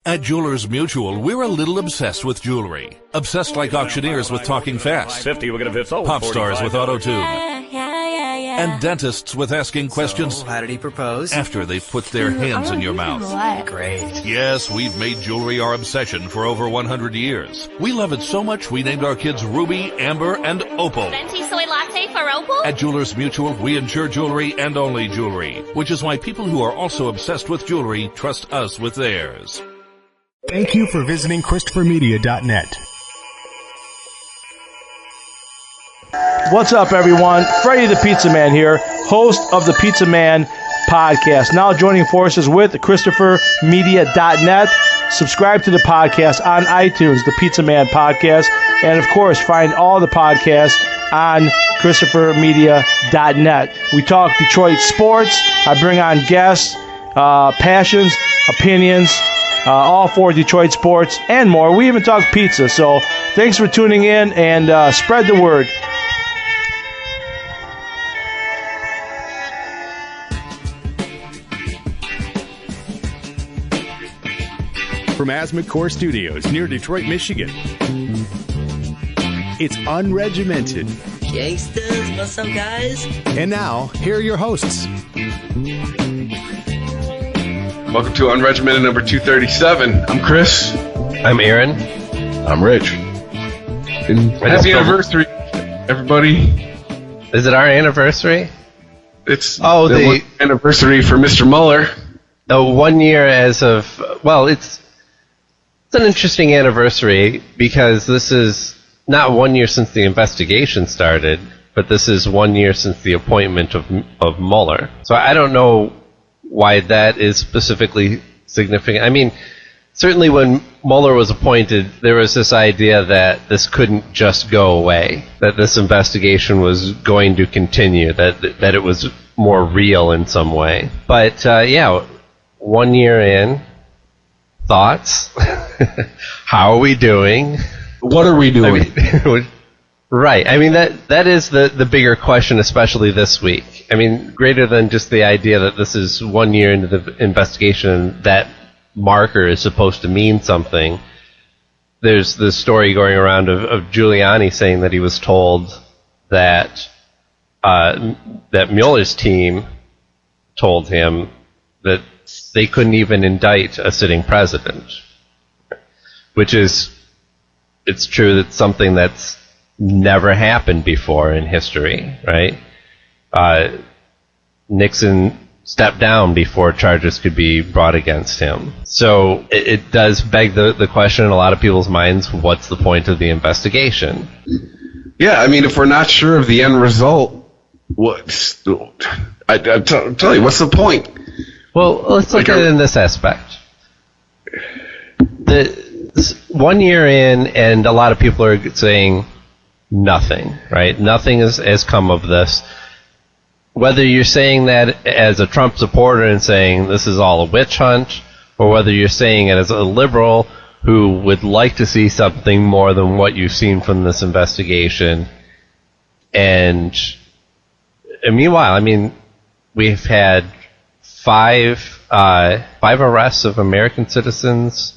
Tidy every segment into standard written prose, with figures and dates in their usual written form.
At Jewelers Mutual, we're a little obsessed with jewelry. Obsessed like auctioneers with talking fast. 50, we're going to sold. Pop stars with auto-tune. Yeah. And dentists with asking questions. So, how did he propose? After they've put their hands in your mouth. What? Great. Yes, we've made jewelry our obsession for over 100 years. We love it so much we named our kids Ruby, Amber, and Opal. Venti soy latte for Opal? At Jewelers Mutual, we insure jewelry and only jewelry, which is why people who are also obsessed with jewelry trust us with theirs. Thank you for visiting ChristopherMedia.net. What's up, everyone? Freddie the Pizza Man here, host of the Pizza Man podcast. Now joining forces with ChristopherMedia.net. Subscribe to the podcast on iTunes, the Pizza Man podcast. And, of course, find all the podcasts on ChristopherMedia.net. We talk Detroit sports. I bring on guests, passions, opinions, all for Detroit sports and more. We even talk pizza. So thanks for tuning in and spread the word. From Asmik Core Studios near Detroit, Michigan, it's Unregimented. Gangsters, what's up, guys? And now, here are your hosts. Welcome to Unregimented number 237. I'm Chris. I'm Aaron. I'm Rich. Happy anniversary, everybody. Is it our anniversary? It's the anniversary for Mr. Mueller. 1 year as of, well, it's an interesting anniversary because this is not 1 year since the investigation started, but this is 1 year since the appointment of Mueller. So I don't know why that is specifically significant. I mean, certainly when Mueller was appointed, there was this idea that this couldn't just go away, that this investigation was going to continue, that it was more real in some way. But, 1 year in, thoughts? How are we doing? What are we doing? Right. I mean, that is the bigger question, especially this week. I mean, greater than just the idea that this is 1 year into the investigation, that marker is supposed to mean something. There's this story going around of Giuliani saying that he was told that Mueller's team told him that they couldn't even indict a sitting president, which is, it's true that something that's never happened before in history, right? Nixon stepped down before charges could be brought against him. So it does beg the question in a lot of people's minds, what's the point of the investigation? Yeah, I mean, if we're not sure of the end result, I'm telling you, what's the point? Well, let's look at it in this aspect. 1 year in, and a lot of people are saying nothing, right? Nothing has come of this. Whether you're saying that as a Trump supporter and saying this is all a witch hunt, or whether you're saying it as a liberal who would like to see something more than what you've seen from this investigation. And meanwhile, I mean, we've had five arrests of American citizens,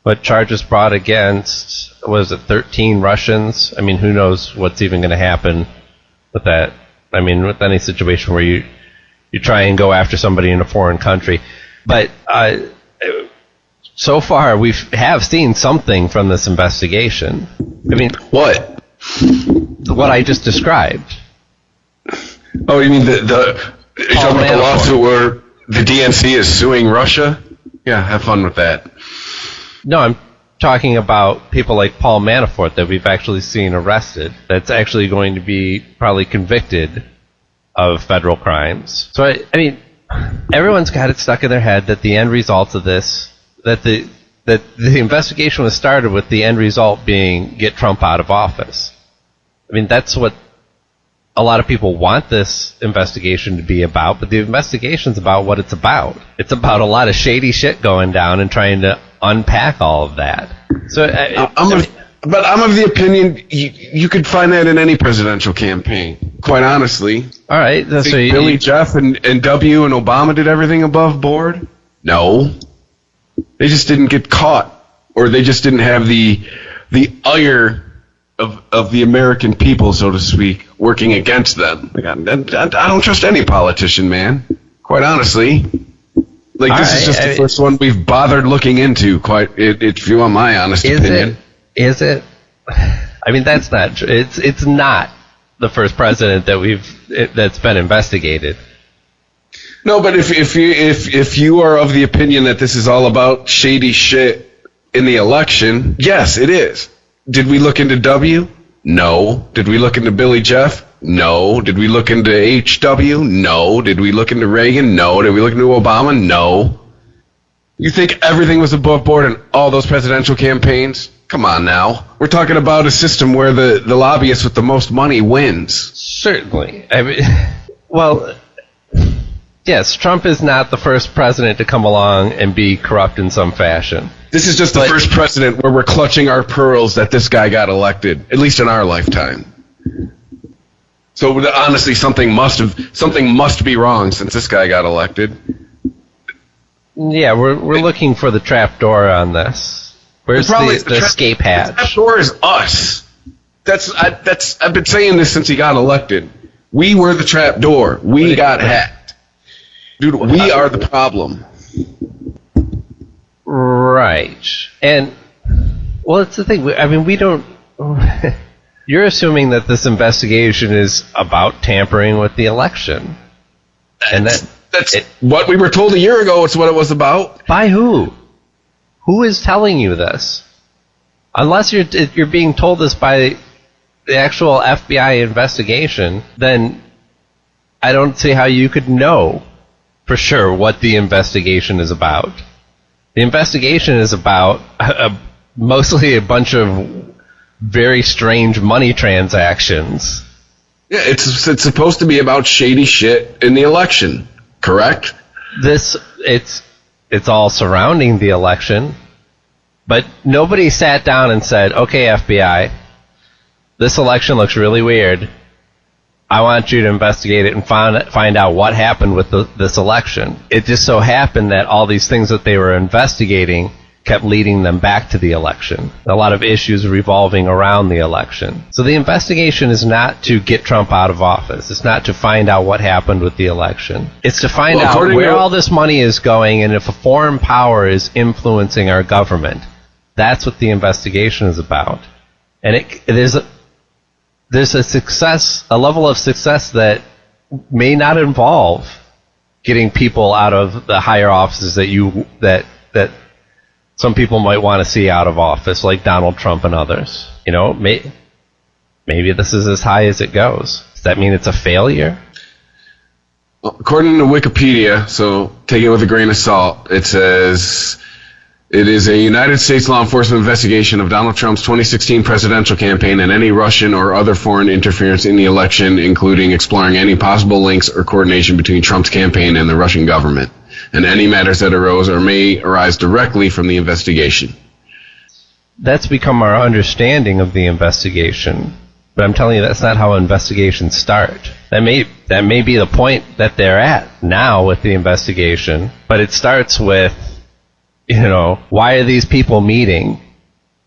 but charges brought against, 13 Russians? I mean, who knows what's even going to happen with that? I mean, with any situation where you try and go after somebody in a foreign country. But so far, we have seen something from this investigation. I mean, what? What I just described. Oh, you mean you're talking about the lawsuit where the DNC is suing Russia? Yeah, have fun with that. No, I'm talking about people like Paul Manafort that we've actually seen arrested, that's actually going to be probably convicted of federal crimes. So, I mean, everyone's got it stuck in their head that the end result of this, that the investigation was started with the end result being get Trump out of office. I mean, that's what a lot of people want this investigation to be about, but the investigation's about what it's about. It's about a lot of shady shit going down and trying to unpack all of that. So, but I'm of the opinion you could find that in any presidential campaign, quite honestly. All right. So Billy, Jeff, and W and Obama did everything above board? No. They just didn't get caught, or they just didn't have the ire of the American people, so to speak, working against them. Like, I don't trust any politician, man. Quite honestly. Like, this is just the first one we've bothered looking into, if you want my honest opinion. Is it? I mean, that's not true. It's not the first president that's been investigated. No, but if you are of the opinion that this is all about shady shit in the election, yes, it is. Did we look into W? No. Did we look into Billy Jeff? No. Did we look into HW? No. Did we look into Reagan? No. Did we look into Obama? No. You think everything was above board in all those presidential campaigns? Come on now. We're talking about a system where the lobbyist with the most money wins. Certainly. I mean, well, yes, Trump is not the first president to come along and be corrupt in some fashion. This is just the first president where we're clutching our pearls that this guy got elected, at least in our lifetime. So honestly, something must be wrong since this guy got elected. Yeah, we're looking for the trap door on this. Where's the escape hatch? The trap door is us. I've been saying this since he got elected. We were the trap door. We got hacked. Dude, we are the problem. Right. And, well, it's the thing. I mean, we don't... You're assuming that this investigation is about tampering with the election. And that's what we were told a year ago. It's what it was about. By who? Who is telling you this? Unless you're being told this by the actual FBI investigation, then I don't see how you could know for sure what the investigation is about. The investigation is about mostly a bunch of very strange money transactions. Yeah, it's supposed to be about shady shit in the election, correct? It's all surrounding the election, but nobody sat down and said, okay, FBI, this election looks really weird. I want you to investigate it and find out what happened with this election. It just so happened that all these things that they were investigating kept leading them back to the election. A lot of issues revolving around the election. So the investigation is not to get Trump out of office. It's not to find out what happened with the election. It's to find out where all this money is going and if a foreign power is influencing our government. That's what the investigation is about. And there's a level of success that may not involve getting people out of the higher offices that some people might want to see out of office, like Donald Trump and others. You know, maybe this is as high as it goes. Does that mean it's a failure? According to Wikipedia, so take it with a grain of salt, it says it is a United States law enforcement investigation of Donald Trump's 2016 presidential campaign and any Russian or other foreign interference in the election, including exploring any possible links or coordination between Trump's campaign and the Russian government, and any matters that arose or may arise directly from the investigation. That's become our understanding of the investigation. But I'm telling you, that's not how investigations start. That may be the point that they're at now with the investigation, but it starts with, why are these people meeting?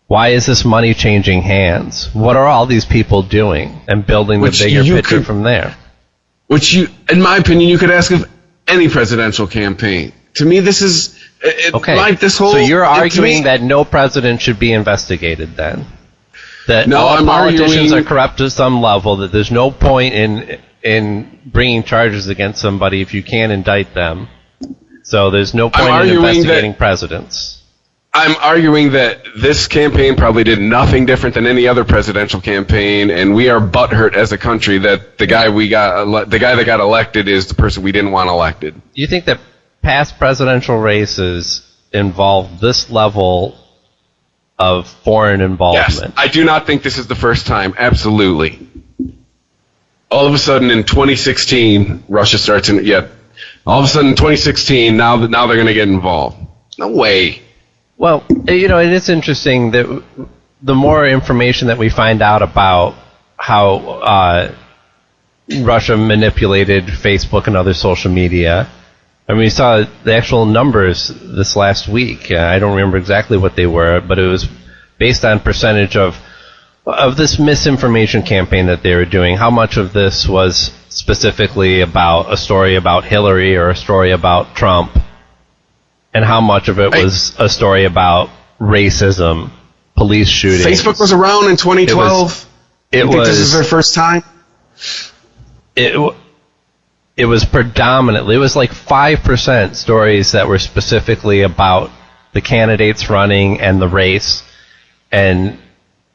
Why is this money changing hands? What are all these people doing? And building the bigger picture from there. Which in my opinion, you could ask of any presidential campaign. To me, this is okay. Like this whole. So you're arguing that no president should be investigated, then? That all politicians are corrupt to some level. That there's no point in bringing charges against somebody if you can't indict them. So there's no point in investigating presidents. I'm arguing that this campaign probably did nothing different than any other presidential campaign, and we are butthurt as a country that the guy that got elected is the person we didn't want elected. Do you think that past presidential races involve this level of foreign involvement? Yes, I do not think this is the first time. Absolutely. All of a sudden in 2016, Russia starts in. Yeah, all of a sudden in 2016, now they're going to get involved. No way. Well, it is interesting that the more information that we find out about how Russia manipulated Facebook and other social media, I mean, we saw the actual numbers this last week. I don't remember exactly what they were, but it was based on percentage of this misinformation campaign that they were doing. How much of this was specifically about a story about Hillary or a story about Trump, and how much of it was a story about racism, police shootings. Facebook was around in 2012. You think this is their first time? It was predominantly, it was like 5% stories that were specifically about the candidates running and the race and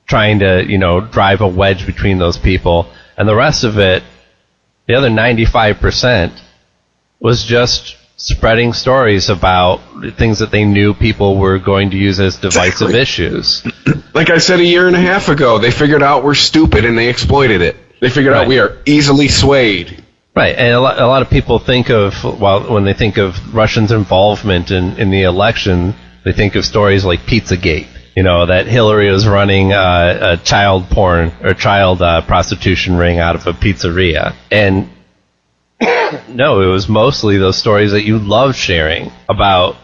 trying to, drive a wedge between those people. And the rest of it, the other 95%, was just spreading stories about things that they knew people were going to use as divisive issues. Like I said a year and a half ago, they figured out we're stupid and they exploited it. They figured out we are easily swayed. Right, and a lot of people think of, when they think of Russians' involvement in the election, they think of stories like Pizzagate. That Hillary was running a child porn or child prostitution ring out of a pizzeria. And no, it was mostly those stories that you love sharing about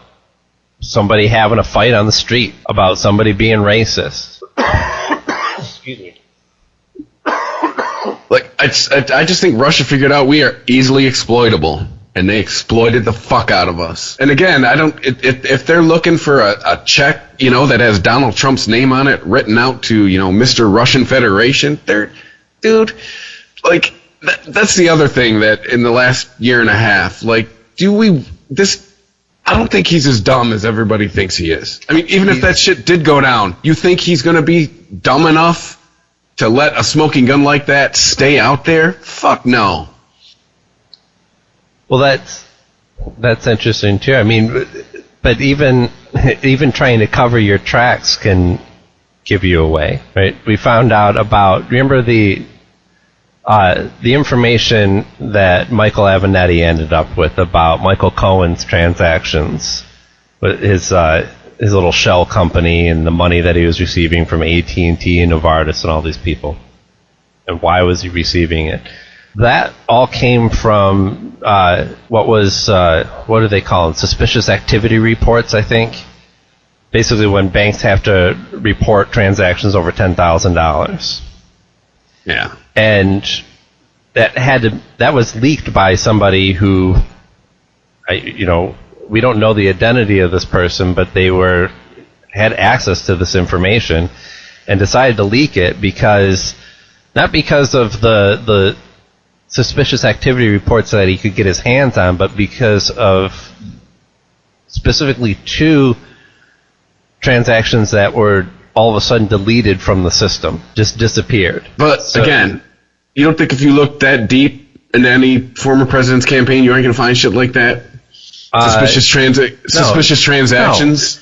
somebody having a fight on the street, about somebody being racist. Excuse me. Like, I just think Russia figured out we are easily exploitable, and they exploited the fuck out of us. And again, if they're looking for a check, that has Donald Trump's name on it written out to, Mr. Russian Federation, dude, like, that's the other thing that in the last year and a half, like, I don't think he's as dumb as everybody thinks he is. I mean, even if that shit did go down, you think he's going to be dumb enough to let a smoking gun like that stay out there? Fuck no. Well, that's interesting too. I mean, but even trying to cover your tracks can give you away, right? We found out about, remember the information that Michael Avenatti ended up with about Michael Cohen's transactions, his little shell company and the money that he was receiving from AT&T and Novartis and all these people. And why was he receiving it? That all came from what do they call them? Suspicious activity reports, I think. Basically when banks have to report transactions over $10,000. Yeah. And that was leaked by somebody who, we don't know the identity of this person, but they had access to this information and decided to leak it not because of the suspicious activity reports that he could get his hands on, but because of specifically 2 transactions that were all of a sudden deleted from the system, just disappeared. But again, you don't think if you look that deep into any former president's campaign, you ain't gonna find shit like that? Suspicious transactions?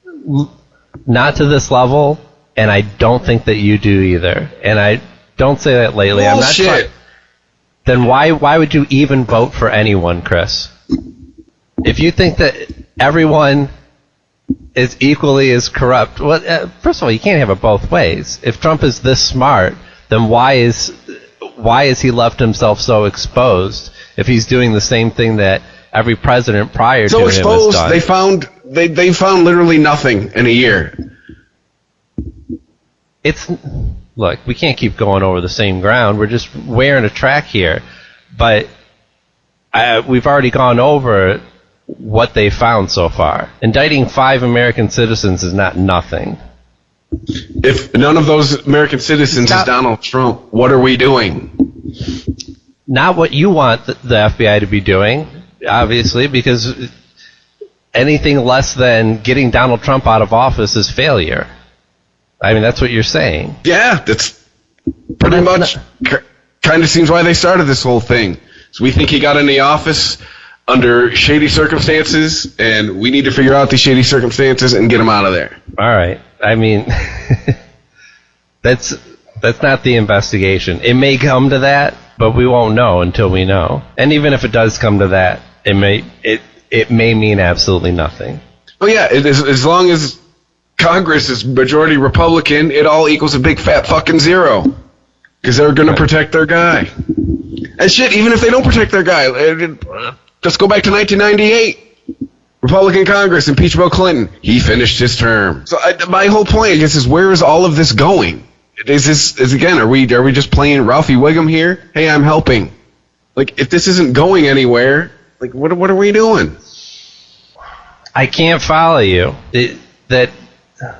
No. Not to this level, and I don't think that you do either. And I don't say that lately. Bullshit. I'm not. Then why would you even vote for anyone, Chris? If you think that everyone is equally as corrupt, well, first of all, you can't have it both ways. If Trump is this smart, then why is he left himself so exposed if he's doing the same thing that every president prior to him has done? They found literally nothing in a year. Look, we can't keep going over the same ground. We're just wearing a track here. But we've already gone over what they found so far. Indicting 5 American citizens is not nothing. If none of those American citizens is Donald Trump, what are we doing? Not what you want the FBI to be doing, obviously, because anything less than getting Donald Trump out of office is failure. I mean, that's what you're saying. Yeah, that's pretty much kind of seems why they started this whole thing. So we think he got in the office under shady circumstances, and we need to figure out these shady circumstances and get him out of there. All right. I mean, that's not the investigation. It may come to that, but we won't know until we know. And even if it does come to that, it may mean absolutely nothing. Oh yeah, as long as Congress is majority Republican, it all equals a big fat fucking zero. Because they're going to protect their guy. And shit, even if they don't protect their guy, Let's go back to 1998. Republican Congress, impeach Bill Clinton. He finished his term. So my whole point, I guess, is where is all of this going? Are we just playing Ralphie Wiggum here? Hey, I'm helping. Like, if this isn't going anywhere, like, what are we doing? I can't follow you. That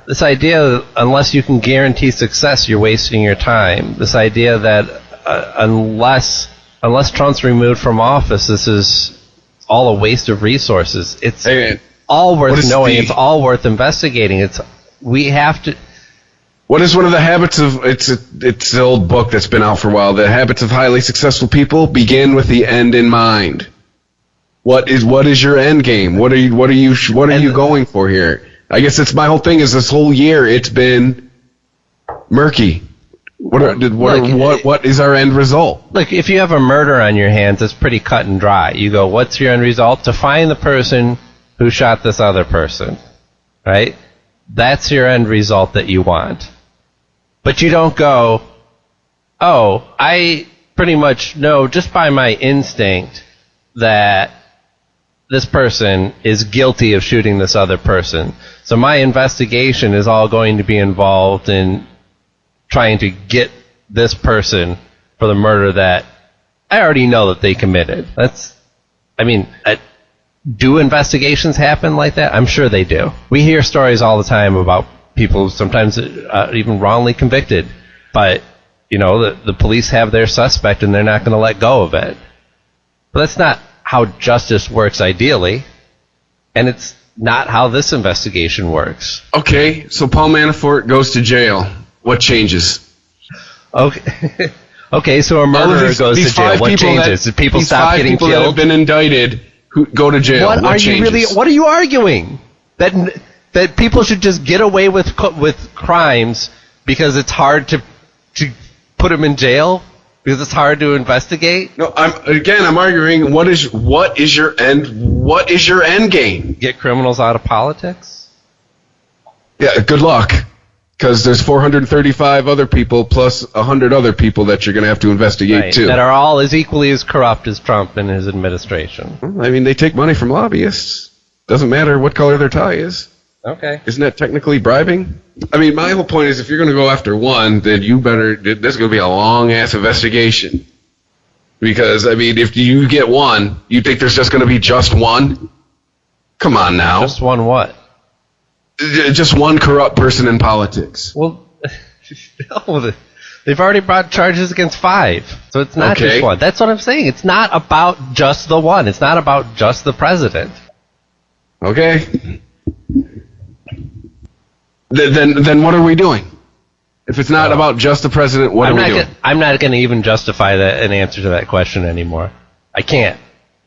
this idea that unless you can guarantee success, you're wasting your time. This idea that unless Trump's removed from office, this is all a waste of resources. It's all worth knowing. It's all worth investigating. We have to. What is one of the habits of it's the old book that's been out for a while? The habits of highly successful people begin with the end in mind. What is your end game? What are you going for here? I guess that's my whole thing. Is this whole year it's been murky. What is our end result? Look, if you have a murder on your hands, it's pretty cut and dry. You go, what's your end result? To find the person who shot this other person, right? That's your end result that you want. But you don't go, oh, I pretty much know just by my instinct that this person is guilty of shooting this other person. So my investigation is all going to be involved in trying to get this person for the murder that I already know that they committed. Do investigations happen like that? I'm sure they do. We hear stories all the time about people sometimes even wrongly convicted, but the police have their suspect and they're not going to let go of it. But that's not how justice works ideally, and it's not how this investigation works. Okay, so Paul Manafort goes to jail. What changes? Okay, so a murderer goes to jail. What changes? Did people stop getting killed? That have been indicted who go to jail. What changes? What are you arguing? That people should just get away with crimes because it's hard to put them in jail? Because it's hard to investigate? No, I'm arguing what is your end game? Get criminals out of politics? Yeah, good luck. Because there's 435 other people plus 100 other people that you're going to have to investigate too. That are all as equally as corrupt as Trump and his administration. I mean, they take money from lobbyists. Doesn't matter what color their tie is. Okay. Isn't that technically bribing? I mean, my whole point is if you're going to go after one, then there's going to be a long-ass investigation. Because, I mean, if you get one, you think there's just going to be just one? Come on now. Just one what? Just one corrupt person in politics. Well, no, they've already brought charges against 5. So it's not just one. That's what I'm saying. It's not about just the one. It's not about just the president. Okay. Then what are we doing? If it's not about just the president, what are we doing? I'm not going to even justify an answer to that question anymore. I can't.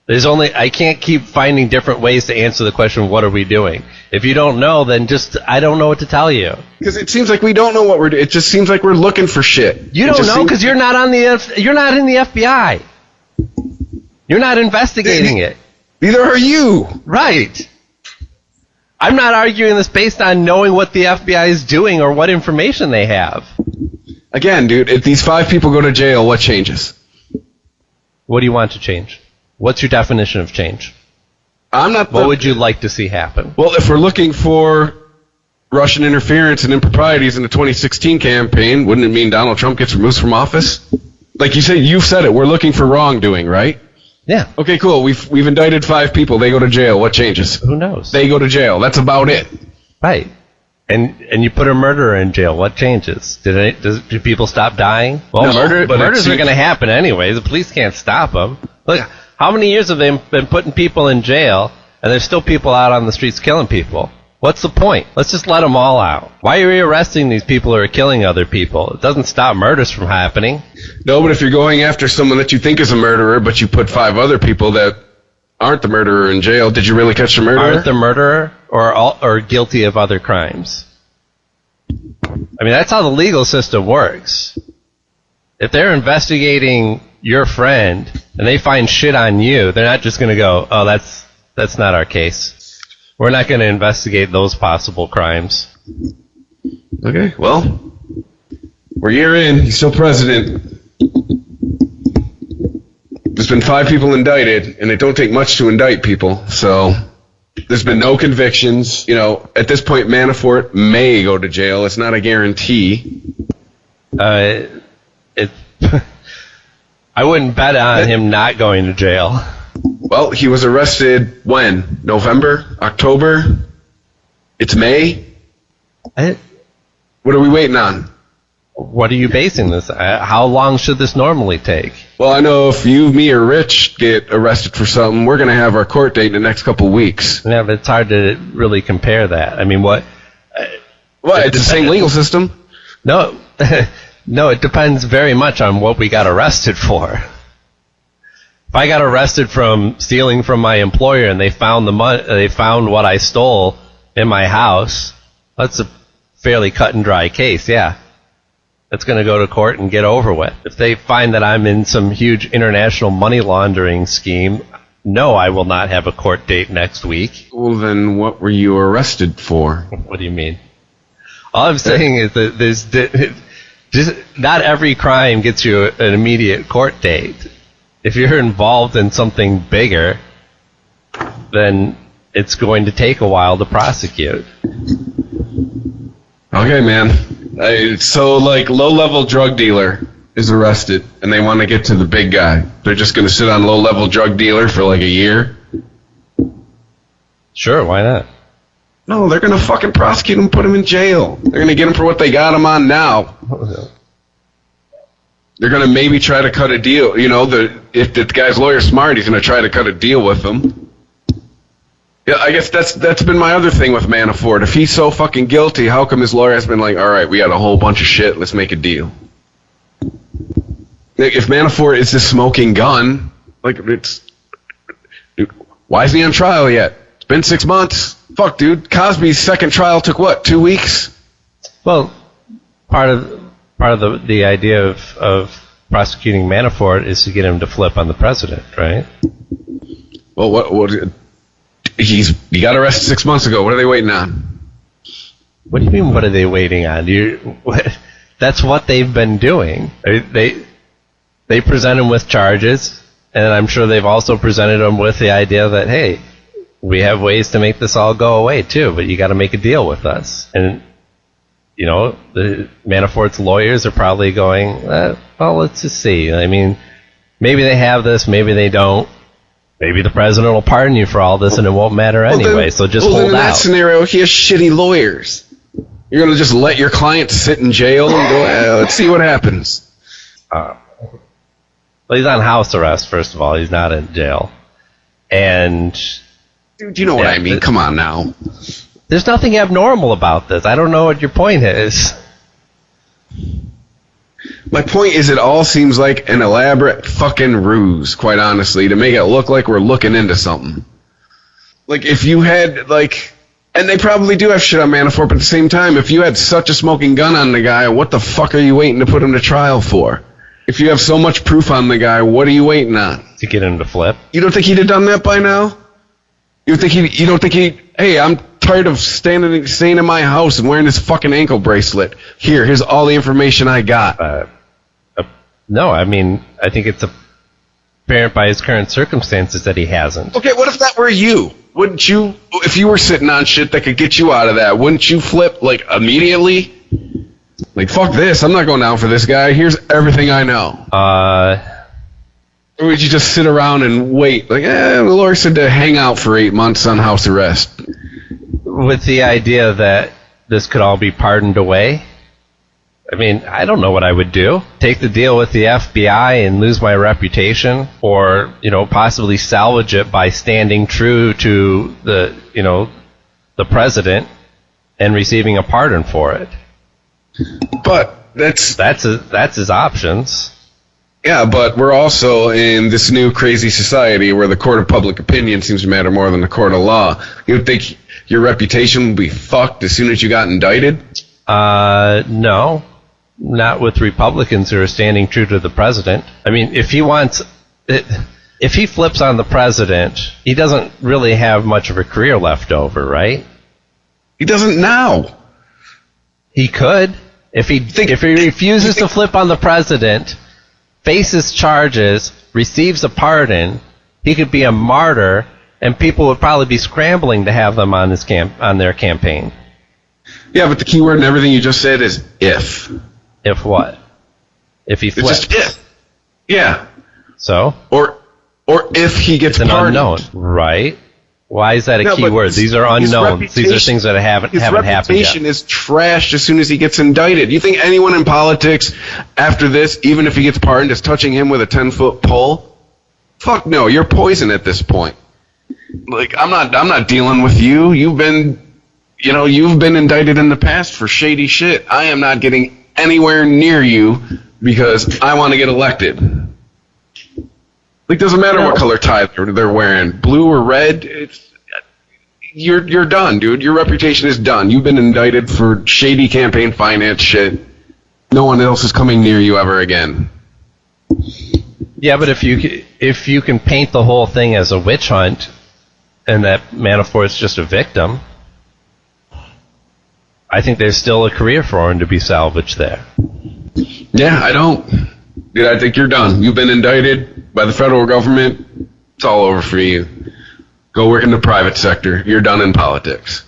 I can't keep finding different ways to answer the question, what are we doing? If you don't know, then I don't know what to tell you. Because it seems like we don't know what we're doing. It just seems like we're looking for shit. You don't know because you're not in the FBI. You're not investigating it. Neither are you. Right. I'm not arguing this based on knowing what the FBI is doing or what information they have. Again, dude, if these 5 people go to jail, what changes? What do you want to change? What's your definition of change? What would you like to see happen? Well, if we're looking for Russian interference and improprieties in the 2016 campaign, wouldn't it mean Donald Trump gets removed from office? Like you've said it. We're looking for wrongdoing, right? Yeah. Okay, cool. We've indicted 5 people. They go to jail. What changes? Who knows? They go to jail. That's about it. Right. And you put a murderer in jail. What changes? Do people stop dying? Well, no, murders are going to happen anyway. The police can't stop them. Look, how many years have they been putting people in jail, and there's still people out on the streets killing people? What's the point? Let's just let them all out. Why are you arresting these people who are killing other people? It doesn't stop murders from happening. No, but if you're going after someone that you think is a murderer, but you put 5 other people that aren't the murderer in jail, did you really catch the murderer? Aren't the murderer or guilty of other crimes? I mean, that's how the legal system works. If they're investigating your friend and they find shit on you, they're not just going to go, oh, that's not our case. We're not going to investigate those possible crimes. Okay, well, we're a year in. He's still president. There's been 5 people indicted, and it don't take much to indict people, so there's been no convictions. You know, at this point, Manafort may go to jail. It's not a guarantee. I wouldn't bet on him not going to jail. Well, he was arrested when? November? October? It's May? What are we waiting on? What are you basing this? How long should this normally take? Well, I know if you, me, or Rich get arrested for something, we're going to have our court date in the next couple weeks. Yeah, but it's hard to really compare that. I mean, what? Well, it's the same legal system. No, no, it depends very much on what we got arrested for. If I got arrested from stealing from my employer and they found they found what I stole in my house, that's a fairly cut and dry case, yeah. That's going to go to court and get over with. If they find that I'm in some huge international money laundering scheme, no, I will not have a court date next week. Well, then what were you arrested for? What do you mean? All I'm saying is that not every crime gets you an immediate court date. If you're involved in something bigger, then it's going to take a while to prosecute. Okay, man. So, like, low-level drug dealer is arrested, and they want to get to the big guy. They're just going to sit on low-level drug dealer for, like, a year? Sure, why not? No, they're going to fucking prosecute him, put him in jail. They're going to get him for what they got him on now. They're going to maybe try to cut a deal. You know, if the guy's lawyer's smart, he's going to try to cut a deal with him. Yeah, I guess that's been my other thing with Manafort. If he's so fucking guilty, how come his lawyer has been like, all right, we got a whole bunch of shit, let's make a deal? If Manafort is this smoking gun, like, why isn't he on trial yet? It's been 6 months. Fuck, dude. Cosby's second trial took what, 2 weeks? Well, part of the idea of prosecuting Manafort is to get him to flip on the president, right? Well, what he got arrested 6 months ago. What are they waiting on? What do you mean, what are they waiting on? That's what they've been doing. They present him with charges, and I'm sure they've also presented him with the idea that, hey, we have ways to make this all go away, too, but you got to make a deal with us. And, you know, the Manafort's lawyers are probably going, well, let's just see. I mean, maybe they have this, maybe they don't. Maybe the president will pardon you for all this and it won't matter anyway, so just hold out. In that scenario, he has shitty lawyers. You're going to just let your client sit in jail and go, let's see what happens. Well, he's on house arrest, first of all. He's not in jail. And... Dude, you know what I mean. Come on now. There's nothing abnormal about this. I don't know what your point is. My point is, it all seems like an elaborate fucking ruse, quite honestly, to make it look like we're looking into something. Like, if you had, like... And they probably do have shit on Manafort, but at the same time, if you had such a smoking gun on the guy, what the fuck are you waiting to put him to trial for? If you have so much proof on the guy, what are you waiting on? To get him to flip? You don't think he'd have done that by now? You don't think he... Hey, I'm tired of staying in my house and wearing this fucking ankle bracelet. Here's all the information I got. No, I mean, I think it's apparent by his current circumstances that he hasn't. Okay, what if that were you? Wouldn't you, if you were sitting on shit that could get you out of that, wouldn't you flip, like, immediately? Like, fuck this, I'm not going down for this guy, here's everything I know. Or would you just sit around and wait? Like, the lawyer said to hang out for 8 months on house arrest. With the idea that this could all be pardoned away? I mean, I don't know what I would do. Take the deal with the FBI and lose my reputation, or, you know, possibly salvage it by standing true to the president and receiving a pardon for it. But that's his options. Yeah, but we're also in this new crazy society where the court of public opinion seems to matter more than the court of law. You would think your reputation would be fucked as soon as you got indicted? No. Not with Republicans who are standing true to the president. I mean, if he flips on the president, he doesn't really have much of a career left over, right? He doesn't now. He could. If he refuses to flip on the president, faces charges, receives a pardon, he could be a martyr, and people would probably be scrambling to have them on on their campaign. Yeah, but the key word in everything you just said is if. If what? If he flips. It's just if. Yeah. So? Or if he gets It's an pardoned. unknown, right? Why is that a key but word? These are unknowns. These are things that haven't happened yet. His reputation is trashed as soon as he gets indicted. You think anyone in politics after this, even if he gets pardoned, is touching him with a 10-foot pole? Fuck no, you're poison at this point. Like, I'm not dealing with you. You've been indicted in the past for shady shit. I am not getting anywhere near you because I want to get elected. Like, doesn't matter what color tie they're wearing, blue or red. You're done, dude. Your reputation is done. You've been indicted for shady campaign finance shit. No one else is coming near you ever again. Yeah, but if you can paint the whole thing as a witch hunt, and that Manafort's just a victim, I think there's still a career for him to be salvaged there. Yeah, I don't. Dude, I think you're done. You've been indicted by the federal government. It's all over for you. Go work in the private sector. You're done in politics.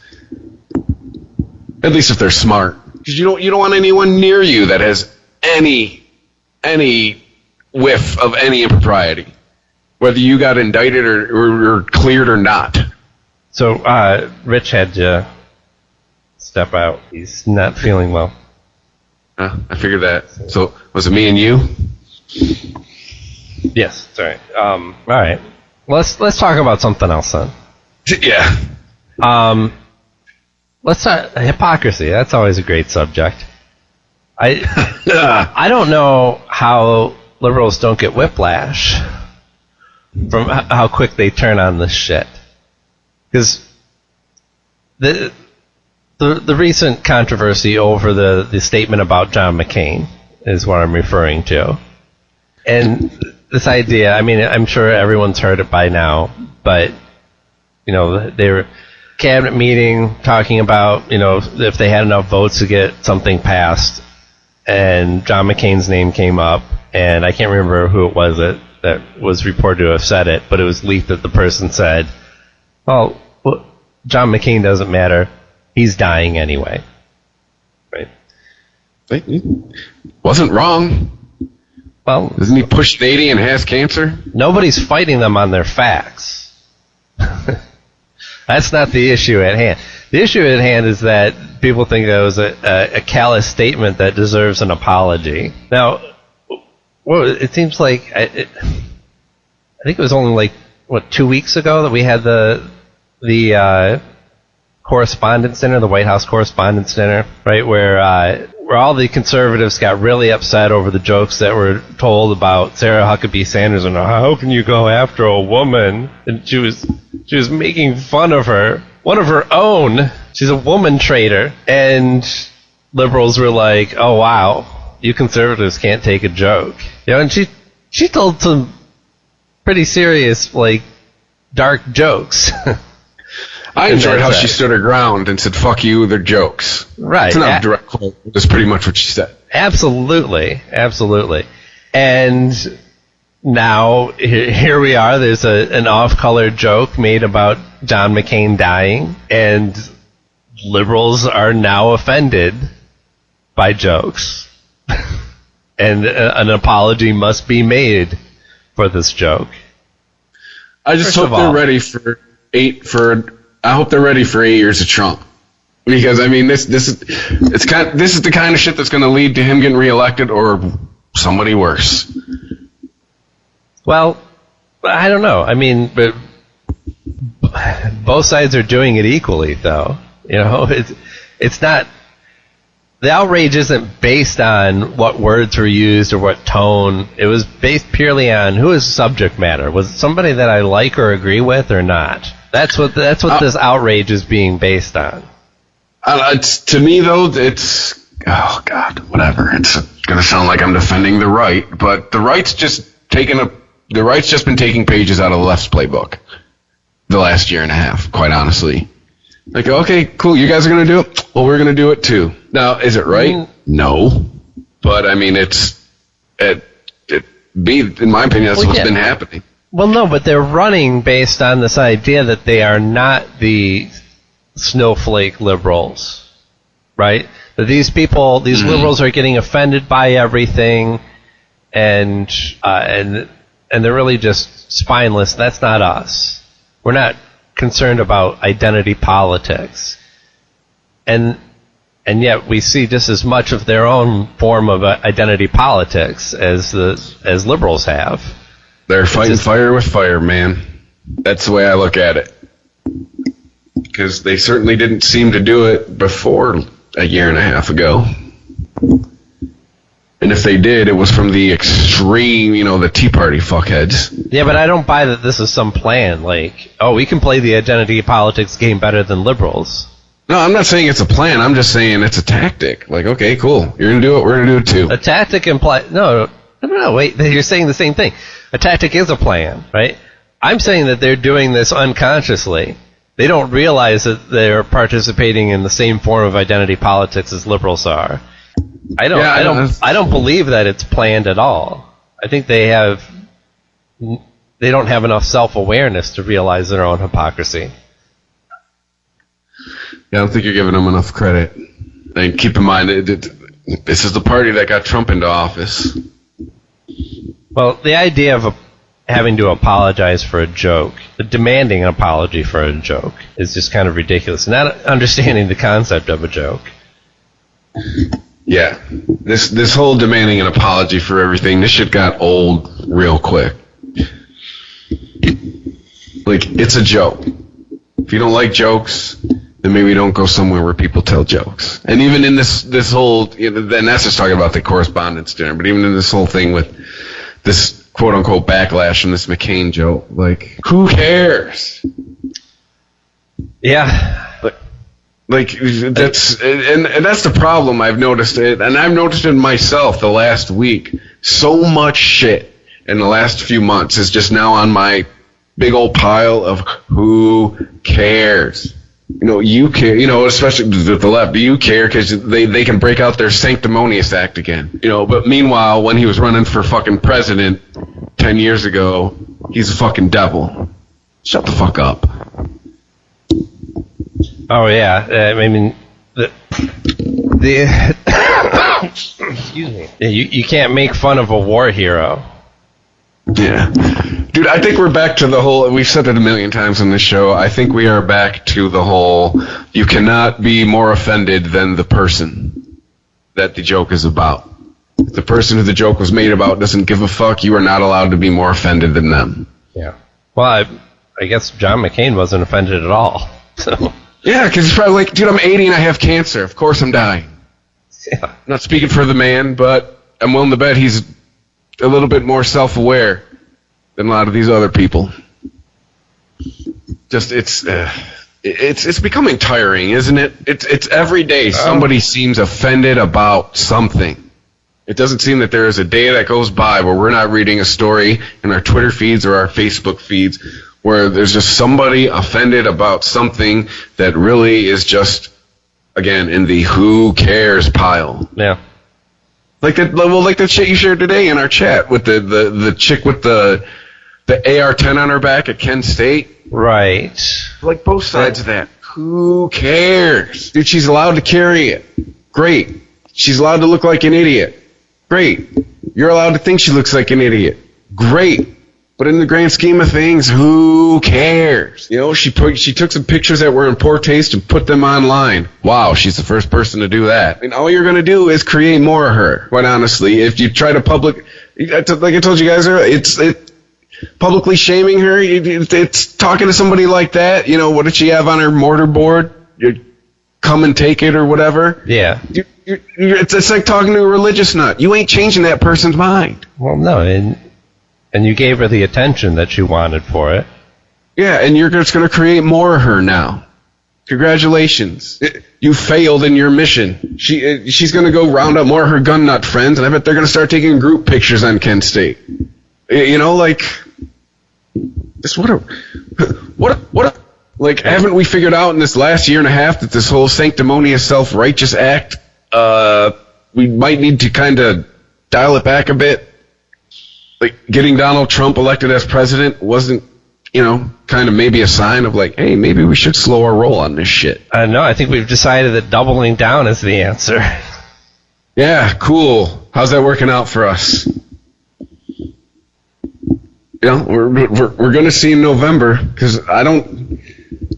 At least if they're smart. Because you don't want anyone near you that has any whiff of any impropriety, whether you got indicted or cleared or not. So Rich had to step out. He's not feeling well. I figured that. So was it me and you? Yes, sorry. All right. Let's talk about something else then. Yeah. Let's talk hypocrisy. That's always a great subject. I don't know how liberals don't get whiplash from how quick they turn on this shit. Because the recent controversy over the statement about John McCain is what I'm referring to. And this idea, I mean, I'm sure everyone's heard it by now, but, you know, they were cabinet meeting talking about, you know, if they had enough votes to get something passed, and John McCain's name came up, and I can't remember who it was that was reported to have said it, but it was leaked that the person said, well, John McCain doesn't matter. He's dying anyway. Right? Wasn't wrong. Well, isn't he pushed 80 and has cancer? Nobody's fighting them on their facts. That's not the issue at hand. The issue at hand is that people think that was a callous statement that deserves an apology. Now, well, it seems like I think it was only 2 weeks ago that we had the Correspondence Dinner, the White House Correspondence Dinner, right, where all the conservatives got really upset over the jokes that were told about Sarah Huckabee Sanders and how can you go after a woman? And she was making fun of her, one of her own. She's a woman traitor, and liberals were like, "Oh wow, you conservatives can't take a joke." You know, and she told some pretty serious, dark jokes. I enjoyed how she stood her ground and said, "Fuck you, they're jokes." Right. It's not a direct quote. That's pretty much what she said. Absolutely. And now, here we are. There's an off-color joke made about John McCain dying, and liberals are now offended by jokes. And an apology must be made for this joke. I just hope they're ready I hope they're ready for 8 years of Trump, because I mean this is the kind of shit that's going to lead to him getting reelected or somebody worse. Well, I don't know. I mean, but both sides are doing it equally, though. You know, it's not. The outrage isn't based on what words were used or what tone. It was based purely on who is subject matter. Was it somebody that I like or agree with or not? That's what this outrage is being based on. To me, though, it's oh god, whatever. It's gonna sound like I'm defending the right, but the right's just been taking pages out of the left's playbook the last year and a half. Quite honestly, like, okay, cool, you guys are gonna do it. Well, we're gonna do it too. Now, is it right? No, but I mean, the be. In my opinion, that's what's been happening. Well, no, but they're running based on this idea that they are not the snowflake liberals, right? That these people, these liberals are getting offended by everything, and they're really just spineless. That's not us. We're not concerned about identity politics. And yet we see just as much of their own form of identity politics as liberals have. They're fighting fire with fire, man. That's the way I look at it. Because they certainly didn't seem to do it before a year and a half ago. And if they did, it was from the extreme, the Tea Party fuckheads. Yeah, but I don't buy that this is some plan. Like, we can play the identity politics game better than liberals. No, I'm not saying it's a plan. I'm just saying it's a tactic. Like, okay, cool. You're going to do it. We're going to do it too. A tactic implies... No, wait. You're saying the same thing. A tactic is a plan, right? I'm saying that they're doing this unconsciously. They don't realize that they're participating in the same form of identity politics as liberals are. I don't believe that it's planned at all. I think they don't have enough self-awareness to realize their own hypocrisy. Yeah, I don't think you're giving them enough credit. And keep in mind, this is the party that got Trump into office. Well, the idea of having to apologize for a joke, demanding an apology for a joke, is just kind of ridiculous. Not understanding the concept of a joke. Yeah, this whole demanding an apology for everything, this shit got old real quick. Like, it's a joke. If you don't like jokes, then maybe don't go somewhere where people tell jokes. And even in this whole, then that's just talking about the correspondence dinner, but even in this whole thing with this quote-unquote backlash from this McCain joke, like, who cares? Yeah. Like that's and that's the problem I've noticed it, and I've noticed it myself the last week. So much shit in the last few months is just now on my big old pile of who cares. You care. Especially the left. You care because they can break out their sanctimonious act again. But meanwhile, when he was running for fucking president 10 years ago, he's a fucking devil. Shut the fuck up. Oh yeah, I mean the excuse me. You can't make fun of a war hero. Yeah, dude, I think we're back to the whole. We've said it a million times on this show. I think we are back to the whole. You cannot be more offended than the person that the joke is about. If the person who the joke was made about doesn't give a fuck, you are not allowed to be more offended than them. Yeah. Well, I guess John McCain wasn't offended at all. So. Yeah, because he's probably like, dude, I'm 80 and I have cancer. Of course I'm dying. Yeah. I'm not speaking for the man, but I'm willing to bet he's a little bit more self-aware than a lot of these other people. Just, it's becoming tiring, isn't it? It's every day somebody seems offended about something. It doesn't seem that there is a day that goes by where we're not reading a story in our Twitter feeds or our Facebook feeds where there's just somebody offended about something that really is just, again, in the who cares pile. Yeah. Like that shit you shared today in our chat with the chick with the AR-10 on her back at Kent State. Right. Like both sides of that. Who cares? Dude, she's allowed to carry it. Great. She's allowed to look like an idiot. Great. You're allowed to think she looks like an idiot. Great. But in the grand scheme of things, who cares? She took some pictures that were in poor taste and put them online. Wow, she's the first person to do that. I mean, all you're going to do is create more of her, quite honestly. If you try to like I told you guys earlier, it's publicly shaming her. It's talking to somebody like that. What did she have on her mortarboard? Come and take it or whatever. Yeah. It's like talking to a religious nut. You ain't changing that person's mind. Well, no, and you gave her the attention that she wanted for it. Yeah, and you're just going to create more of her now. Congratulations. You failed in your mission. She's going to go round up more of her gun nut friends, and I bet they're going to start taking group pictures on Kent State. Just haven't we figured out in this last year and a half that this whole sanctimonious self-righteous act, we might need to kind of dial it back a bit? like getting Donald Trump elected as president wasn't, kind of maybe a sign of like, hey, maybe we should slow our roll on this shit. No, I think we've decided that doubling down is the answer. Yeah, cool. How's that working out for us? We're going to see in November, because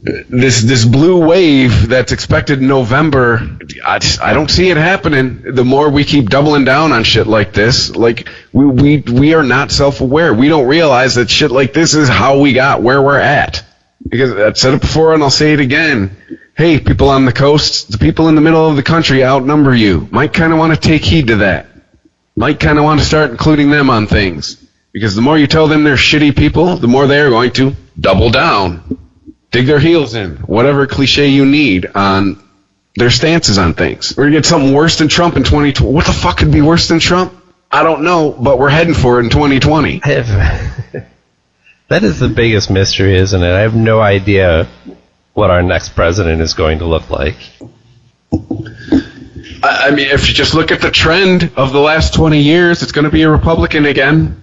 this blue wave that's expected in November, I don't see it happening. The more we keep doubling down on shit like this, like we are not self-aware. We don't realize that shit like this is how we got where we're at. Because I've said it before and I'll say it again. Hey, people on the coast, the people in the middle of the country outnumber you. Might kind of want to take heed to that. Might kind of want to start including them on things. Because the more you tell them they're shitty people, the more they're going to double down. Dig their heels in. Whatever cliche you need on their stances on things. We're going to get something worse than Trump in 2020. What the fuck could be worse than Trump? I don't know, but we're heading for it in 2020. That is the biggest mystery, isn't it? I have no idea what our next president is going to look like. I mean, if you just look at the trend of the last 20 years, it's going to be a Republican again.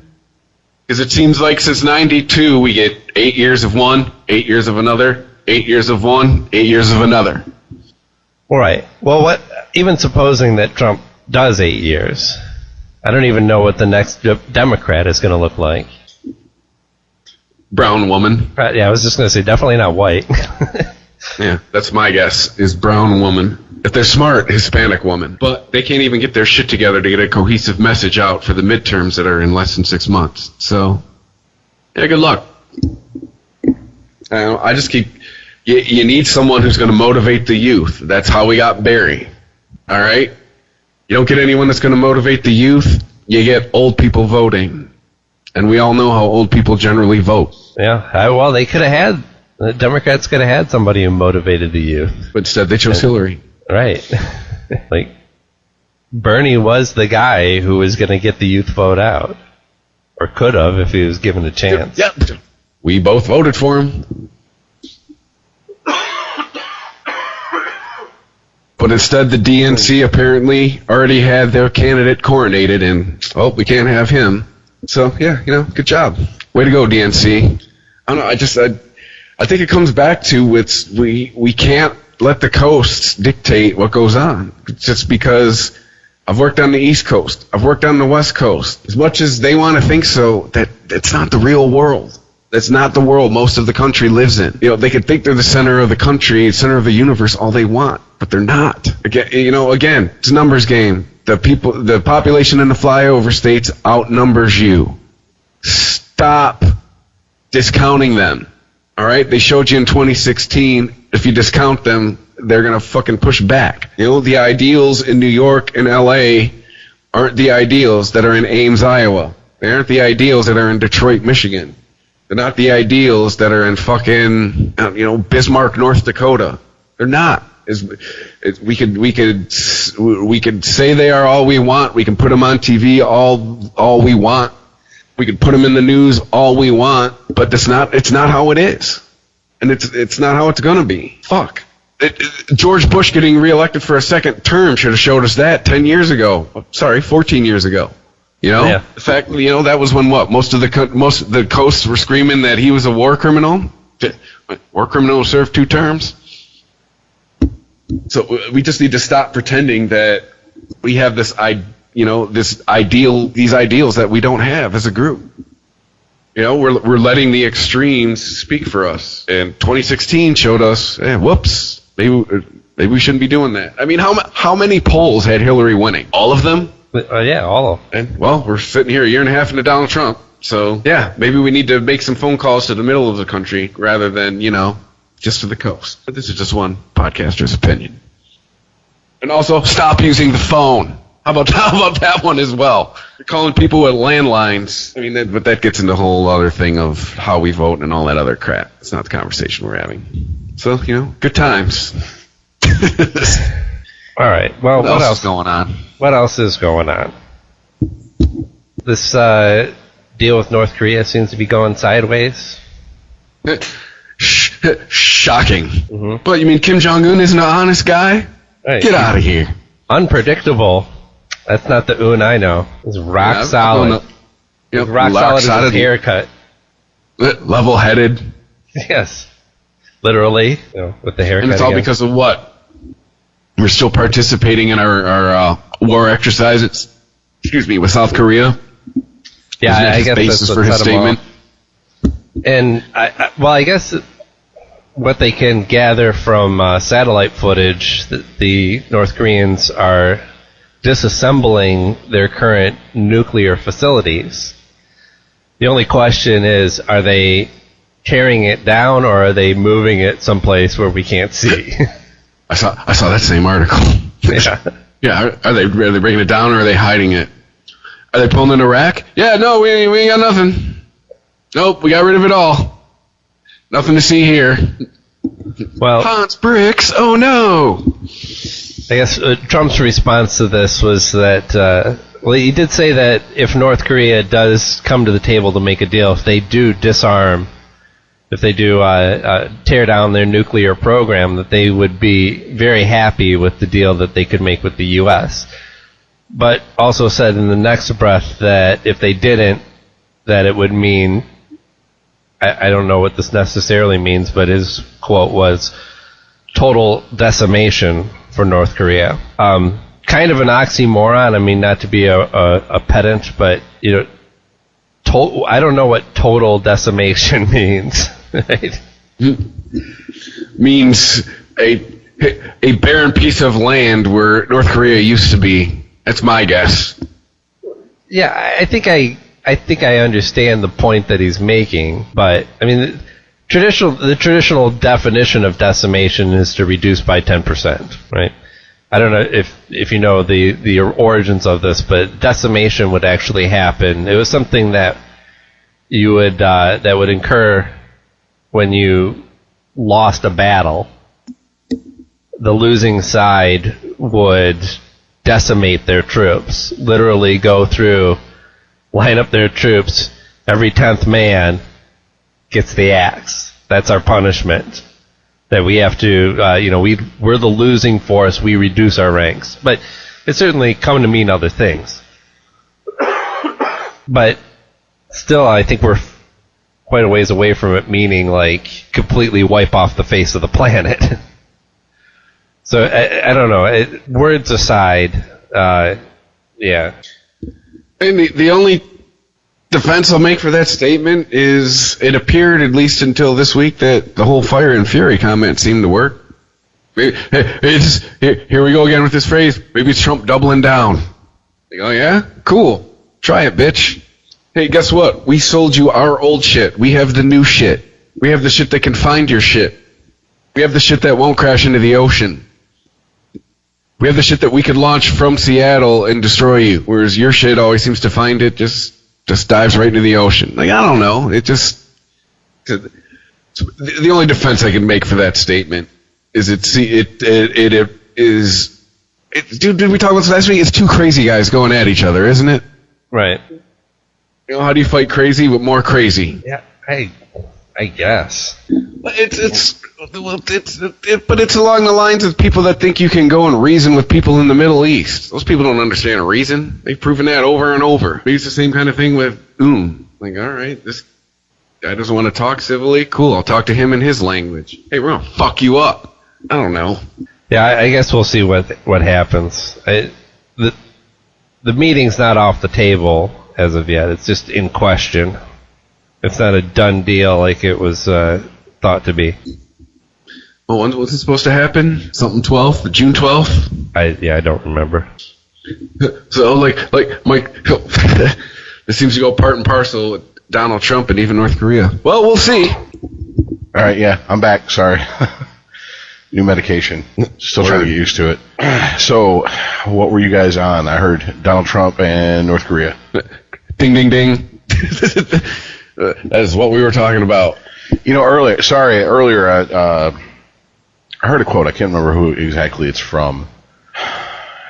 Because it seems like since 92, we get 8 years of one, 8 years of another, 8 years of one, 8 years of another. Right. Well, even supposing that Trump does 8 years, I don't even know what the next Democrat is going to look like. Brown woman. Right, yeah, I was just going to say definitely not white. Yeah, that's my guess, is brown woman. If they're smart, Hispanic woman. But they can't even get their shit together to get a cohesive message out for the midterms that are in less than 6 months. So, yeah, good luck. I just keep... You need someone who's going to motivate the youth. That's how we got Barry. All right? You don't get anyone that's going to motivate the youth, you get old people voting. And we all know how old people generally vote. Yeah, well, they could have had... The Democrats could have had somebody who motivated the youth. But instead, they chose Hillary. Right. Like, Bernie was the guy who was going to get the youth vote out. Or could have if he was given a chance. Yep. We both voted for him. But instead, the DNC apparently already had their candidate coronated, and, we can't have him. So, yeah, good job. Way to go, DNC. I don't know, I think it comes back to we can't let the coasts dictate what goes on. Just because I've worked on the East Coast, I've worked on the West Coast. As much as they want to think so, that's not the real world. That's not the world most of the country lives in. They could think they're the center of the country, center of the universe, all they want, but they're not. Again, it's a numbers game. The population in the flyover states outnumbers you. Stop discounting them. All right, they showed you in 2016, if you discount them, they're going to fucking push back. The ideals in New York and LA aren't the ideals that are in Ames, Iowa. They aren't the ideals that are in Detroit, Michigan. They're not the ideals that are in fucking, Bismarck, North Dakota. They're not. We could say they are all we want. We can put them on TV all we want. We can put them in the news all we want, but it's not how it is. And it's not how it's going to be. Fuck. George Bush getting reelected for a second term should have showed us that 10 years ago. 14 years ago. Yeah. The fact, that was when most of the coasts were screaming that he was a war criminal. War criminal served 2 terms. So we just need to stop pretending that we have these ideals that we don't have as a group. We're letting the extremes speak for us. And 2016 showed us, whoops, maybe we shouldn't be doing that. I mean, how many polls had Hillary winning? All of them? Yeah, all of them. And, we're sitting here a year and a half into Donald Trump. So, yeah, maybe we need to make some phone calls to the middle of the country rather than, just to the coast. But this is just one podcaster's opinion. And also, stop using the phone. How about that one as well? You're calling people with landlines. I mean, but that gets into a whole other thing of how we vote and all that other crap. It's not the conversation we're having. So, good times. All right. Well, what else is going on? What else is going on? This deal with North Korea seems to be going sideways. Shocking. Mm-hmm. But you mean Kim Jong-un isn't an honest guy? Right. Get out of here. Unpredictable. That's not the Un I know. It's rock solid. Yep. Rock solid as his haircut. Level-headed. Yes. Literally, with the haircut. And it's all because of what? We're still participating in our war exercises. With South Korea. Yeah, I guess basis that's for his statement. And I guess what they can gather from satellite footage, that the North Koreans are disassembling their current nuclear facilities. The only question is, are they tearing it down or are they moving it someplace where we can't see? I saw that same article. Yeah. Yeah. Are they breaking it down or are they hiding it? Are they pulling in Iraq? Yeah. No, we ain't got nothing. Nope. We got rid of it all. Nothing to see here. Well, Hans bricks. Oh no. I guess Trump's response to this was that, he did say that if North Korea does come to the table to make a deal, if they do disarm, if they do tear down their nuclear program, that they would be very happy with the deal that they could make with the U.S. But also said in the next breath that if they didn't, that it would mean, I don't know what this necessarily means, but his quote was total decimation for North Korea. Kind of an oxymoron. I mean, not to be a pedant, but I don't know what total decimation means. Right? Means a barren piece of land where North Korea used to be. That's my guess. Yeah, I think I understand the point that he's making, but I mean, the traditional definition of decimation is to reduce by 10%, right? I don't know if you know the origins of this, but decimation would actually happen. It was something that you would that would incur when you lost a battle. The losing side would decimate their troops, literally go through, line up their troops, every 10th man gets the axe. That's our punishment. That we have to, we're the losing force, we reduce our ranks. But it's certainly come to mean other things. But still, I think we're quite a ways away from it meaning, completely wipe off the face of the planet. So, I don't know. Words aside, yeah. And the only defense I'll make for that statement is it appeared, at least until this week, that the whole fire and fury comment seemed to work. Here we go again with this phrase. Maybe it's Trump doubling down. Oh, yeah? Cool. Try it, bitch. Hey, guess what? We sold you our old shit. We have the new shit. We have the shit that can find your shit. We have the shit that won't crash into the ocean. We have the shit that we could launch from Seattle and destroy you, whereas your shit always seems to find it just dives right into the ocean. I don't know. It just... The only defense I can make for that statement is dude, did we talk about this last week? It's two crazy guys going at each other, isn't it? Right. How do you fight crazy with more crazy? Yeah, I guess. But it's along the lines of people that think you can go and reason with people in the Middle East. Those people don't understand reason. They've proven that over and over. Maybe it's the same kind of thing with all right, this guy doesn't want to talk civilly. Cool, I'll talk to him in his language. Hey, we're gonna fuck you up. I don't know. Yeah, I guess we'll see what happens. The meeting's not off the table as of yet. It's just in question. It's not a done deal like it was thought to be. Well, when's it supposed to happen? Something 12th? June 12th? I don't remember. So, like Mike, this seems to go part and parcel with Donald Trump and even North Korea. Well, we'll see. All right, yeah, I'm back. Sorry. New medication. Still trying to get used to it. So, what were you guys on? I heard Donald Trump and North Korea. Ding, ding, ding. That is what we were talking about. Earlier, I heard a quote. I can't remember who exactly it's from.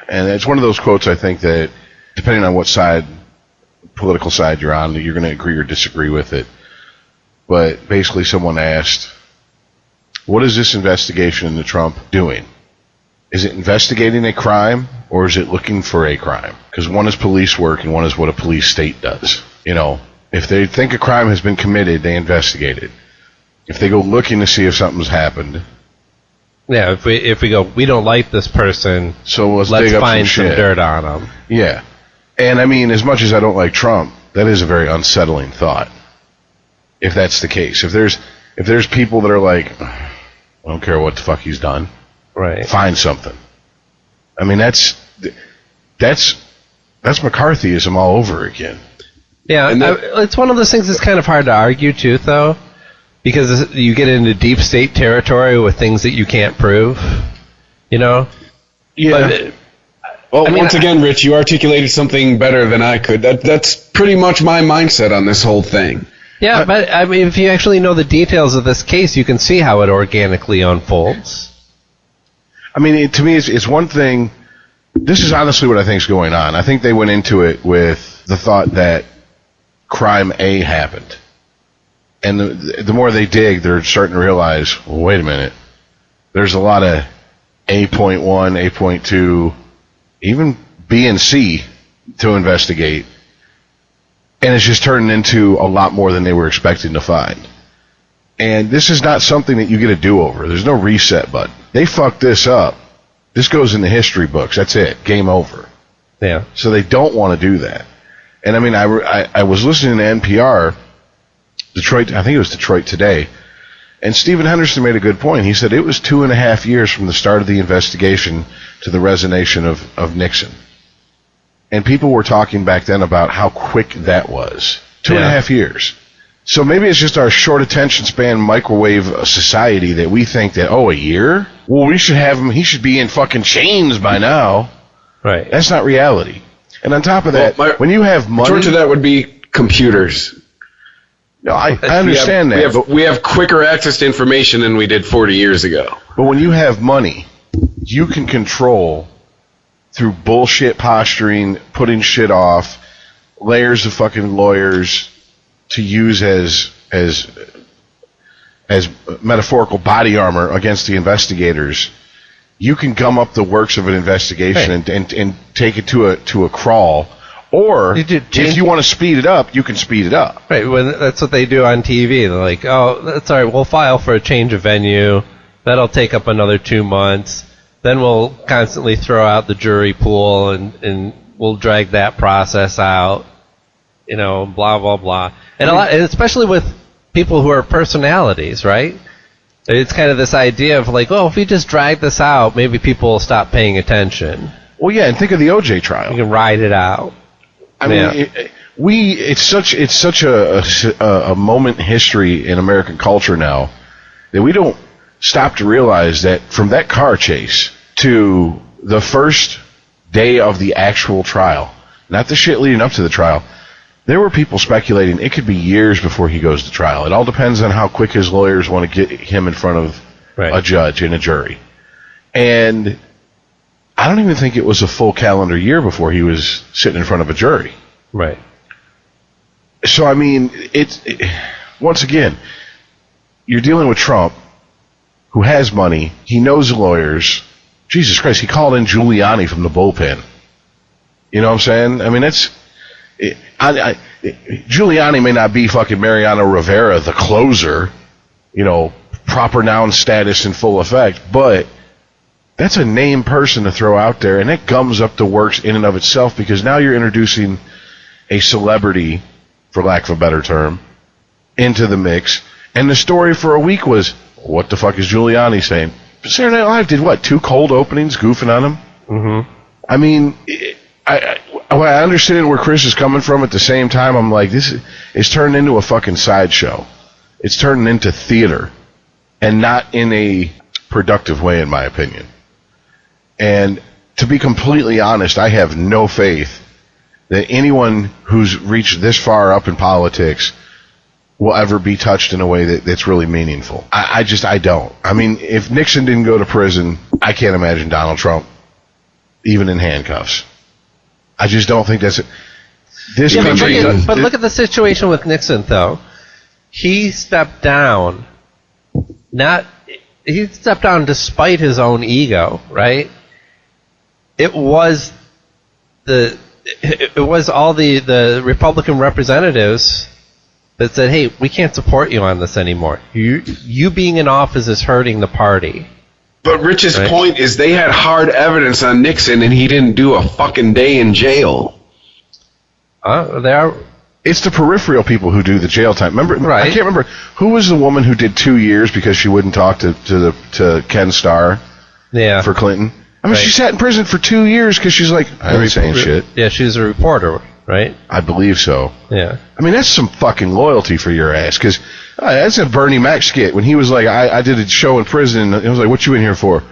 And it's one of those quotes I think that, depending on what political side you're on, you're going to agree or disagree with it. But basically someone asked, what is this investigation into Trump doing? Is it investigating a crime, or is it looking for a crime? Because one is police work and one is what a police state does. You know, if they think a crime has been committed, they investigate it. If they go looking to see if something's happened. Yeah, if we go, we don't like this person, so let's dig up find some dirt on them. Yeah. And I mean, as much as I don't like Trump, that is a very unsettling thought. If that's the case. If there's people that are like, I don't care what the fuck he's done. Right. Find something. I mean, that's McCarthyism all over again. Yeah, it's one of those things that's kind of hard to argue, too, though, because you get into deep state territory with things that you can't prove, you know? Yeah. Well, once again, Rich, you articulated something better than I could. That's pretty much my mindset on this whole thing. Yeah, but I mean, if you actually know the details of this case, you can see how it organically unfolds. I mean, to me, it's one thing. This is honestly what I think is going on. I think they went into it with the thought that crime A happened. And the more they dig, they're starting to realize, well, wait a minute. There's a lot of A.1, A.2, even B and C to investigate. And it's just turning into a lot more than they were expecting to find. And this is not something that you get a do-over. There's no reset button. They fucked this up. This goes in the history books. That's it. Game over. Yeah. So they don't want to do that. And I mean, I was listening to NPR, Detroit, I think it was Detroit Today, and Stephen Henderson made a good point. He said it was 2.5 years from the start of the investigation to the resignation of Nixon. And people were talking back then about how quick that was. 2.5 years. So maybe it's just our short attention span microwave society that we think that, a year? Well, we should have him, he should be in fucking chains by now. Right. That's not reality. And on top of that, when you have money... George, that would be computers. No, I understand that. We have quicker access to information than we did 40 years ago. But when you have money, you can control... through bullshit posturing, putting shit off, layers of fucking lawyers to use as metaphorical body armor against the investigators. You can gum up the works of an investigation and take it to a crawl. Or if you want to speed it up, you can speed it up. Right. That's what they do on TV. They're like, oh, that's all right. We'll file for a change of venue. That'll take up another 2 months. Then we'll constantly throw out the jury pool and we'll drag that process out, blah, blah, blah. And and especially with people who are personalities, right? It's kind of this idea of like, if we just drag this out, maybe people will stop paying attention. Well, yeah, and think of the OJ trial. You can ride it out. I mean, it's such a moment in history in American culture now that we don't stop to realize that from that car chase to the first day of the actual trial, not the shit leading up to the trial, there were people speculating it could be years before he goes to trial. It all depends on how quick his lawyers want to get him in front of a judge and a jury. And I don't even think it was a full calendar year before he was sitting in front of a jury. Right. So, I mean, once again, you're dealing with Trump, who has money. He knows the lawyers. Jesus Christ, he called in Giuliani from the bullpen. You know what I'm saying? I mean, Giuliani may not be fucking Mariano Rivera, the closer, proper noun status in full effect, but that's a named person to throw out there, and that gums up the works in and of itself, because now you're introducing a celebrity, for lack of a better term, into the mix. And the story for a week was, what the fuck is Giuliani saying? Saturday Night Live did what, 2 cold openings goofing on him? Mm-hmm. I mean, I understand where Chris is coming from. At the same time, I'm like, this is turning into a fucking sideshow. It's turning into theater, and not in a productive way, in my opinion. And to be completely honest, I have no faith that anyone who's reached this far up in politics will ever be touched in a way that's really meaningful. I don't. I mean, if Nixon didn't go to prison, I can't imagine Donald Trump even in handcuffs. I just don't think that's it. This country. But look at the situation with Nixon, though. He stepped down. He stepped down despite his own ego, right? It was it was all the Republican representatives that said, hey, we can't support you on this anymore. You being in office is hurting the party. But Rich's point is they had hard evidence on Nixon, and he didn't do a fucking day in jail. It's the peripheral people who do the jail time. Remember? Right. I can't remember who was the woman who did 2 years because she wouldn't talk to Ken Starr. Yeah. For Clinton. I mean, she sat in prison for 2 years because she's like, I ain't saying shit. Yeah, she was a reporter, right? I believe so. Yeah. I mean, that's some fucking loyalty for your ass, because that's a Bernie Mac skit when he was like, I did a show in prison, and it was like, what you in here for?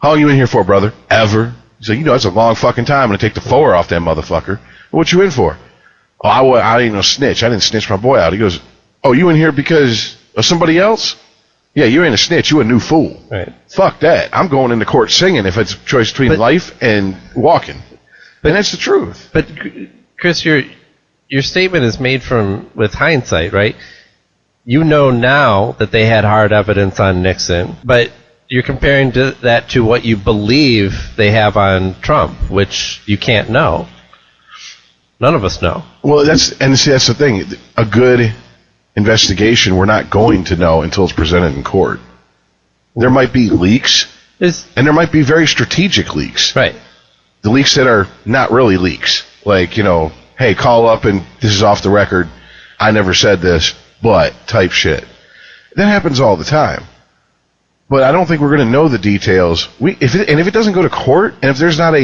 How long you in here for, brother? Ever? He's like, that's a long fucking time. I'm going to take the 4 off that motherfucker. What you in for? Oh, I ain't no snitch. I didn't snitch my boy out. He goes, oh, you in here because of somebody else? Yeah, you ain't a snitch. You a new fool. Right. Fuck that. I'm going into court singing if it's a choice between life and walking. And that's the truth. But, Chris, your statement is made with hindsight, right? You know now that they had hard evidence on Nixon, but you're comparing that to what you believe they have on Trump, which you can't know. None of us know. Well, that's the thing. A good investigation, we're not going to know until it's presented in court. There might be leaks, and there might be very strategic leaks. Right. The leaks that are not really leaks. Like, hey, call up and this is off the record. I never said this, but type shit. That happens all the time. But I don't think we're going to know the details. If it doesn't go to court, and if there's not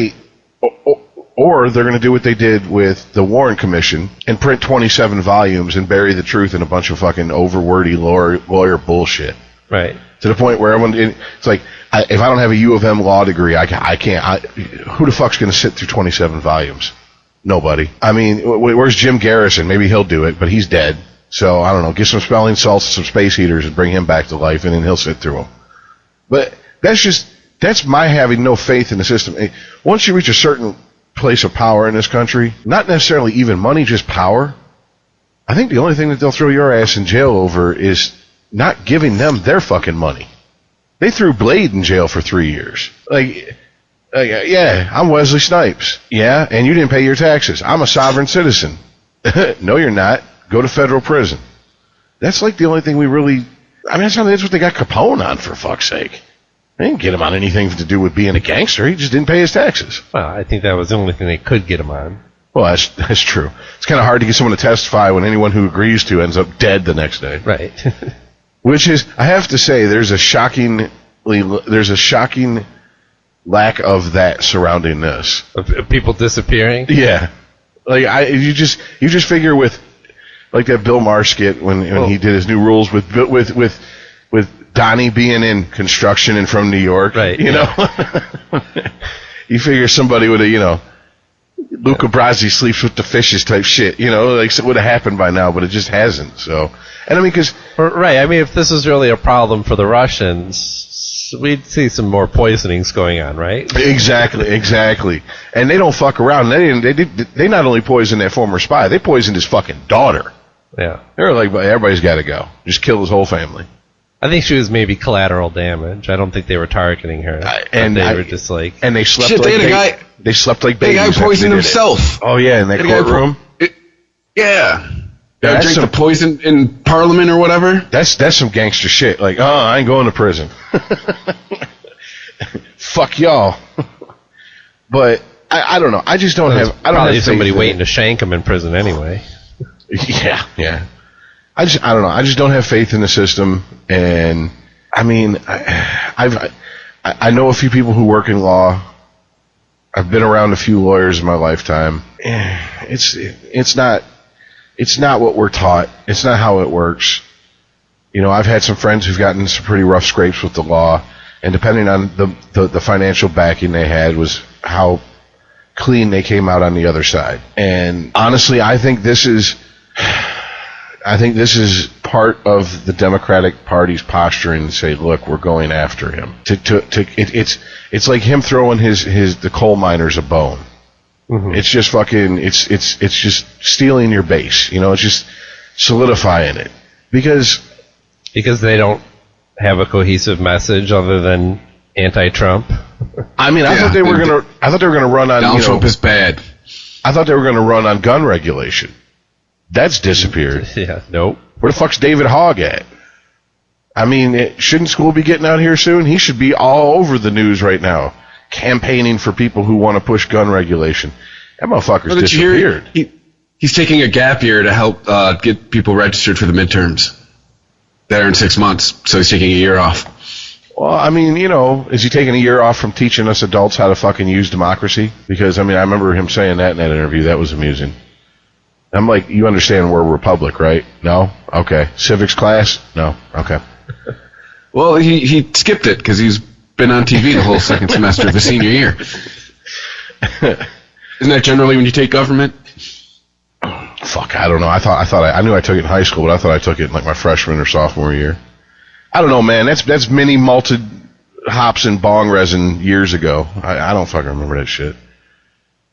or they're going to do what they did with the Warren Commission and print 27 volumes and bury the truth in a bunch of fucking overwordy lawyer bullshit. Right. To the point where it's like, if I don't have a U of M law degree, I can't. Who the fuck's going to sit through 27 volumes? Nobody. I mean, where's Jim Garrison? Maybe he'll do it, but he's dead. So, I don't know. Get some smelling salts and some space heaters and bring him back to life, and then he'll sit through them. But that's my having no faith in the system. Once you reach a certain place of power in this country, not necessarily even money, just power, I think the only thing that they'll throw your ass in jail over is not giving them their fucking money. They threw Blade in jail for 3 years. Yeah, I'm Wesley Snipes. Yeah, and you didn't pay your taxes. I'm a sovereign citizen. No, you're not. Go to federal prison. That's like the only thing we really... I mean, that's what they got Capone on, for fuck's sake. They didn't get him on anything to do with being a gangster. He just didn't pay his taxes. Well, I think that was the only thing they could get him on. Well, that's true. It's kind of hard to get someone to testify when anyone who agrees to ends up dead the next day. Right. Which is, I have to say, there's a shocking lack of that surrounding this. Of people disappearing? Yeah. Like you just figure with like that Bill Maher skit when he did his new rules with Donnie being in construction and from New York, right? You know, you figure somebody would have, Luca Brasi sleeps with the fishes type shit, like it would have happened by now, but it just hasn't. So, and I mean, right. I mean, if this was really a problem for the Russians, we'd see some more poisonings going on, right? Exactly. And they don't fuck around. They not only poisoned that former spy, they poisoned his fucking daughter. Yeah. They're like, everybody's got to go. Just kill his whole family. I think she was maybe collateral damage. I don't think they were targeting her. And they were just like... And they slept shit, like... They slept like babies. The guy poisoned himself. Oh, yeah, in that courtroom? Yeah. Gotta drink the poison in Parliament or whatever? That's some gangster shit. Like, I ain't going to prison. Fuck y'all. But, I don't know. I just don't have... I don't probably have somebody waiting to shank him in prison anyway. Yeah. I don't know. I just don't have faith in the system, and I mean, I know a few people who work in law. I've been around a few lawyers in my lifetime. It's not what we're taught. It's not how it works. I've had some friends who've gotten some pretty rough scrapes with the law, and depending on the financial backing they had was how clean they came out on the other side. And honestly, I think this is part of the Democratic Party's posturing to say, look, we're going after him. It's like him throwing the coal miners a bone. Mm-hmm. It's just fucking it's just stealing your base. It's just solidifying it because they don't have a cohesive message other than anti-Trump. I mean, I thought they were gonna run on. Trump is bad. I thought they were going to run on gun regulation. That's disappeared. Yeah, nope. Where the fuck's David Hogg at? I mean, shouldn't school be getting out here soon? He should be all over the news right now, campaigning for people who want to push gun regulation. That motherfucker's disappeared. He's taking a gap year to help get people registered for the midterms. That are in 6 months, so he's taking a year off. Well, I mean, is he taking a year off from teaching us adults how to fucking use democracy? Because, I mean, I remember him saying that in that interview. That was amusing. I'm like, you understand we're a republic, right? No? Okay. Civics class? No? Okay. Well, he skipped it because he's been on TV the whole second semester of his senior year. Isn't that generally when you take government? Fuck, I don't know. I knew I took it in high school, but I thought I took it in like my freshman or sophomore year. I don't know, man. That's mini malted hops and bong resin years ago. I don't fucking remember that shit.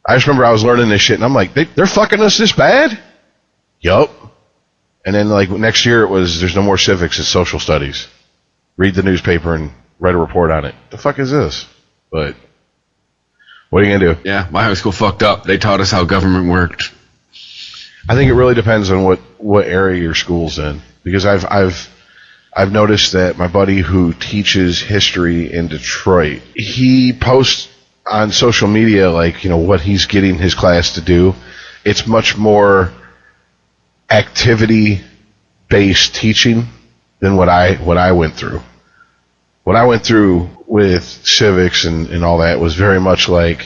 I just remember I was learning this shit, and I'm like, they're fucking us this bad? Yup. And then, like, next year it was, there's no more civics, it's social studies. Read the newspaper and write a report on it. The fuck is this? But what are you going to do? Yeah, my high school fucked up. They taught us how government worked. I think it really depends on what area your school's in. Because I've noticed that my buddy who teaches history in Detroit, he posts on social media, like, what he's getting his class to do. It's much more activity-based teaching than what I went through. What I went through with civics and all that was very much like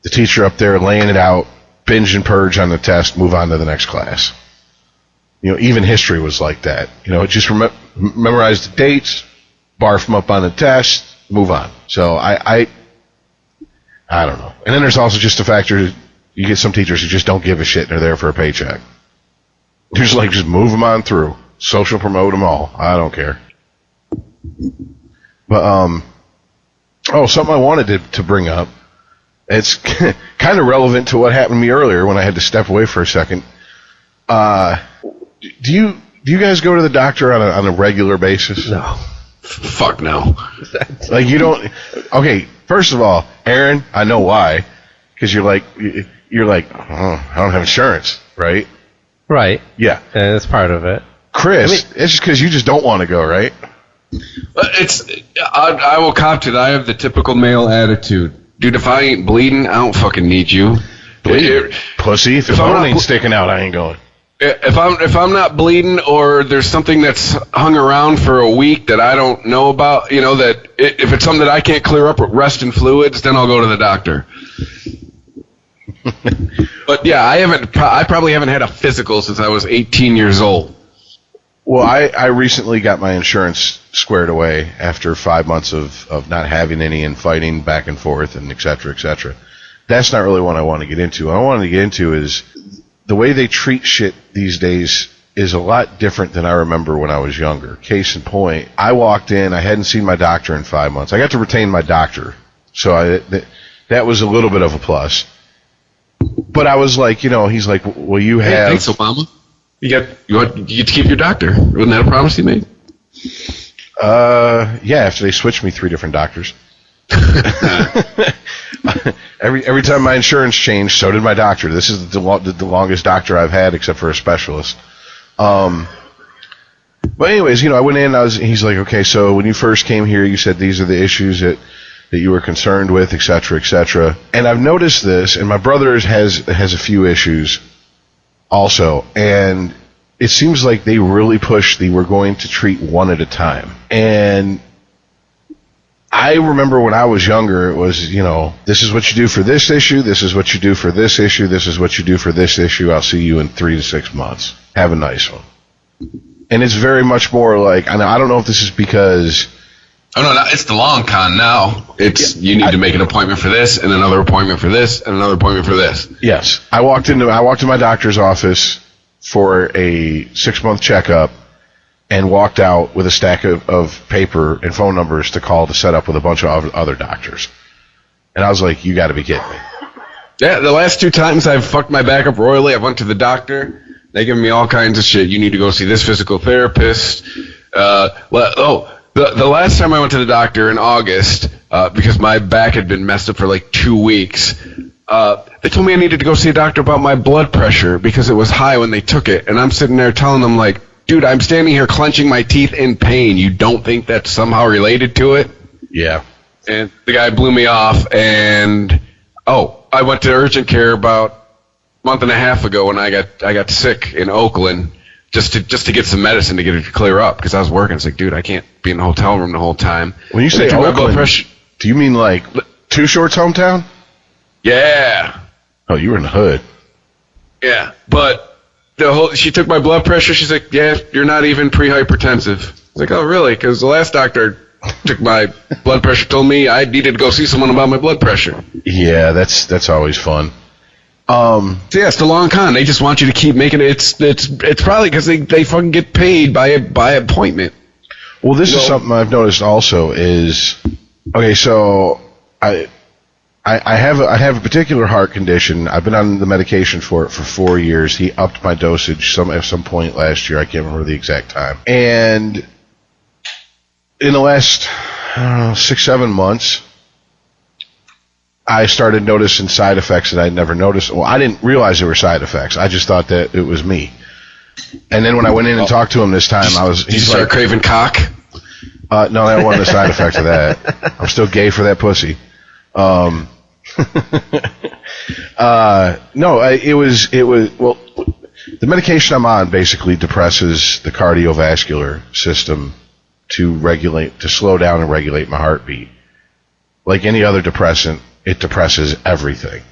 the teacher up there laying it out, binge and purge on the test, move on to the next class. Even history was like that. Just memorize the dates, barf them up on the test, move on. So I don't know. And then there's also just the factor, you get some teachers who just don't give a shit and they're there for a paycheck. Just move them on through. Social promote them all. I don't care. But, something I wanted to bring up. It's kind of relevant to what happened to me earlier when I had to step away for a second. Do you guys go to the doctor on a regular basis? No. Fuck no. Like, you don't. Okay, first of all, Aaron, I know why. Because you're like, I don't have insurance, right? Right. Yeah. And that's part of it. Chris, it's just because you just don't want to go, right? I will cop to it. I have the typical male attitude. Dude, if I ain't bleeding, I don't fucking need you. Pussy, if bone ain't sticking out, I ain't going. If I'm not bleeding or there's something that's hung around for a week that I don't know about, if it's something that I can't clear up with rest and fluids, then I'll go to the doctor. But yeah, I probably haven't had a physical since I was 18 years old. Well, I recently got my insurance squared away after 5 months of not having any and fighting back and forth and et cetera, et cetera. That's not really what I want to get into. What I wanted to get into is the way they treat shit these days is a lot different than I remember when I was younger. Case in point, I walked in, I hadn't seen my doctor in 5 months. I got to retain my doctor, so that was a little bit of a plus. But I was like, he's like, well, you have... Hey, thanks, Obama. You get to keep your doctor. Wasn't that a promise you made? Yeah, after they switched me 3 different doctors. Every time my insurance changed, so did my doctor. This is the longest doctor I've had, except for a specialist. But anyways, I went in. He's like, okay, so when you first came here, you said these are the issues that you were concerned with, et cetera, et cetera. And I've noticed this, and my brother has a few issues also, and it seems like they really push we're going to treat one at a time. And I remember when I was younger, it was, this is what you do for this issue, this is what you do for this issue, this is what you do for this issue, I'll see you in 3 to 6 months. Have a nice one. And it's very much more like, I don't know if this is because... Oh, no, it's the long con now. It's, you need to make an appointment for this, and another appointment for this, and another appointment for this. Yes. I walked into my doctor's office for a 6-month checkup and walked out with a stack of paper and phone numbers to call to set up with a bunch of other doctors. And I was like, you got to be kidding me. Yeah, the last 2 times I've fucked my back up royally, I went to the doctor. They give me all kinds of shit. You need to go see this physical therapist. The last time I went to the doctor in August, because my back had been messed up for like 2 weeks, They told me I needed to go see a doctor about my blood pressure because it was high when they took it. And I'm sitting there telling them, like, dude, I'm standing here clenching my teeth in pain. You don't think that's somehow related to it? Yeah. And the guy blew me off, and I went to urgent care about a month and a half ago when I got sick in Oakland just to get some medicine to get it to clear up because I was working. It's like, dude, I can't be in the hotel room the whole time. When you say Oakland, do you mean like Too Short's hometown? Yeah. Oh, you were in the hood. Yeah, but she took my blood pressure. She's like, yeah, you're not even pre-hypertensive. I was like, oh, really? Because the last doctor took my blood pressure, told me I needed to go see someone about my blood pressure. Yeah, that's always fun. So yeah, it's the long con. They just want you to keep making it. It's probably because they fucking get paid by appointment. Well, this is something I've noticed also is, okay, so I have a particular heart condition. I've been on the medication for it for 4 years. He upped my dosage at some point last year. I can't remember the exact time. And in the last 6-7 months, I started noticing side effects that I'd never noticed. Well, I didn't realize there were side effects. I just thought that it was me. And then when I went in and talked to him this time, Did you start craving cock? No, that wasn't a side effect of that. I'm still gay for that pussy. It was well, the medication I'm on basically depresses the cardiovascular system to slow down and regulate my heartbeat. Like any other depressant, it depresses everything.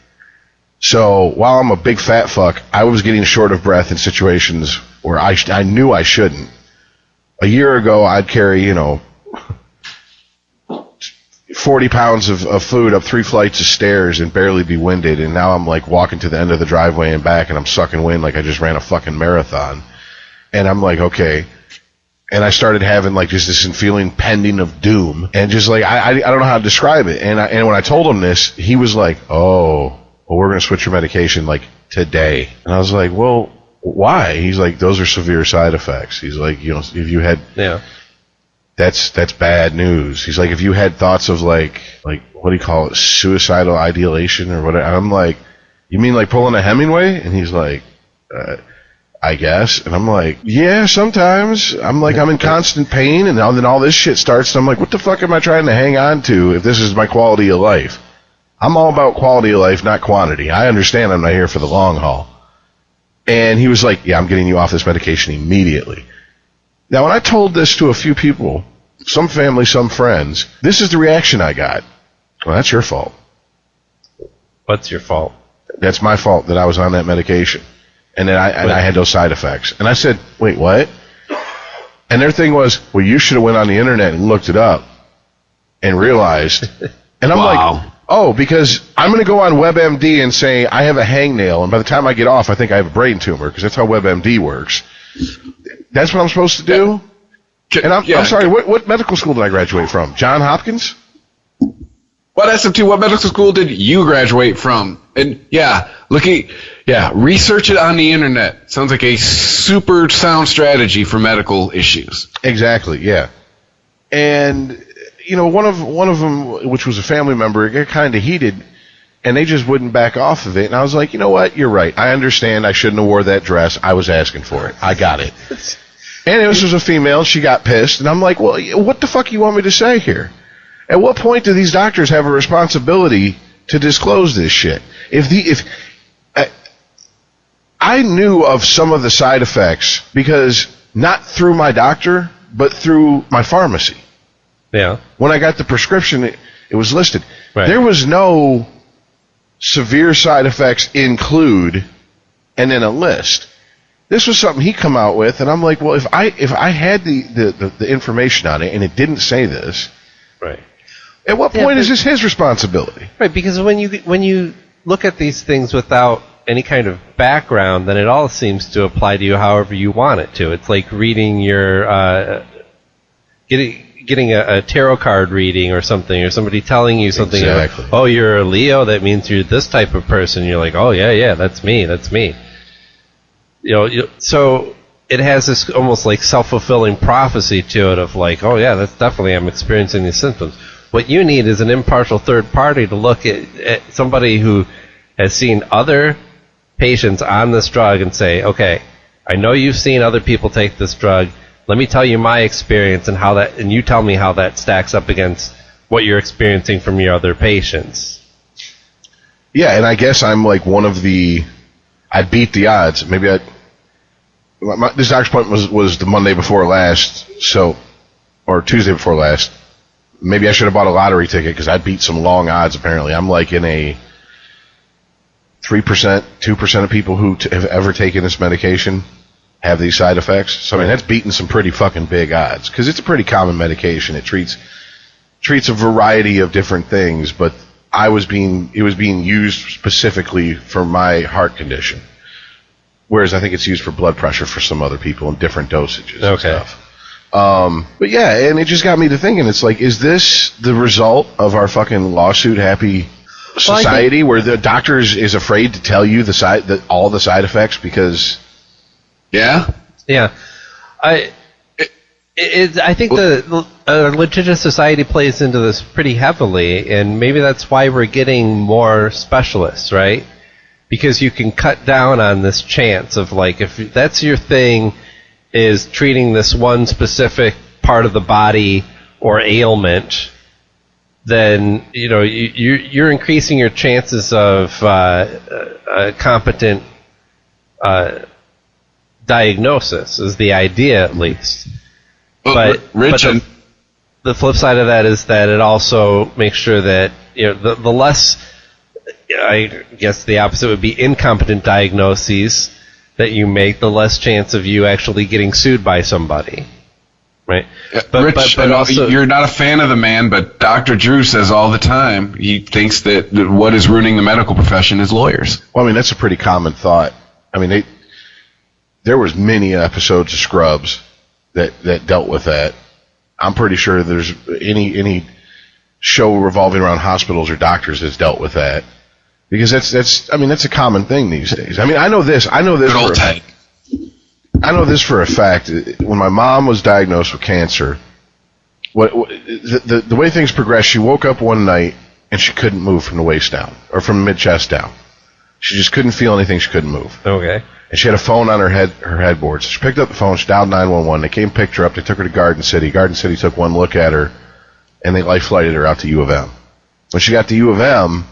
So while I'm a big fat fuck, I was getting short of breath in situations where I knew I shouldn't. A year ago, I'd carry, 40 pounds of food up 3 flights of stairs and barely be winded, and now I'm like walking to the end of the driveway and back, and I'm sucking wind like I just ran a fucking marathon. And I'm like, okay. And I started having like just this feeling pending of doom, and just like I don't know how to describe it. And when I told him this, he was like, "Oh, well, we're gonna switch your medication like today." And I was like, "Well, why?" He's like, "Those are severe side effects." He's like, if you had that's bad news. He's like, if you had thoughts of like what do you call it, suicidal ideation or whatever. I'm like, you mean like pulling a Hemingway? And he's like, I guess. And I'm like, yeah, sometimes. I'm like, I'm in constant pain, and then all this shit starts, and I'm like, what the fuck am I trying to hang on to if this is my quality of life? I'm all about quality of life, not quantity. I understand I'm not here for the long haul. And he was like, yeah, I'm getting you off this medication immediately. Now, when I told this to a few people, some family, some friends, this is the reaction I got. Well, that's your fault. What's your fault? That's my fault that I was on that medication. And then I had those side effects. And I said, wait, what? And their thing was, well, you should have went on the internet and looked it up and realized. And I'm like, oh, because I'm going to go on WebMD and say I have a hangnail, and by the time I get off, I think I have a brain tumor, because that's how WebMD works. That's what I'm supposed to do? And I'm sorry, what medical school did I graduate from? Johns Hopkins? Well, that's up to what medical school did you graduate from? And research it on the internet. Sounds like a super sound strategy for medical issues. Exactly, yeah. And one of them, which was a family member, it got kind of heated, and they just wouldn't back off of it. And I was like, you know what? You're right. I understand. I shouldn't have wore that dress. I was asking for it. I got it. And this was a female. She got pissed, and I'm like, well, what the fuck you want me to say here? At what point do these doctors have a responsibility to disclose this shit? If I knew of some of the side effects, because not through my doctor, but through my pharmacy. Yeah. When I got the prescription, it was listed. Right. There was no severe side effects include, and then a list. This was something he come out with, and I'm like, well, if I had the information on it and it didn't say this, right. At what point is this his responsibility? Right, because when you look at these things without any kind of background, then it all seems to apply to you however you want it to. It's like reading your getting a tarot card reading or something, or somebody telling you something. Exactly. Oh, you're a Leo. That means you're this type of person. You're like, oh yeah, that's me. That's me. So it has this almost like self-fulfilling prophecy to it of like, oh yeah, that's definitely, I'm experiencing these symptoms. What you need is an impartial third party to look at somebody who has seen other patients on this drug and say, okay, I know you've seen other people take this drug. Let me tell you my experience and how that, and you tell me how that stacks up against what you're experiencing from your other patients. Yeah, and I guess I'm like one of the, I beat the odds. Maybe this doctor's appointment was the Monday before last, or Tuesday before last. Maybe I should have bought a lottery ticket because I beat some long odds, apparently. I'm like in a 3%, 2% of people who have ever taken this medication have these side effects. So, I mean, that's beating some pretty fucking big odds because it's a pretty common medication. It treats a variety of different things, but it was being used specifically for my heart condition. Whereas I think it's used for blood pressure for some other people in different dosages and stuff. But yeah, and it just got me to thinking, it's like, is this the result of our fucking lawsuit happy society where the doctor is afraid to tell you all the side effects because... Yeah? Yeah. I think the litigious society plays into this pretty heavily, and maybe that's why we're getting more specialists, right? Because you can cut down on this chance of, like, if that's your thing, is treating this one specific part of the body or ailment, then, you know, you're increasing your chances of a competent diagnosis, is the idea, at least. But the flip side of that is that it also makes sure that, you know, the less, I guess the opposite would be incompetent diagnoses that you make, the less chance of you actually getting sued by somebody. Right? Rich, but also, you're not a fan of the man, but Dr. Drew says all the time he thinks that what is ruining the medical profession is lawyers. Well, I mean, that's a pretty common thought. I mean, there was many episodes of Scrubs that dealt with that. I'm pretty sure there's any show revolving around hospitals or doctors that's dealt with that. Because that's a common thing these days. I mean, I know this. Good old Ted. I know this for a fact. When my mom was diagnosed with cancer, the way things progressed, she woke up one night and she couldn't move from the waist down or from mid-chest down. She just couldn't feel anything. She couldn't move. Okay. And she had a phone on her headboard. So she picked up the phone. She dialed 911. They came, picked her up. They took her to Garden City. Garden City took one look at her, and they life flighted her out to U of M. When she got to U of M,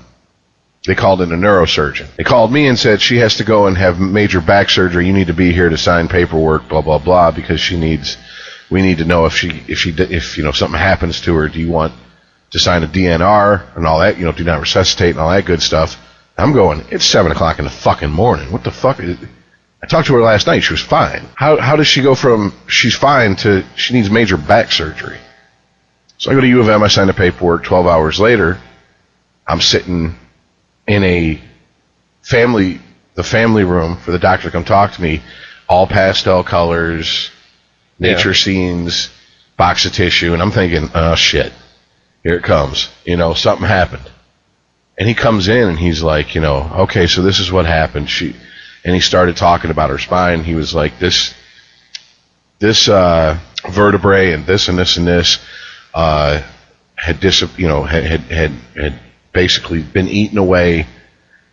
they called in a neurosurgeon. They called me and said she has to go and have major back surgery. You need to be here to sign paperwork, blah blah blah, because we need to know if you know something happens to her. Do you want to sign a DNR and all that? You know, do not resuscitate and all that good stuff. I'm going. It's 7:00 in the fucking morning. What the fuck? I talked to her last night. She was fine. How does she go from she's fine to she needs major back surgery? So I go to U of M. I sign the paperwork. 12 hours later, I'm sitting in the family room for the doctor to come talk to me, all pastel colors, nature scenes, box of tissue, and I'm thinking, oh shit, here it comes. You know, something happened. And he comes in and he's like, you know, okay, so this is what happened. And he started talking about her spine. He was like, this vertebrae and this and this and this had basically been eaten away,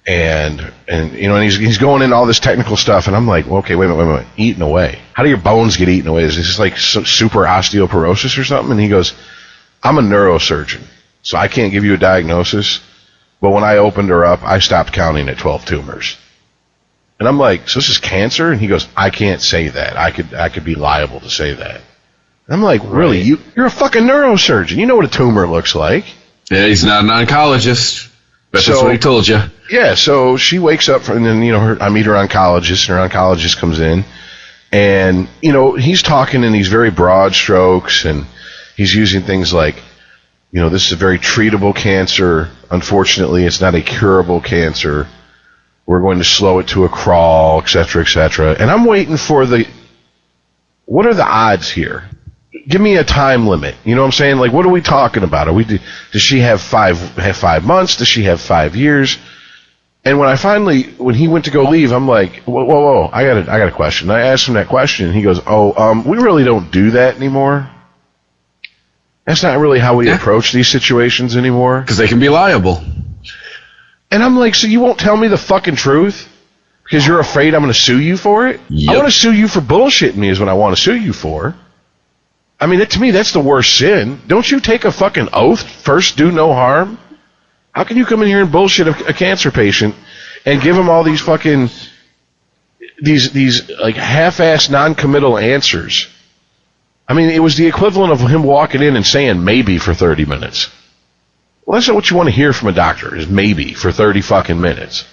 and you know, and he's going into all this technical stuff, and I'm like, well, okay, wait a minute, eaten away? How do your bones get eaten away? Is this like super osteoporosis or something? And he goes, I'm a neurosurgeon, so I can't give you a diagnosis, but when I opened her up, I stopped counting at 12 tumors. And I'm like, so this is cancer? And he goes, I can't say that. I could be liable to say that. And I'm like, really? You're a fucking neurosurgeon. You know what a tumor looks like. Yeah, he's not an oncologist. But that's what he told you. Yeah, so she wakes up, and then, you know, I meet her oncologist, and her oncologist comes in, and, you know, he's talking in these very broad strokes, and he's using things like, you know, this is a very treatable cancer. Unfortunately, it's not a curable cancer. We're going to slow it to a crawl, et cetera, et cetera. And I'm waiting for what are the odds here? Give me a time limit. You know what I'm saying? Like, what are we talking about? Does she have 5 months? Does she have 5 years? And when he went to go leave, I'm like, whoa, I got a question. I asked him that question, and he goes, we really don't do that anymore. That's not really how we approach these situations anymore. Because they can be liable. And I'm like, so you won't tell me the fucking truth? Because you're afraid I'm going to sue you for it? Yep. I want to sue you for bullshitting me is what I want to sue you for. I mean, to me, that's the worst sin. Don't you take a fucking oath? First, do no harm? How can you come in here and bullshit a cancer patient and give him all these fucking, these like half-assed non-committal answers? I mean, it was the equivalent of him walking in and saying maybe for 30 minutes. Well, that's not what you want to hear from a doctor, is maybe for 30 fucking minutes.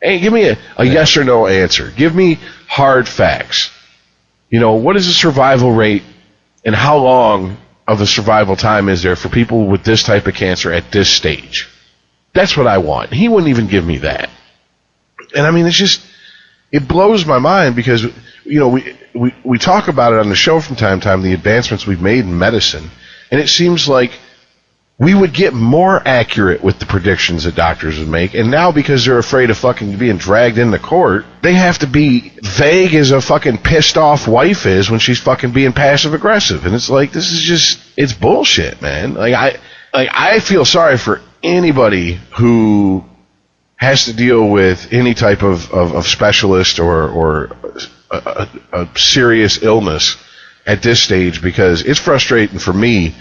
Hey, give me a yes or no answer. Give me hard facts. You know, what is the survival rate and how long of a survival time is there for people with this type of cancer at this stage? That's what I want. He wouldn't even give me that. And I mean, it's just, it blows my mind because, you know, we talk about it on the show from time to time, the advancements we've made in medicine, and it seems like we would get more accurate with the predictions that doctors would make, and now because they're afraid of fucking being dragged into court, they have to be vague as a fucking pissed off wife is when she's fucking being passive aggressive. And it's like, this is just, it's bullshit, man. I feel sorry for anybody who has to deal with any type of specialist or a serious illness at this stage, because it's frustrating for me.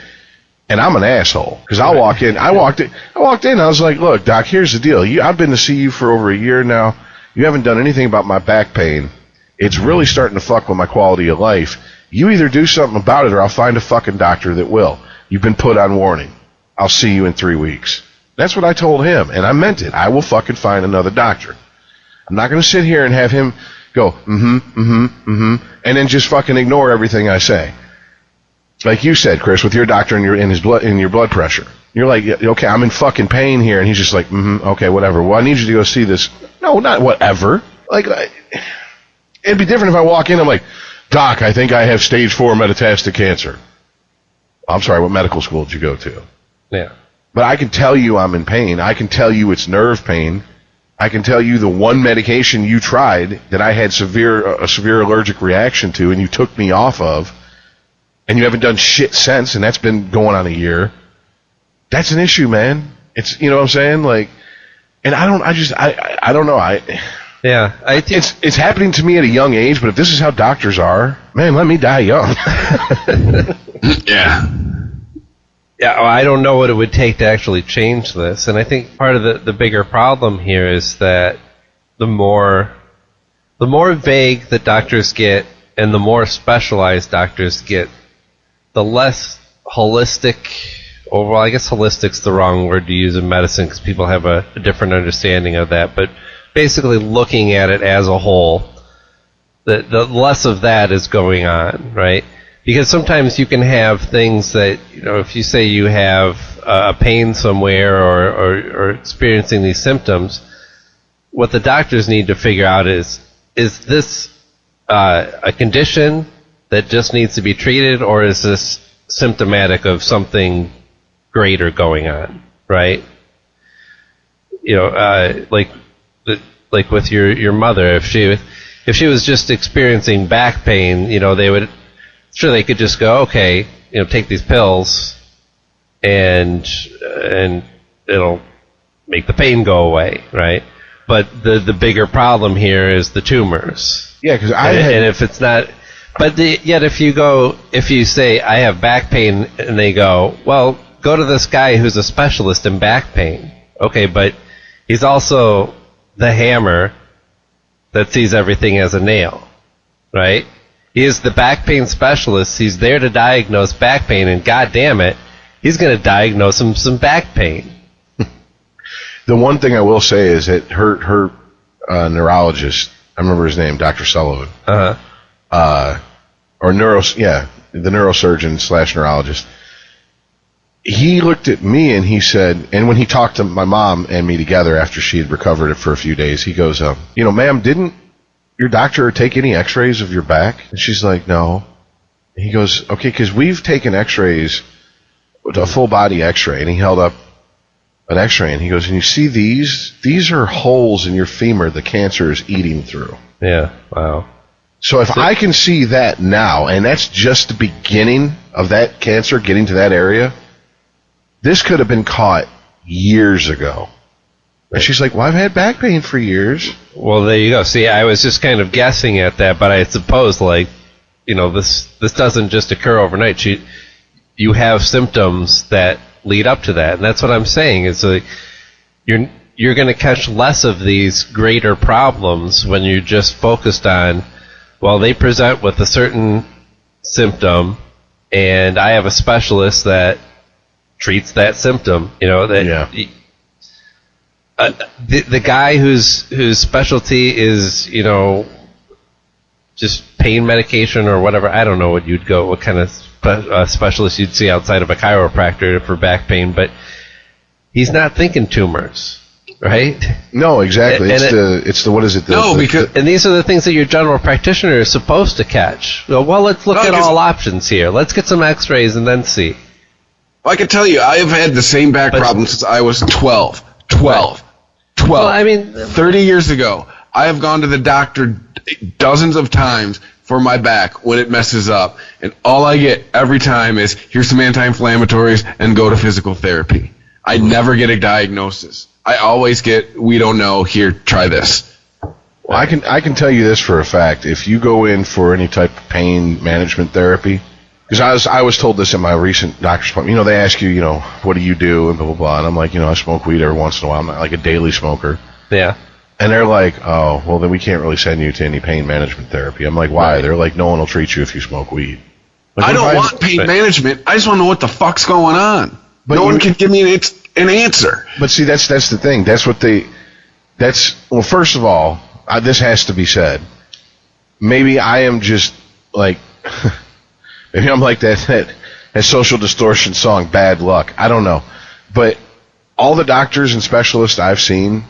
And I'm an asshole because I walked in. I walked in. I was like, "Look, doc, here's the deal. I've been to see you for over a year now. You haven't done anything about my back pain. It's really starting to fuck with my quality of life. You either do something about it, or I'll find a fucking doctor that will. You've been put on warning. I'll see you in 3 weeks." That's what I told him, and I meant it. I will fucking find another doctor. I'm not going to sit here and have him go and then just fucking ignore everything I say. Like you said, Chris, with your doctor and your blood pressure. You're like, okay, I'm in fucking pain here, and he's just like, okay, whatever. Well, I need you to go see this. No, not whatever. Like, it'd be different if I walk in, I'm like, Doc, I think I have stage 4 metastatic cancer. I'm sorry, what medical school did you go to? Yeah. But I can tell you I'm in pain. I can tell you it's nerve pain. I can tell you the one medication you tried that I had a severe allergic reaction to, and you took me off of, and you haven't done shit since, and that's been going on a year. That's an issue, man. It's, you know what I'm saying? Like, and I don't know. It's happening to me at a young age, but if this is how doctors are, man, let me die young. Yeah. Yeah, well, I don't know what it would take to actually change this. And I think part of the bigger problem here is that the more vague that doctors get and the more specialized doctors get, the less holistic, or well, I guess holistic's the wrong word to use in medicine because people have a different understanding of that, but basically looking at it as a whole, the less of that is going on, right? Because sometimes you can have things that, you know, if you say you have a pain somewhere or experiencing these symptoms, what the doctors need to figure out is this a condition that just needs to be treated, or is this symptomatic of something greater going on, right? You know, like with your mother, if she was just experiencing back pain, you know, they could just go, okay, you know, take these pills, and it'll make the pain go away, right? But the bigger problem here is the tumors. Yeah, because and if it's not, but yet if you say I have back pain, and they go, well, go to this guy who's a specialist in back pain. Okay, but he's also the hammer that sees everything as a nail, right? He is the back pain specialist. He's there to diagnose back pain, and God damn it, he's going to diagnose him some back pain. The one thing I will say is that her neurologist, I remember his name, Dr. Sullivan, the neurosurgeon / neurologist, he looked at me and he said, and when he talked to my mom and me together after she had recovered it for a few days, he goes, you know, ma'am, didn't your doctor take any x-rays of your back? And she's like, no. He goes, okay, because we've taken x-rays, a full body x-ray, and he held up an x-ray, and he goes, and you see these are holes in your femur the cancer is eating through. Yeah, wow. So if I can see that now, and that's just the beginning of that cancer getting to that area, this could have been caught years ago. And she's like, well, I've had back pain for years. Well, there you go. See, I was just kind of guessing at that, but I suppose, like, this doesn't just occur overnight. You have symptoms that lead up to that, and that's what I'm saying. Is like you're going to catch less of these greater problems when you're just focused on, well, they present with a certain symptom, and I have a specialist that treats that symptom. The guy whose specialty is, just pain medication or whatever. I don't know what kind of specialist you'd see outside of a chiropractor for back pain, but he's not thinking tumors, right? No, exactly. What is it? And these are the things that your general practitioner is supposed to catch. Well, let's look at all options here. Let's get some x-rays and then see. Well, I can tell you, I have had the same back problem since I was 12. 12. Well, I mean, 30 years ago, I have gone to the doctor dozens of times for my back when it messes up, and all I get every time is, here's some anti-inflammatories and go to physical therapy. I never get a diagnosis. I always get, we don't know, here, try this. Well, I can tell you this for a fact. If you go in for any type of pain management therapy, because I was told this in my recent doctor's appointment, they ask you, what do you do, and blah, blah, blah, and I'm like, I smoke weed every once in a while. I'm not like a daily smoker. Yeah. And they're like, oh, well, then we can't really send you to any pain management therapy. I'm like, why? Right. They're like, no one will treat you if you smoke weed. Like, I don't want pain management. I just want to know what the fuck's going on. But no one can give me an answer. But see, that's the thing. Well, first of all, this has to be said. Maybe I am just like, maybe I'm like that Social Distortion song, Bad Luck. I don't know. But all the doctors and specialists I've seen,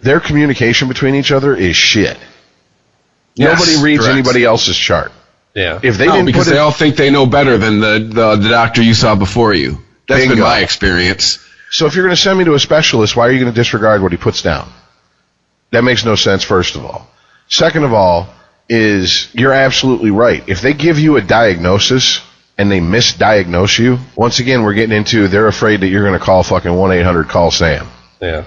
their communication between each other is shit. Yes, nobody reads correct. Anybody else's chart. Yeah. If they because they all think they know better than the doctor you saw before you. That's been my experience. So if you're going to send me to a specialist, why are you going to disregard what he puts down? That makes no sense, first of all. Second of all, is you're absolutely right. If they give you a diagnosis and they misdiagnose you, once again, we're getting into they're afraid that you're going to call fucking 1-800-CALL-SAM. Yeah.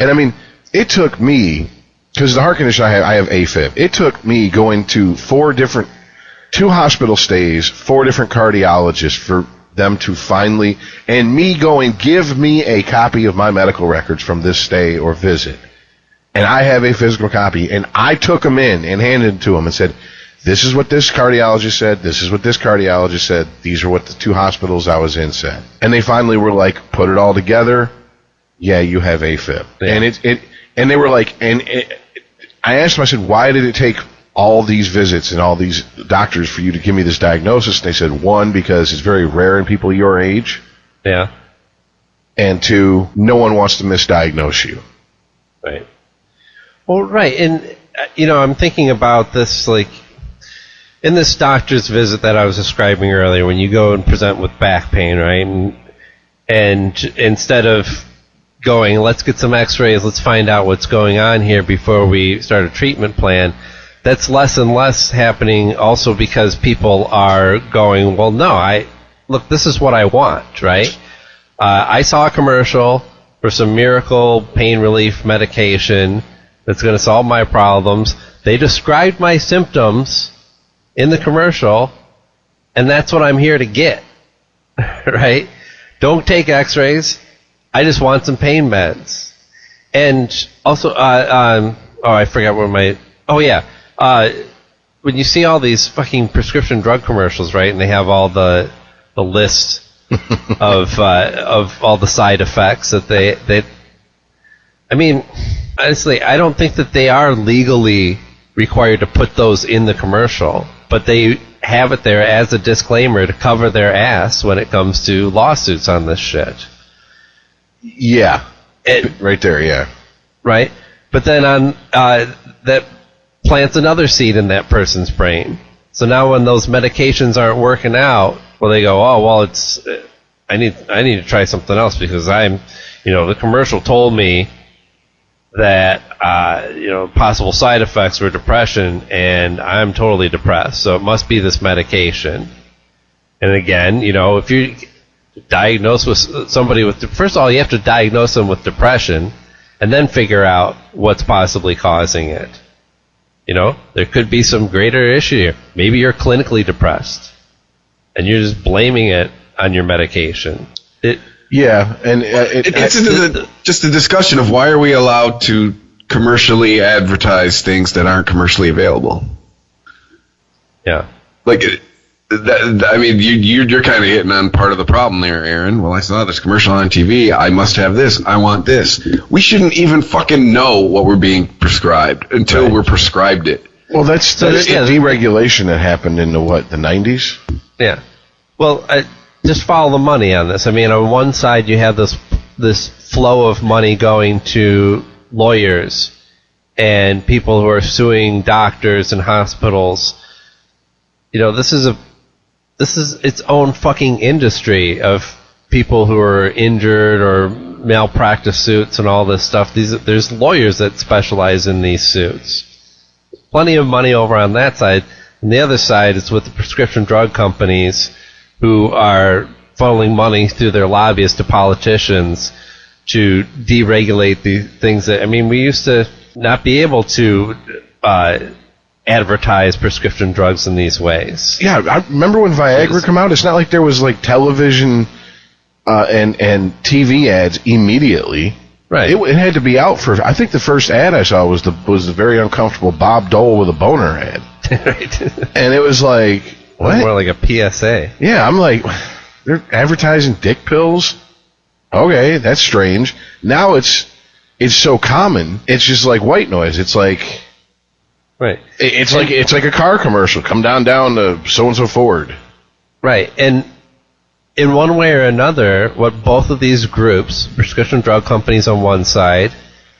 And I mean, it took me, because the heart condition I have AFib, it took me going to 2 hospital stays, 4 different cardiologists for them to finally, and me going, give me a copy of my medical records from this stay or visit. And I have a physical copy, and I took them in and handed them to them and said, this is what this cardiologist said, this is what this cardiologist said, these are what the 2 hospitals I was in said. And they finally were like, put it all together, yeah, you have AFib. Yeah. And they were like, I asked them, I said, why did it take all these visits and all these doctors for you to give me this diagnosis? And they said, 1, because it's very rare in people your age. Yeah. And 2, no one wants to misdiagnose you. Right. Well, right. And, I'm thinking about this, like, in this doctor's visit that I was describing earlier, when you go and present with back pain, right? And instead of going, let's get some x-rays, let's find out what's going on here before we start a treatment plan, that's less and less happening also because people are going, well, no, look, this is what I want, right? I saw a commercial for some miracle pain relief medication that's going to solve my problems. They described my symptoms in the commercial, and that's what I'm here to get, right? Don't take x-rays. I just want some pain meds. And also, I forgot where when you see all these fucking prescription drug commercials, right, and they have all the list of all the side effects that they I mean, honestly, I don't think that they are legally required to put those in the commercial, but they have it there as a disclaimer to cover their ass when it comes to lawsuits on this shit. Yeah. Right there, yeah. Right? But then on that plants another seed in that person's brain. So now when those medications aren't working out, well, they go, oh, well, I need to try something else because the commercial told me that, possible side effects were depression, and I'm totally depressed, so it must be this medication. And again, if you diagnose with somebody with, first of all, you have to diagnose them with depression, and then figure out what's possibly causing it. You know, there could be some greater issue here. Maybe you're clinically depressed, and you're just blaming it on your medication. Yeah, and it gets into just the discussion of why are we allowed to commercially advertise things that aren't commercially available? Yeah. Like, you're kind of hitting on part of the problem there, Aaron. Well, I saw this commercial on TV. I must have this. I want this. We shouldn't even fucking know what we're being prescribed until we're prescribed it. Well, that's the deregulation that happened in the 90s? Yeah. Well, just follow the money on this. I mean, on one side you have this flow of money going to lawyers and people who are suing doctors and hospitals. You know, this is its own fucking industry of people who are injured or malpractice suits and all this stuff. There's lawyers that specialize in these suits. Plenty of money over on that side. And the other side is with the prescription drug companies who are funneling money through their lobbyists to politicians to deregulate the things that, I mean, we used to not be able to advertise prescription drugs in these ways. Yeah, I remember when Viagra came out. It's not like there was like television and TV ads immediately. Right. It had to be out for. I think the first ad I saw was the very uncomfortable Bob Dole with a boner ad. Right. And it was like, what? More like a PSA. Yeah, I'm like, they're advertising dick pills. Okay, that's strange. Now it's so common. It's just like white noise. It's like. Right. It's like a car commercial. Come down to so-and-so Ford. Right. And in one way or another, what both of these groups, prescription drug companies on one side,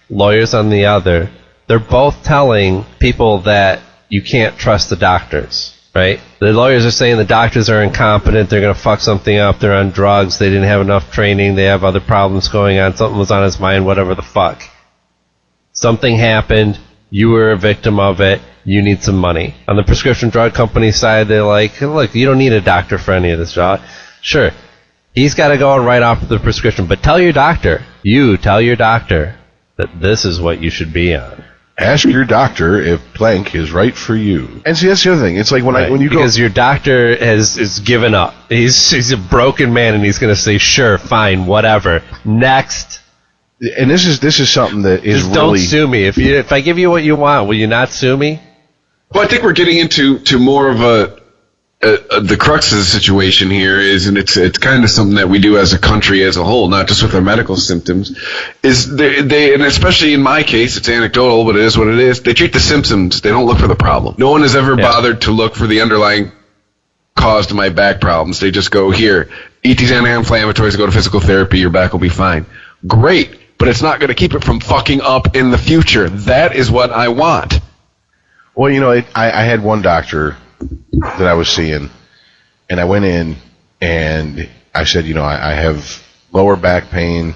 lawyers on the other, they're both telling people that you can't trust the doctors. Right? The lawyers are saying the doctors are incompetent, they're going to fuck something up, they're on drugs, they didn't have enough training, they have other problems going on, something was on his mind, whatever the fuck. Something happened. You were a victim of it. You need some money. On the prescription drug company side, they're like, look, you don't need a doctor for any of this job. Sure, he's got to go and write off the prescription, but tell your doctor that this is what you should be on. Ask your doctor if blank is right for you. And see, that's the other thing. It's like when you go... Because your doctor is given up. He's a broken man, and he's going to say, sure, fine, whatever. Next. And this is something that is just really... Don't sue me. If I give you what you want, will you not sue me? Well, I think we're getting into more of the crux of the situation here is, and it's kind of something that we do as a country as a whole, not just with our medical symptoms, is they and especially in my case, it's anecdotal, but it is what it is. They treat the symptoms. They don't look for the problem. No one has ever bothered to look for the underlying cause to my back problems. They just go, here, eat these anti-inflammatories, go to physical therapy, your back will be fine. Great. But it's not going to keep it from fucking up in the future. That is what I want. Well, you know, I had one doctor that I was seeing, and I went in, and I said, you know, I have lower back pain.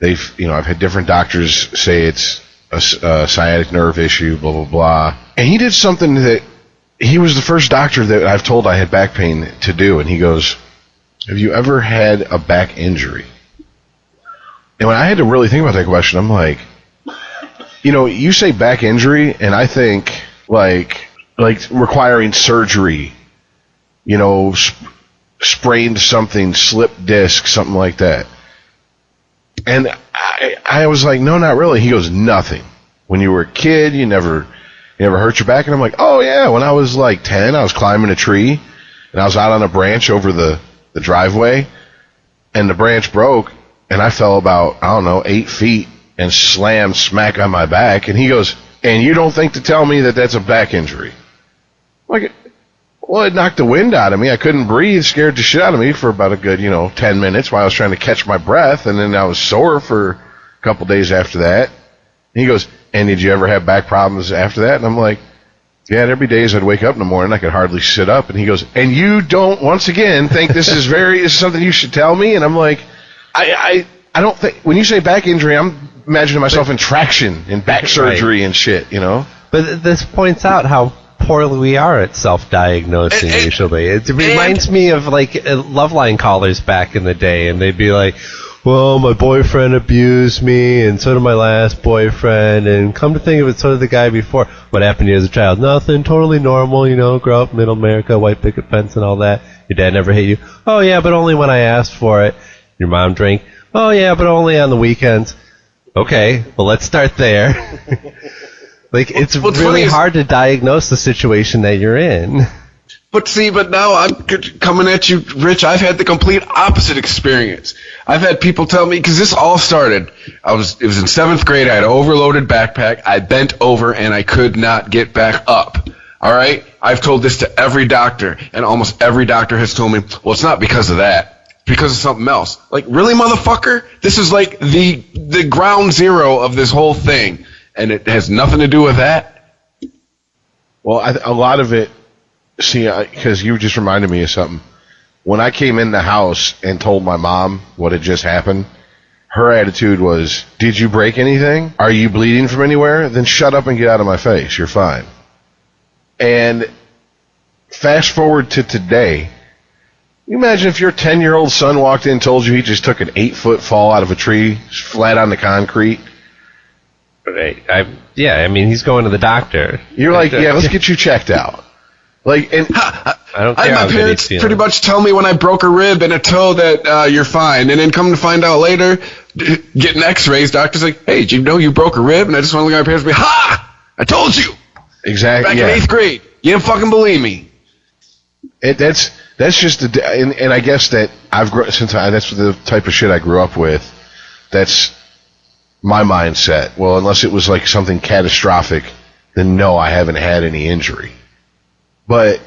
I've had different doctors say it's a sciatic nerve issue, blah, blah, blah. And he did something that he was the first doctor that I've told I had back pain to do, and he goes, have you ever had a back injury? And when I had to really think about that question, I'm like, you know, you say back injury, and I think like requiring surgery, you know, sprained something, slipped disc, something like that. And I was like, no, not really. He goes, nothing. When you were a kid, you never hurt your back? And I'm like, oh yeah, when I was like 10, I was climbing a tree, and I was out on a branch over the driveway, and the branch broke. And I fell about, 8 feet and slammed smack on my back. And he goes, and you don't think to tell me that that's a back injury? Like, well, it knocked the wind out of me. I couldn't breathe, scared the shit out of me for about a good, 10 minutes while I was trying to catch my breath. And then I was sore for a couple days after that. And he goes, and did you ever have back problems after that? And I'm like, yeah, there'd be days I'd wake up in the morning, I could hardly sit up. And he goes, and you don't, once again, think this is something you should tell me? And I'm like, I don't think, when you say back injury, I'm imagining myself in traction and back surgery and shit, you know? But this points out how poorly we are at self-diagnosing usually. It reminds me of like Loveline callers back in the day, and they'd be like, well, my boyfriend abused me, and so did my last boyfriend, and come to think of it, so did the guy before. What happened to you as a child? Nothing, totally normal, grow up middle America, white picket fence and all that. Your dad never hit you? Oh, yeah, but only when I asked for it. Your mom drank? Oh, yeah, but only on the weekends. Okay, well, let's start there. It's really hard to diagnose the situation that you're in. But now I'm coming at you, Rich. I've had the complete opposite experience. I've had people tell me, because this all started, it was in 7th grade, I had an overloaded backpack, I bent over, and I could not get back up. All right? I've told this to every doctor, and almost every doctor has told me, well, it's not because of that. It's because of something else. Like, really, motherfucker? This is like the ground zero of this whole thing, and it has nothing to do with that? Well, a lot of it, because you just reminded me of something. When I came in the house and told my mom what had just happened, her attitude was, did you break anything? Are you bleeding from anywhere? Then shut up and get out of my face. You're fine. And fast forward to today. You imagine if your 10-year-old son walked in and told you he just took an 8-foot fall out of a tree, flat on the concrete. He's going to the doctor. You're like, yeah, let's get you checked out. And I don't care. My parents pretty much tell me when I broke a rib and a toe that you're fine, and then come to find out later, getting X-rays, doctor's like, hey, did you know you broke a rib? And I just want to look at my parents and be, ha! I told you. Exactly. Back in 8th grade, you didn't fucking believe me. That's just and I guess that that's the type of shit I grew up with. That's my mindset. Well, unless it was like something catastrophic, then no, I haven't had any injury. But,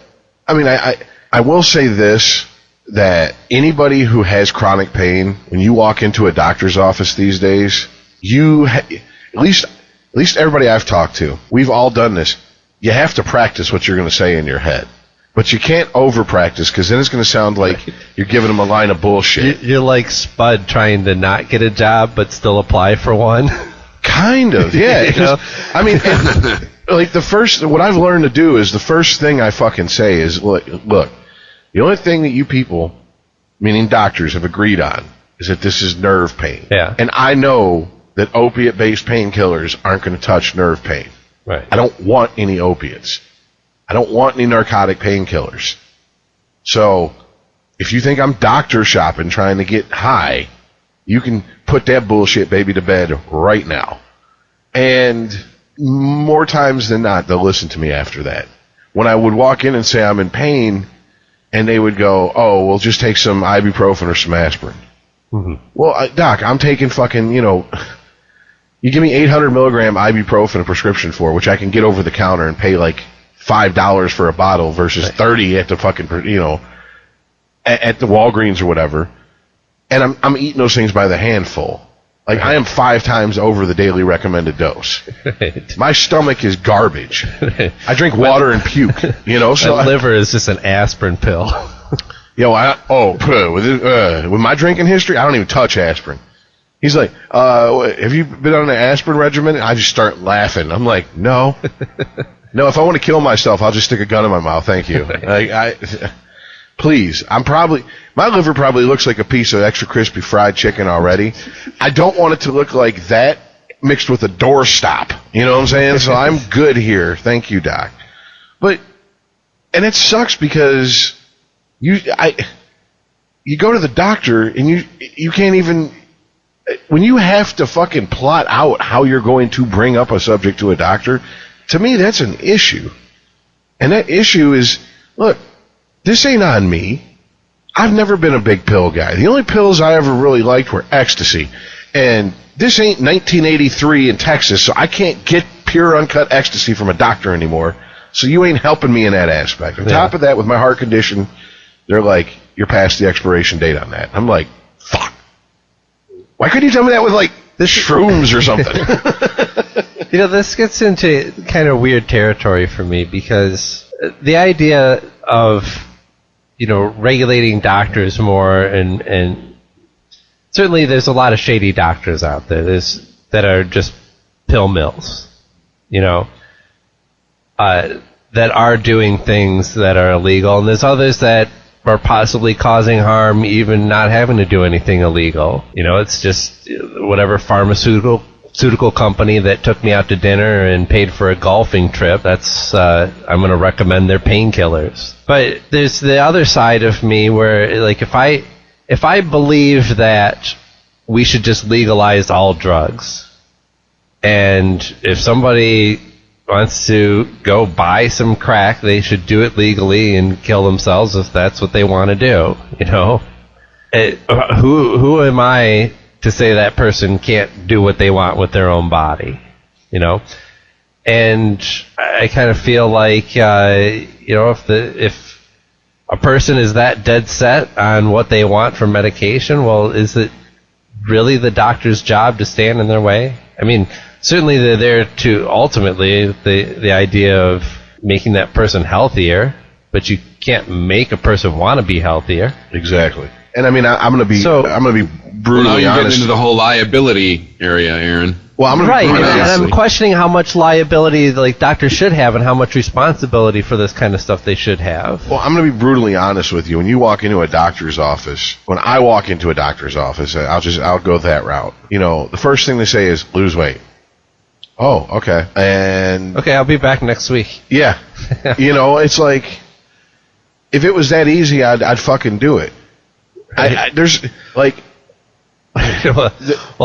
I mean, I will say this, that anybody who has chronic pain, when you walk into a doctor's office these days, at least everybody I've talked to, we've all done this. You have to practice what you're going to say in your head. But you can't over-practice, because then it's going to sound like you're giving them a line of bullshit. You're like Spud trying to not get a job but still apply for one. Kind of, yeah. I mean, what I've learned to do is the first thing I fucking say is, look, the only thing that you people, meaning doctors, have agreed on is that this is nerve pain. Yeah. And I know that opiate-based painkillers aren't going to touch nerve pain. Right. I don't want any opiates. I don't want any narcotic painkillers. So, if you think I'm doctor shopping trying to get high, you can put that bullshit baby to bed right now. And more times than not, they'll listen to me after that. When I would walk in and say I'm in pain, and they would go, oh, well, just take some ibuprofen or some aspirin. Mm-hmm. Well, doc, I'm taking fucking, you give me 800 milligram ibuprofen a prescription for, which I can get over the counter and pay like $5 for a bottle versus $30 at the fucking, at the Walgreens or whatever. And I'm eating those things by the handful. Like, I am 5 times over the daily recommended dose. Right. My stomach is garbage. I drink water and puke, So my liver is just an aspirin pill. With my drinking history, I don't even touch aspirin. He's like, have you been on an aspirin regimen? I just start laughing. I'm like, no. No, if I want to kill myself, I'll just stick a gun in my mouth. Thank you. Please, my liver probably looks like a piece of extra crispy fried chicken already. I don't want it to look like that mixed with a doorstop. You know what I'm saying? So I'm good here. Thank you, doc. And it sucks because you go to the doctor and you can't even, when you have to fucking plot out how you're going to bring up a subject to a doctor, to me that's an issue. And that issue is, look, this ain't on me. I've never been a big pill guy. The only pills I ever really liked were ecstasy. And this ain't 1983 in Texas, so I can't get pure uncut ecstasy from a doctor anymore. So you ain't helping me in that aspect. On top of that, with my heart condition, they're like, you're past the expiration date on that. I'm like, fuck. Why couldn't you tell me that with, like, the shrooms or something? This gets into kind of weird territory for me, because the idea of regulating doctors more, and certainly there's a lot of shady doctors out there that are just pill mills, that are doing things that are illegal, and there's others that or possibly causing harm, even not having to do anything illegal. You know, it's just whatever pharmaceutical company that took me out to dinner and paid for a golfing trip. That's I'm going to recommend their painkillers. But there's the other side of me where, like, if I believe that we should just legalize all drugs, and if somebody wants to go buy some crack, they should do it legally and kill themselves if that's what they want to do. You know, who am I to say that person can't do what they want with their own body? You know, and I kind of feel like if a person is that dead set on what they want from medication, well, is it really the doctor's job to stand in their way? I mean, certainly they're there to ultimately the idea of making that person healthier, but you can't make a person want to be healthier. Exactly. And I mean, I'm going to be brutally well, now you're honest. getting into the whole liability area, Aaron. Well, I'm going to be brutally and honest. I'm questioning how much liability like doctors should have and how much responsibility for this kind of stuff they should have. Well, I'm going to be brutally honest with you. When you walk into a doctor's office, when I walk into a doctor's office, I'll go that route. You know, the first thing they say is lose weight. Oh, okay. And Okay, I'll be back next week. yeah, you know, it's like if it was that easy, I'd fucking do it. There's like, Well,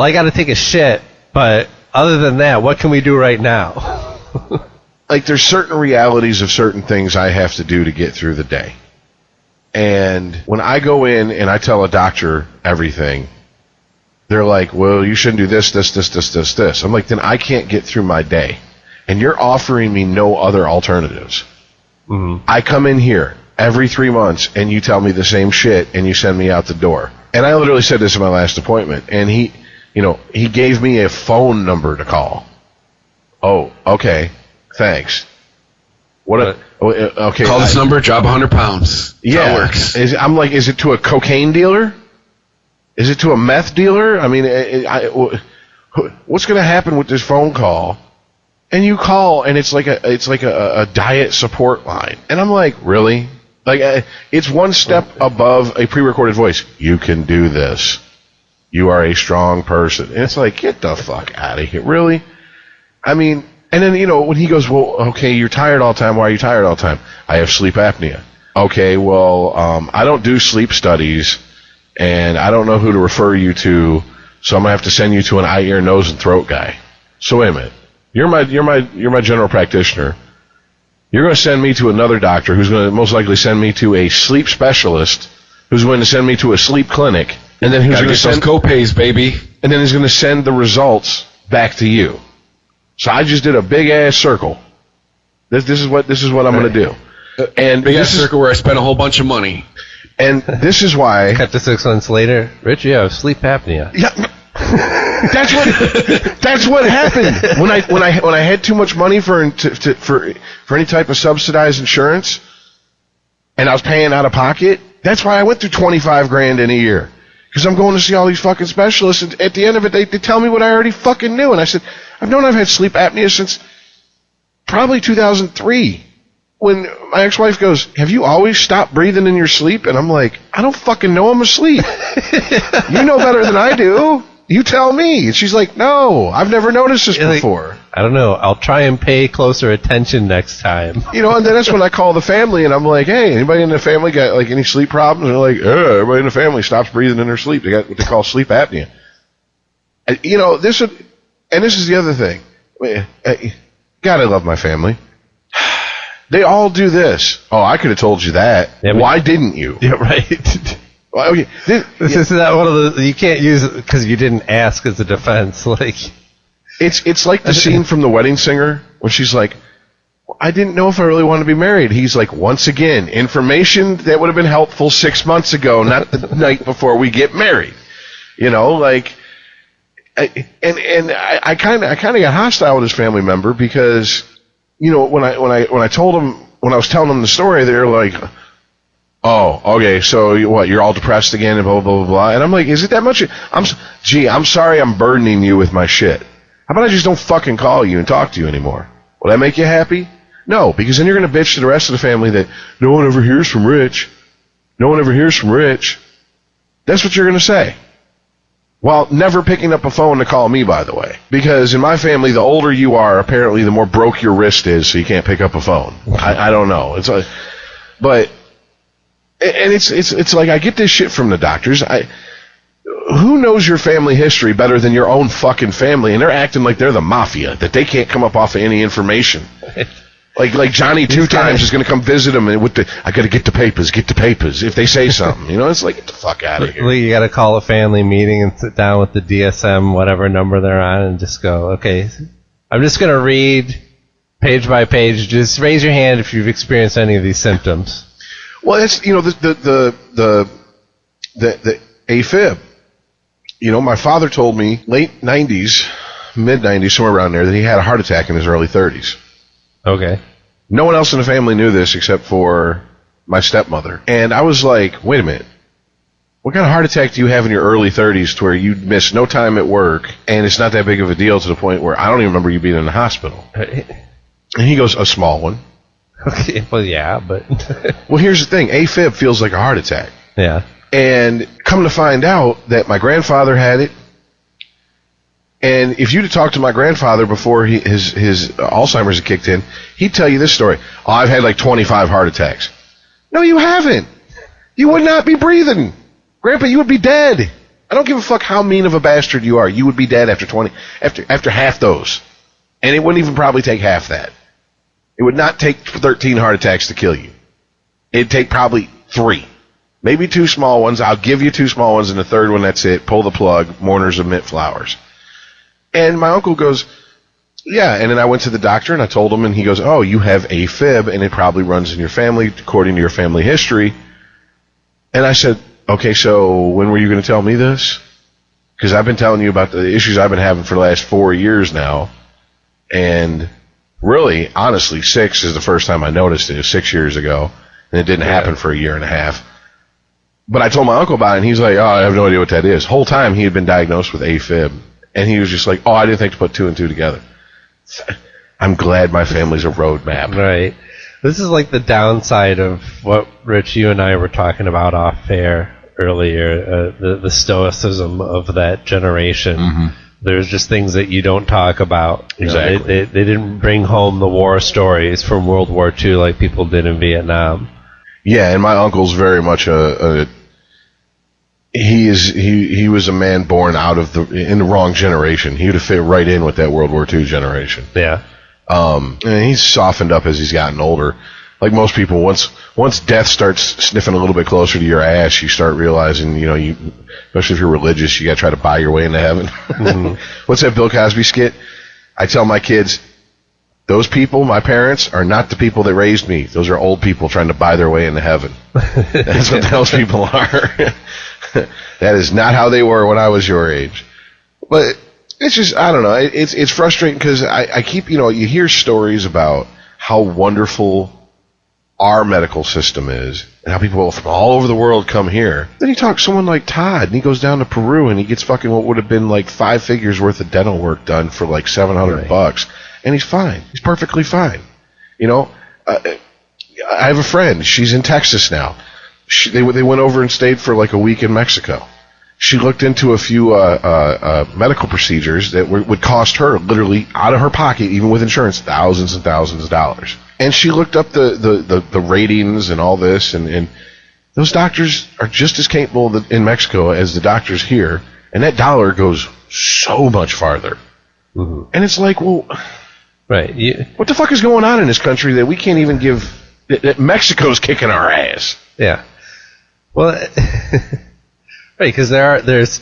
I got to take a shit, but other than that, what can we do right now? like there's certain realities of certain things I have to do to get through the day. And when I go in and I tell a doctor everything, they're like, well, you shouldn't do this. I'm like, then I can't get through my day. And you're offering me no other alternatives. Mm-hmm. I come in here every 3 months and you tell me the same shit and you send me out the door. And I literally said this in my last appointment. And he gave me a phone number to call. Oh, okay. Thanks. Okay. Call this number, drop 100 pounds. That's Yeah. how it works. I'm like, is it to a cocaine dealer? Is it to a meth dealer? I mean, what's going to happen with this phone call? And you call, and it's like a diet support line. And I'm like, really? Like, it's one step above a pre-recorded voice. You can do this. You are a strong person. And it's like, get the fuck out of here. Really? I mean, and then, when he goes, well, okay, you're tired all the time. Why are you tired all the time? I have sleep apnea. Okay, well, I don't do sleep studies, and I don't know who to refer you to, so I'm going to have to send you to an eye, ear, nose, and throat guy. So wait a minute. You're my general practitioner. You're going to send me to another doctor who's going to most likely send me to a sleep specialist who's going to send me to a sleep clinic, and then who's Gotta going to get those send copays, baby. and then he's going to send the results back to you. So I just did a big ass circle. This is what I'm going to do. And Big ass this is, circle where I spent a whole bunch of money. and this is why Cut to 6 months later. Rich, you have sleep apnea. yeah, that's what happened when I had too much money for any type of subsidized insurance, and I was paying out of pocket. That's why I went through $25,000 in a year, because I'm going to see all these fucking specialists, and at the end of it, they tell me what I already fucking knew, and I said, I've had sleep apnea since probably 2003. When my ex-wife goes, have you always stopped breathing in your sleep? And I'm like, I don't fucking know I'm asleep. You know better than I do. You tell me. And she's like, no, I've never noticed this before. I don't know. I'll try and pay closer attention next time. And then that's when I call the family and I'm like, hey, anybody in the family got like any sleep problems? And they're like, everybody in the family stops breathing in their sleep. They got what they call sleep apnea. And, this is the other thing. God, I love my family. They all do this. Oh, I could have told you that. Yeah, why didn't you? Yeah, right. Well, okay. This is not one of the. You can't use it because you didn't ask as a defense. Like, It's like the scene from The Wedding Singer when she's like, I didn't know if I really wanted to be married. He's like, once again, information that would have been helpful 6 months ago, not the night before we get married. I kind of got hostile with his family member because, when I told him, when I was telling them the story, they're like, oh, okay, so you're all depressed again and blah, blah, blah, blah. And I'm like, is it that much? I'm sorry I'm burdening you with my shit. How about I just don't fucking call you and talk to you anymore? Will that make you happy? No, because then you're going to bitch to the rest of the family that no one ever hears from Rich. no one ever hears from Rich. That's what you're going to say. While never picking up a phone to call me, by the way. Because in my family, the older you are, apparently the more broke your wrist is, so you can't pick up a phone. I don't know. It's like I get this shit from the doctors. Who knows your family history better than your own fucking family? And they're acting like they're the mafia, that they can't come up off of any information. Like Johnny Two Times is going to come visit him and I got to get the papers if they say something. It's like, get the fuck out of here. You got to call a family meeting and sit down with the DSM, whatever number they're on, and just go, okay, I'm just going to read page by page. Just raise your hand if you've experienced any of these symptoms. Well, it's, the AFib. My father told me late 90s, mid 90s, somewhere around there, that he had a heart attack in his early 30s. Okay. No one else in the family knew this except for my stepmother. And I was like, wait a minute. What kind of heart attack do you have in your early 30s to where you miss no time at work and it's not that big of a deal to the point where I don't even remember you being in the hospital? And he goes, a small one. Okay, well, yeah, but... Well, here's the thing. AFib feels like a heart attack. Yeah. And come to find out that my grandfather had it. And if you'd have talked to my grandfather before his Alzheimer's had kicked in, he'd tell you this story. Oh, I've had like 25 heart attacks. No, you haven't. You would not be breathing. Grandpa, you would be dead. I don't give a fuck how mean of a bastard you are. You would be dead after half those. And it wouldn't even probably take half that. It would not take 13 heart attacks to kill you. It'd take probably 3. Maybe 2 small ones. I'll give you 2 small ones, and the third one, that's it. Pull the plug. Mourners omit flowers. And my uncle goes, yeah. And then I went to the doctor, and I told him, and he goes, oh, you have AFib, and it probably runs in your family according to your family history. And I said, okay, so when were you going to tell me this? Because I've been telling you about the issues I've been having for the last 4 years now. And really, honestly, 6 is the first time I noticed it. It was 6 years ago, and it didn't happen for a year and a half. But I told my uncle about it, and he's like, oh, I have no idea what that is. Whole time he had been diagnosed with AFib. And he was just like, oh, I didn't think to put 2 and 2 together. I'm glad my family's a roadmap. Right. This is like the downside of what, Rich, you and I were talking about off air earlier, the stoicism of that generation. Mm-hmm. There's just things that you don't talk about. Exactly. They didn't bring home the war stories from World War II like people did in Vietnam. Yeah, and my uncle's very much he was a man born in the wrong generation. He would have fit right in with that World War II generation. Yeah. And he's softened up as he's gotten older. Like most people, once death starts sniffing a little bit closer to your ass, you start realizing, especially if you're religious, you got to try to buy your way into heaven. Mm-hmm. What's that Bill Cosby skit? I tell my kids, those people, my parents, are not the people that raised me. Those are old people trying to buy their way into heaven. That's what those people are. That is not how they were when I was your age. But it's just, I don't know. It's frustrating because I keep, you hear stories about how wonderful our medical system is and how people from all over the world come here. Then you talk to someone like Todd, and he goes down to Peru and he gets fucking what would have been like 5 figures worth of dental work done for like $700, and he's fine. He's perfectly fine. I have a friend. She's in Texas now. They went over and stayed for like a week in Mexico. She looked into a few medical procedures that would cost her literally out of her pocket, even with insurance, thousands and thousands of dollars. And she looked up the ratings and all this, and those doctors are just as capable in Mexico as the doctors here, and that dollar goes so much farther. Mm-hmm. And it's like, well, right? What the fuck is going on in this country that we can't even give? That Mexico's kicking our ass. Yeah. Well, right, because there's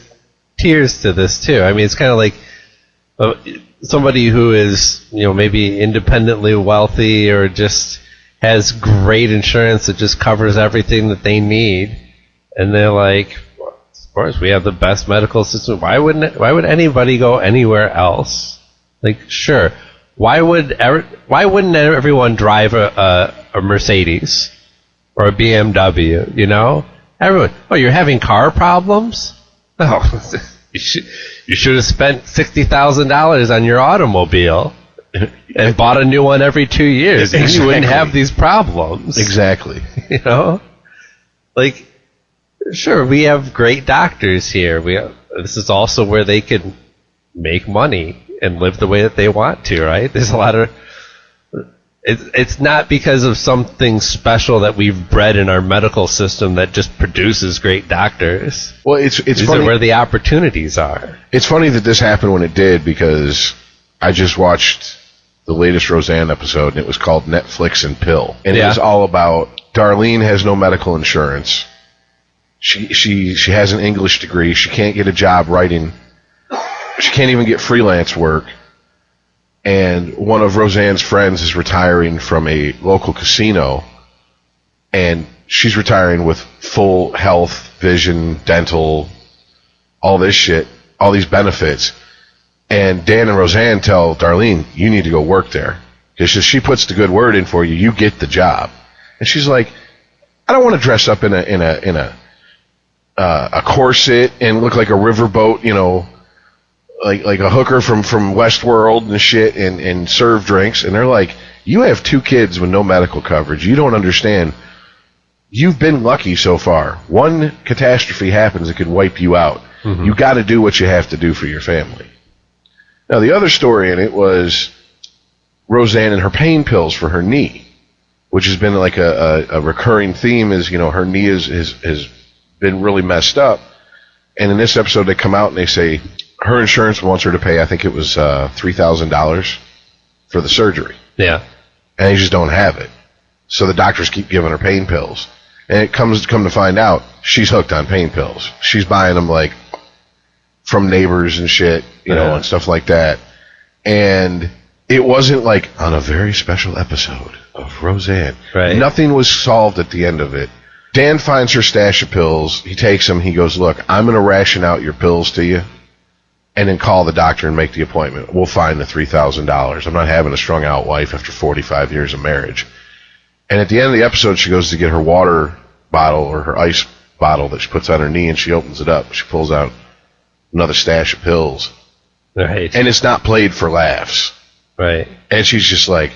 tiers to this too. I mean, it's kind of like somebody who is, maybe independently wealthy or just has great insurance that just covers everything that they need, and they're like, well, of course, we have the best medical system. Why would anybody go anywhere else? Like, sure, why wouldn't everyone drive a Mercedes or a BMW? Everyone, you're having car problems? Oh, you should have spent $60,000 on your automobile and bought a new one every 2 years. Exactly. And you wouldn't have these problems. Exactly. Like, sure, we have great doctors here. This is also where they can make money and live the way that they want to, right? There's a lot of... It's not because of something special that we've bred in our medical system that just produces great doctors. Well, it's These funny. are where the opportunities are. It's funny that this happened when it did, because I just watched the latest Roseanne episode, and it was called Netflix and Pill. And it was all about Darlene has no medical insurance. She has an English degree. She can't get a job writing. She can't even get freelance work. And one of Roseanne's friends is retiring from a local casino, and she's retiring with full health, vision, dental, all this shit, all these benefits. And Dan and Roseanne tell Darlene, you need to go work there. Because she puts the good word in for you, you get the job. And she's like, I don't want to dress up in a corset and look like a riverboat, you know, like a hooker from Westworld and shit, and serve drinks. And they're like, you have 2 kids with no medical coverage. You don't understand. You've been lucky so far. One catastrophe happens that could wipe you out. Mm-hmm. You got to do what you have to do for your family. Now, the other story in it was Roseanne and her pain pills for her knee, which has been like a recurring theme. Is, you know, her knee has been really messed up. And in this episode, they come out and they say her insurance wants her to pay, I think it was $3,000 for the surgery. Yeah. And they just don't have it. So the doctors keep giving her pain pills. And it come to find out, she's hooked on pain pills. She's buying them, like, from neighbors and shit, you know, and stuff like that. And it wasn't like on a very special episode of Roseanne. Right. Nothing was solved at the end of it. Dan finds her stash of pills. He takes them. He goes, look, I'm going to ration out your pills to you, and then call the doctor and make the appointment. We'll find the $3,000. I'm not having a strung out wife after 45 years of marriage. And at the end of the episode, she goes to get her water bottle or her ice bottle that she puts on her knee, and she opens it up. She pulls out another stash of pills. Right. And it's not played for laughs. Right. And she's just like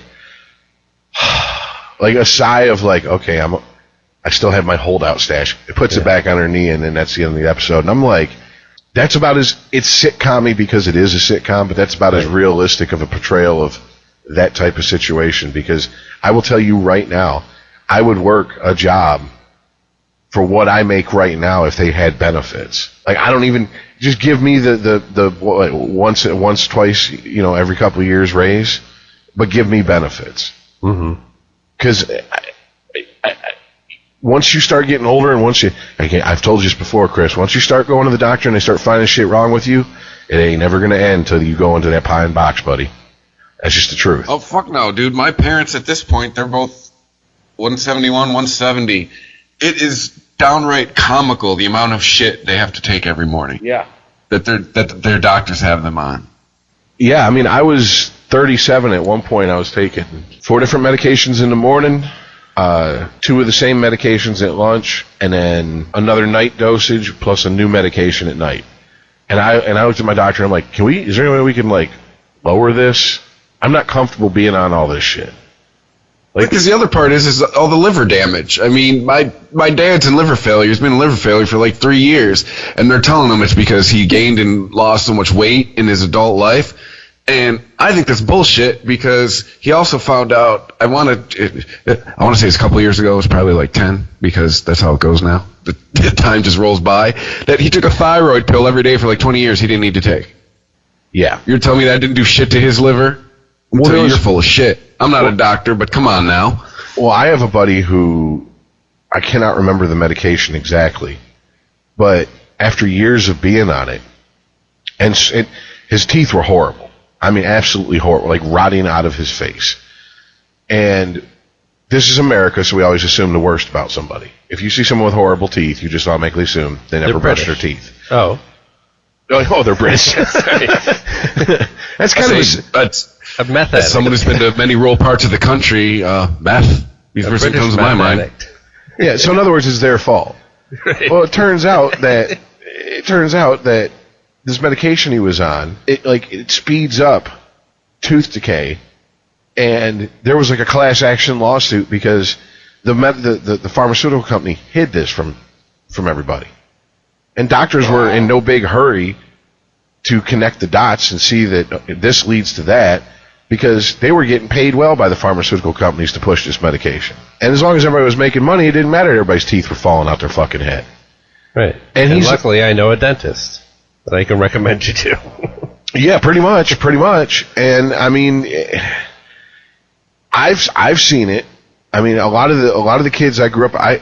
a sigh of like, okay, I still have my holdout stash. It puts it back on her knee, and then that's the end of the episode. And I'm like, that's about it's sitcom-y because it is a sitcom, but that's about as realistic of a portrayal of that type of situation, because I will tell you right now, I would work a job for what I make right now if they had benefits. Like, I don't even, just give me the once, twice, you know, every couple of years raise, but give me benefits. Mm-hmm. Because once you start getting older, and I've told you this before, Chris, once you start going to the doctor and they start finding shit wrong with you, it ain't never going to end until you go into that pine box, buddy. That's just the truth. Oh, fuck no, dude. My parents at this point, they're both 171, 170. It is downright comical the amount of shit they have to take every morning. Yeah. That their doctors have them on. Yeah, I mean, I was 37 at one point. I was taking 4 different medications in the morning, 2 of the same medications at lunch, and then another night dosage plus a new medication at night. And I looked at my doctor and I'm like, is there any way we can, like, lower this? I'm not comfortable being on all this shit. Like, because the other part is all the liver damage. I mean, my dad's in liver failure. He's been in liver failure for like 3 years, and they're telling him it's because he gained and lost so much weight in his adult life. And I think that's bullshit, because he also found out, I want to say it's a couple of years ago, it was probably like 10, because that's how it goes now. The time just rolls by, that he took a thyroid pill every day for like 20 years he didn't need to take. Yeah. You're telling me that didn't do shit to his liver? Well, you're full of shit. I'm not a doctor, but come on now. Well, I have a buddy who, I cannot remember the medication exactly, but after years of being on it, and his teeth were horrible. I mean, absolutely horrible, like rotting out of his face. And this is America, so we always assume the worst about somebody. If you see someone with horrible teeth, you just automatically assume they never brushed their teeth. Oh. Oh, they're British. That's kind a meth addict. Someone who's been to many rural parts of the country, meth. These first thing comes to my mind. Yeah, so in other words, it's their fault. Right. Well, it turns out that this medication he was on, it speeds up tooth decay, and there was like a class action lawsuit because the pharmaceutical company hid this from everybody. And doctors were in no big hurry to connect the dots and see that this leads to that, because they were getting paid well by the pharmaceutical companies to push this medication. And as long as everybody was making money, it didn't matter. Everybody's teeth were falling out their fucking head. Right. And luckily I know a dentist that I can recommend you to. Yeah, pretty much. And I mean, I've seen it. I mean, a lot of the kids I grew up, I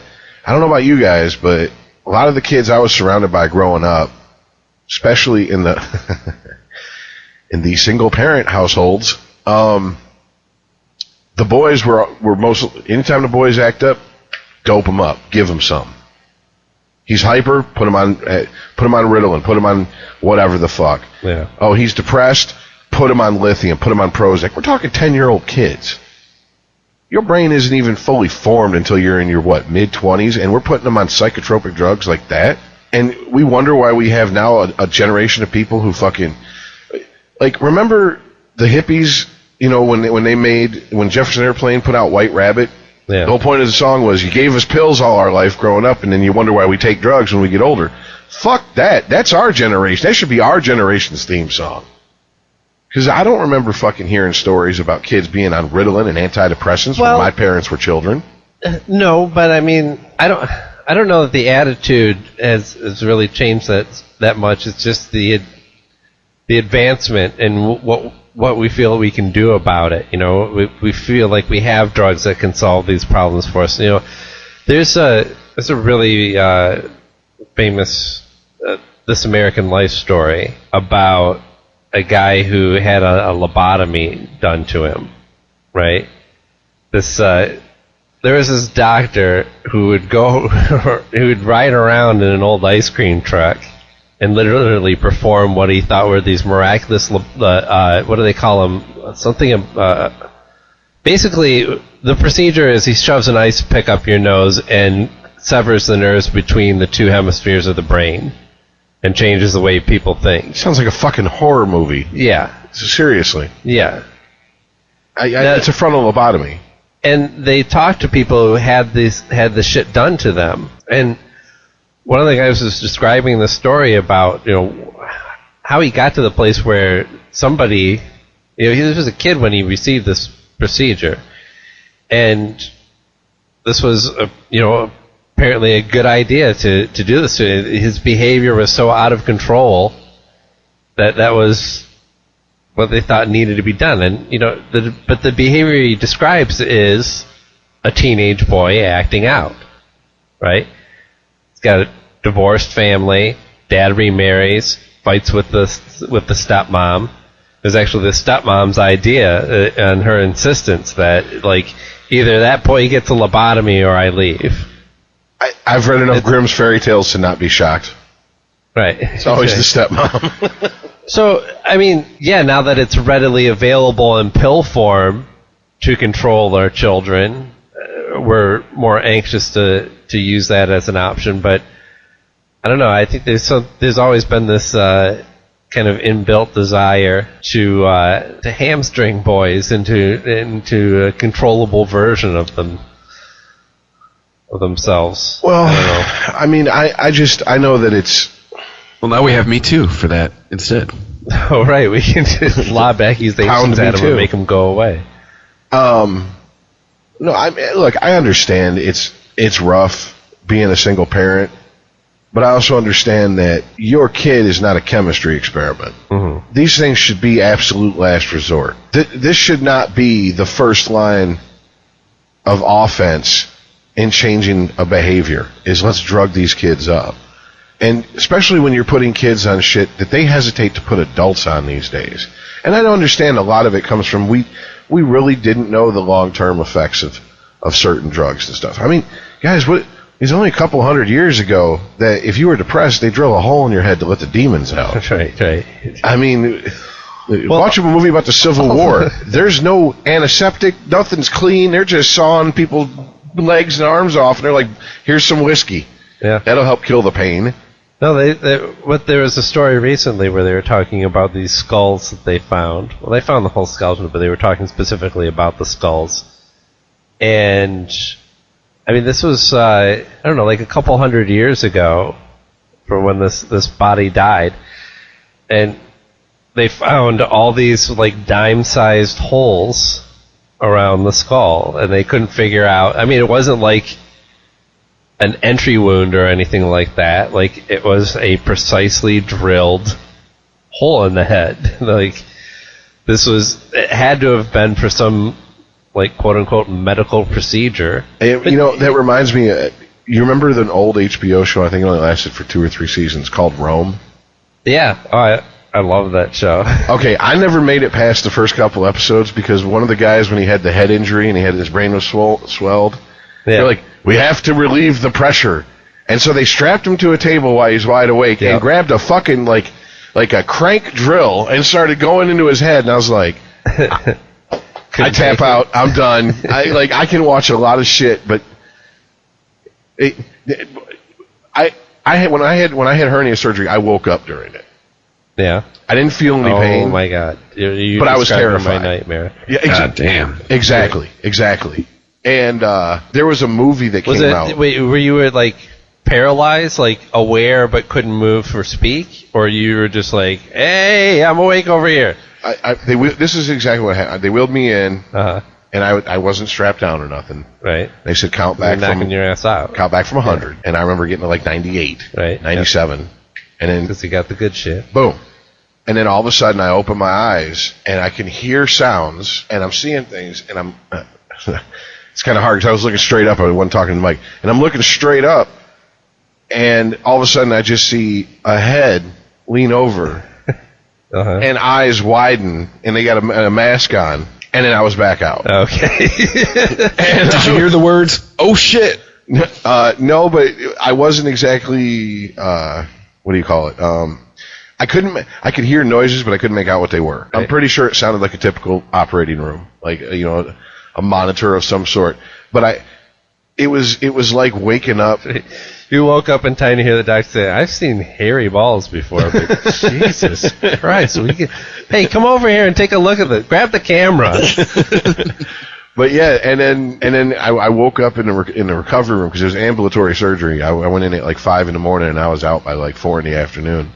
don't know about you guys, but a lot of the kids I was surrounded by growing up, especially in the in the single parent households, the boys were anytime the boys act up, dope them up, give them some. He's hyper, put him on Ritalin, put him on whatever the fuck. Yeah. Oh, he's depressed, put him on lithium, put him on Prozac. We're talking 10-year-old kids. Your brain isn't even fully formed until you're in your, mid-20s, and we're putting them on psychotropic drugs like that? And we wonder why we have now a generation of people who fucking... Like, remember the hippies, when Jefferson Airplane put out White Rabbit? Yeah. The whole point of the song was, you gave us pills all our life growing up, and then you wonder why we take drugs when we get older. Fuck that. That's our generation. That should be our generation's theme song. Because I don't remember fucking hearing stories about kids being on Ritalin and antidepressants when my parents were children. No, but I mean, I don't know that the attitude has really changed that much. It's just the advancement and what we feel we can do about it. We feel like we have drugs that can solve these problems for us. There's a really famous This American Life story about a guy who had a lobotomy done to him, right? There was this doctor who would ride around in an old ice cream truck and literally perform what he thought were these miraculous, what do they call them? Basically, the procedure is he shoves an ice pick up your nose and severs the nerves between the two hemispheres of the brain and changes the way people think. Sounds like a fucking horror movie. Yeah. Seriously. Yeah. It's a frontal lobotomy. And they talked to people who had this shit done to them. And one of the guys was describing the story about, how he got to the place where somebody, he was a kid when he received this procedure. And this was, apparently a good idea to do this. His behavior was so out of control that was what they thought needed to be done. And but the behavior he describes is a teenage boy acting out, right? He's got a divorced family, dad remarries, fights with the stepmom. It was actually the stepmom's idea and her insistence that either that boy gets a lobotomy or I leave. I've read enough Grimm's fairy tales to not be shocked. Right. It's always the stepmom. So, I mean, yeah, now that it's readily available in pill form to control our children, we're more anxious to use that as an option. But I don't know. I think there's always been this kind of inbuilt desire to hamstring boys into a controllable version of themselves. Well, I mean, I know that it's... Well, now we have Me Too for that instead. Oh, right. We can just lob accusations at them and make them go away. No, look, I understand it's rough being a single parent, but I also understand that your kid is not a chemistry experiment. Mm-hmm. These things should be absolute last resort. This should not be the first line of offense in changing a behavior, is let's drug these kids up. And especially when you're putting kids on shit that they hesitate to put adults on these days. And I don't understand, a lot of it comes from we really didn't know the long-term effects of certain drugs and stuff. I mean, guys, it's only a couple hundred years ago that if you were depressed, they drill a hole in your head to let the demons out. That's right. I mean, watch a movie about the Civil War. There's no antiseptic, nothing's clean. They're just sawing people's legs and arms off, and they're like, here's some whiskey. Yeah. That'll help kill the pain. No, there was a story recently where they were talking about these skulls that they found. Well, they found the whole skeleton, but they were talking specifically about the skulls. And I mean, this was, I don't know, like a couple hundred years ago from when this body died. And they found all these, like, dime-sized holes around the skull. And they couldn't figure out, I mean, it wasn't like an entry wound or anything like that. Like, it was a precisely drilled hole in the head. Like, it had to have been for some, like, quote-unquote medical procedure. That reminds me, you remember the old HBO show, I think it only lasted for 2 or 3 seasons, called Rome? Yeah, I love that show. Okay, I never made it past the first couple episodes because one of the guys, when he had the head injury and his brain was swelled, they're like, we have to relieve the pressure. And so they strapped him to a table while he's wide awake and grabbed a fucking, like a crank drill and started going into his head. And I was like, I tap out. I'm done. I can watch a lot of shit, but when I had hernia surgery, I woke up during it. Yeah. I didn't feel any pain. Oh my god! You but I was terrified. My nightmare. Yeah, God damn. Exactly. And there was a movie that came out. Wait, were you like paralyzed, like aware but couldn't move or speak, or you were just like, "Hey, I'm awake over here"? This is exactly what happened. They wheeled me in, and I wasn't strapped down or nothing. Right. They said count back knocking your ass out. Count back from 100, and I remember getting to like 98, right, 97, and then because you got the good shit. Boom. And then all of a sudden, I open my eyes and I can hear sounds, and I'm seeing things, and I'm. It's kind of hard because I was looking straight up. I wasn't talking to Mike, and I'm looking straight up, and all of a sudden, I just see a head lean over, and eyes widen, and they got a mask on, and then I was back out. Okay. And did you hear the words? Oh shit! No, but I wasn't exactly. What do you call it? I could hear noises, but I couldn't make out what they were. I'm pretty sure it sounded like a typical operating room, like a monitor of some sort. But it was like waking up. You woke up in time to hear the doctor say, "I've seen hairy balls before, but Jesus Christ, hey, come over here and take a look at it. Grab the camera." But yeah, and then I woke up in the recovery room because it was ambulatory surgery. I went in at like 5 a.m. and I was out by like 4 p.m.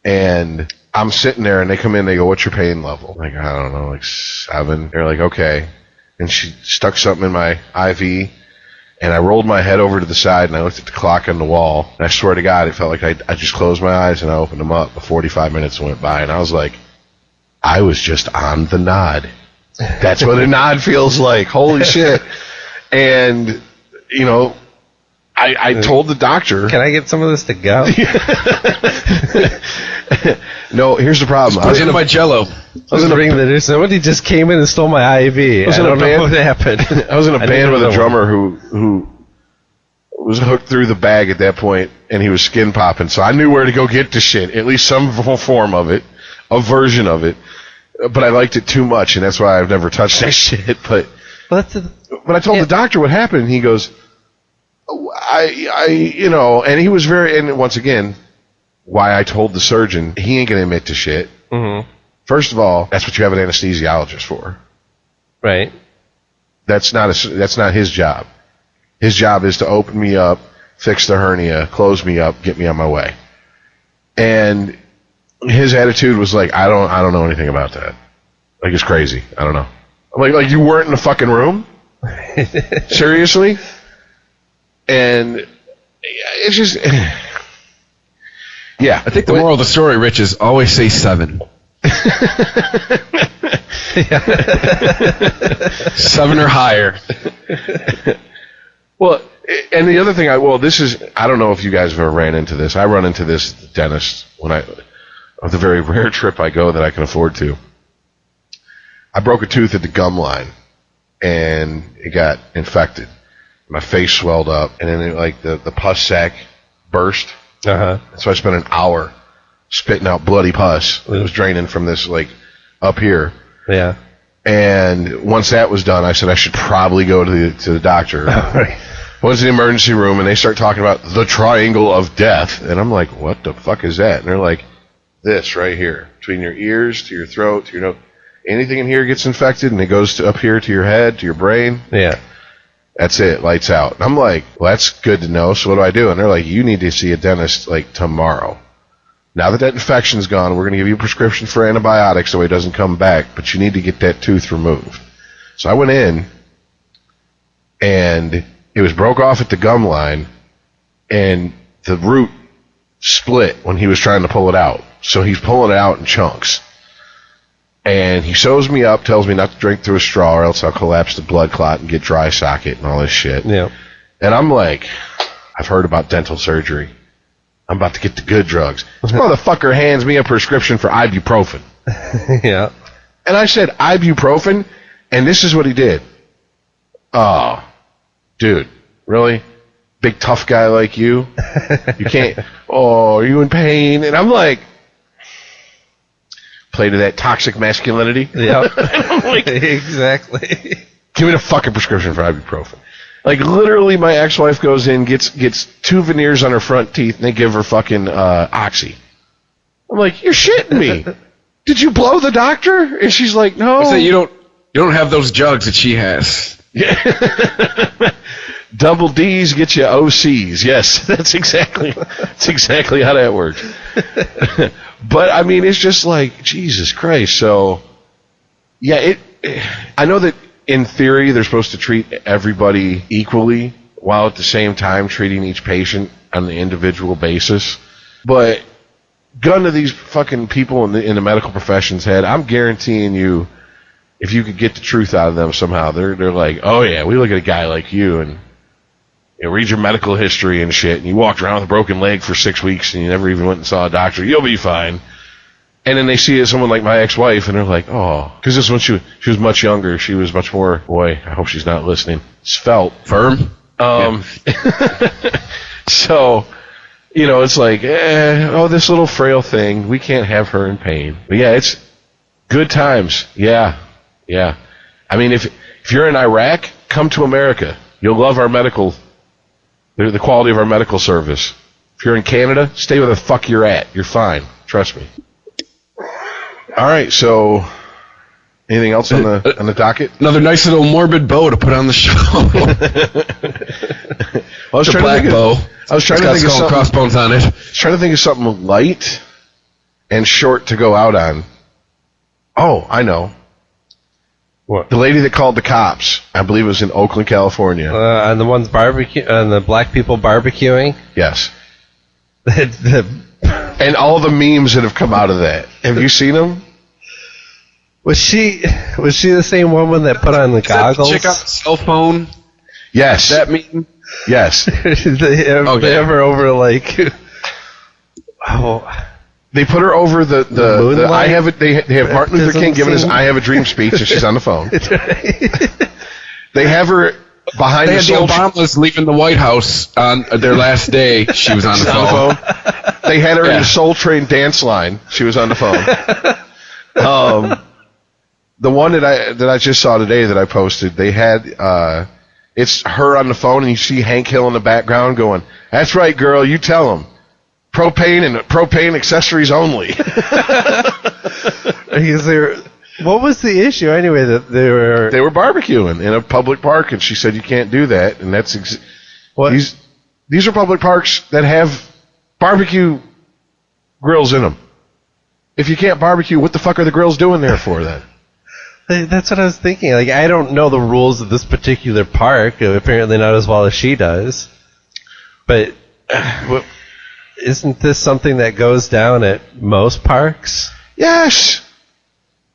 And I'm sitting there, and they come in, they go, "What's your pain level?" I'm like, I don't know, like 7. They're like, okay. And she stuck something in my IV, and I rolled my head over to the side, and I looked at the clock on the wall, and I swear to God, it felt like I just closed my eyes, and I opened them up. 45 minutes went by, and I was like, I was just on the nod. That's what a nod feels like. Holy shit. And, I told the doctor. Can I get some of this to go? No, here's the problem. I was into my Jello. I was ring the news. Somebody just came in and stole my IV. I don't know what happened. I was in a band with a drummer who was hooked through the bag at that point, and he was skin popping. So I knew where to go get the shit, at least some form of it, a version of it. But I liked it too much, and that's why I've never touched that shit. But I told the doctor what happened, and he goes, and he was and once again, why I told the surgeon, he ain't gonna admit to shit. Mm-hmm. First of all, that's what you have an anesthesiologist for. Right. That's not his job. His job is to open me up, fix the hernia, close me up, get me on my way. And his attitude was like, I don't know anything about that. Like, it's crazy. I don't know. I'm like you weren't in the fucking room? Seriously? And it's just, yeah. I think the moral of the story, Rich, is always say 7. 7 or higher. Well, and the other thing, I don't know if you guys have ever ran into this. I run into this at the dentist on the very rare trip I go that I can afford to. I broke a tooth at the gum line, and it got infected. My face swelled up, and then the pus sac burst. Uh-huh. So I spent an hour spitting out bloody pus. It was draining from this, up here. Yeah. And once that was done, I said I should probably go to the doctor. Right. Went to the emergency room, and they start talking about the triangle of death. And I'm like, what the fuck is that? And they're like, this right here, between your ears to your throat to your nose. Anything in here gets infected, and it goes up here to your head, to your brain. Yeah. That's it, lights out. And I'm like, well, that's good to know. So what do I do? And they're like, you need to see a dentist like tomorrow. Now that infection's gone, we're going to give you a prescription for antibiotics so it doesn't come back, but you need to get that tooth removed. So I went in, and it was broke off at the gum line, and the root split when he was trying to pull it out. So he's pulling it out in chunks. And he sews me up, tells me not to drink through a straw or else I'll collapse the blood clot and get dry socket and all this shit. Yeah. And I'm like, I've heard about dental surgery. I'm about to get the good drugs. This motherfucker hands me a prescription for ibuprofen. Yeah. And I said, ibuprofen? And this is what he did. Oh, dude, really? Big tough guy like you? You can't, oh, are you in pain? And I'm like, play to that toxic masculinity. Yeah. Like, exactly. give me the fucking prescription for ibuprofen. Like, literally, my ex-wife goes in, gets 2 veneers on her front teeth, and they give her fucking Oxy. I'm like, you're shitting me. Did you blow the doctor? And she's like, no. So you don't have those jugs that she has. Yeah. Double D's get you OCs. Yes, that's exactly how that works. But I mean, it's just like, Jesus Christ. So, yeah, I know that in theory they're supposed to treat everybody equally, while at the same time treating each patient on an individual basis. But gun to these fucking people in the medical profession's head, I'm guaranteeing you, if you could get the truth out of them somehow, they're like, oh yeah, we look at a guy like you and read your medical history and shit, and you walked around with a broken leg for 6 weeks and you never even went and saw a doctor, you'll be fine. And then they see someone like my ex-wife and they're like, oh, because this one she was much younger, she was much more, boy, I hope she's not listening, svelte. Firm? Yeah. So, it's like, this little frail thing, we can't have her in pain. But yeah, it's good times. Yeah. I mean, if you're in Iraq, come to America. You'll love our the quality of our medical service. If you're in Canada, stay where the fuck you're at. You're fine. Trust me. All right, so anything else on the docket? Another nice little morbid bow to put on the show. I was trying to think of something. Crossbones on it. I was trying to think of something light and short to go out on. Oh, I know. What? The lady that called the cops, I believe it was in Oakland, California. And the ones and the black people barbecuing. Yes. And all the memes that have come out of that. Have you seen them? Was she the same woman that put on the goggles? Check out the cell phone. Yes. That meme. Yes. they have her over like. Oh. They put her over the I have it. They have Martin Luther King giving his "I Have a Dream" speech, and she's on the phone. They have her behind the Soul Obamas leaving the White House on their last day. She was on the phone. They had her in the Soul Train dance line. She was on the phone. The one that I just saw today that I posted, they had it's her on the phone, and you see Hank Hill in the background going, "That's right, girl. You tell him." Propane and propane accessories only. What was the issue anyway? That they were barbecuing in a public park, and she said you can't do that. And that's these are public parks that have barbecue grills in them. If you can't barbecue, what the fuck are the grills doing there for then? That's what I was thinking. Like, I don't know the rules of this particular park. Apparently not as well as she does. But isn't this something that goes down at most parks? Yes.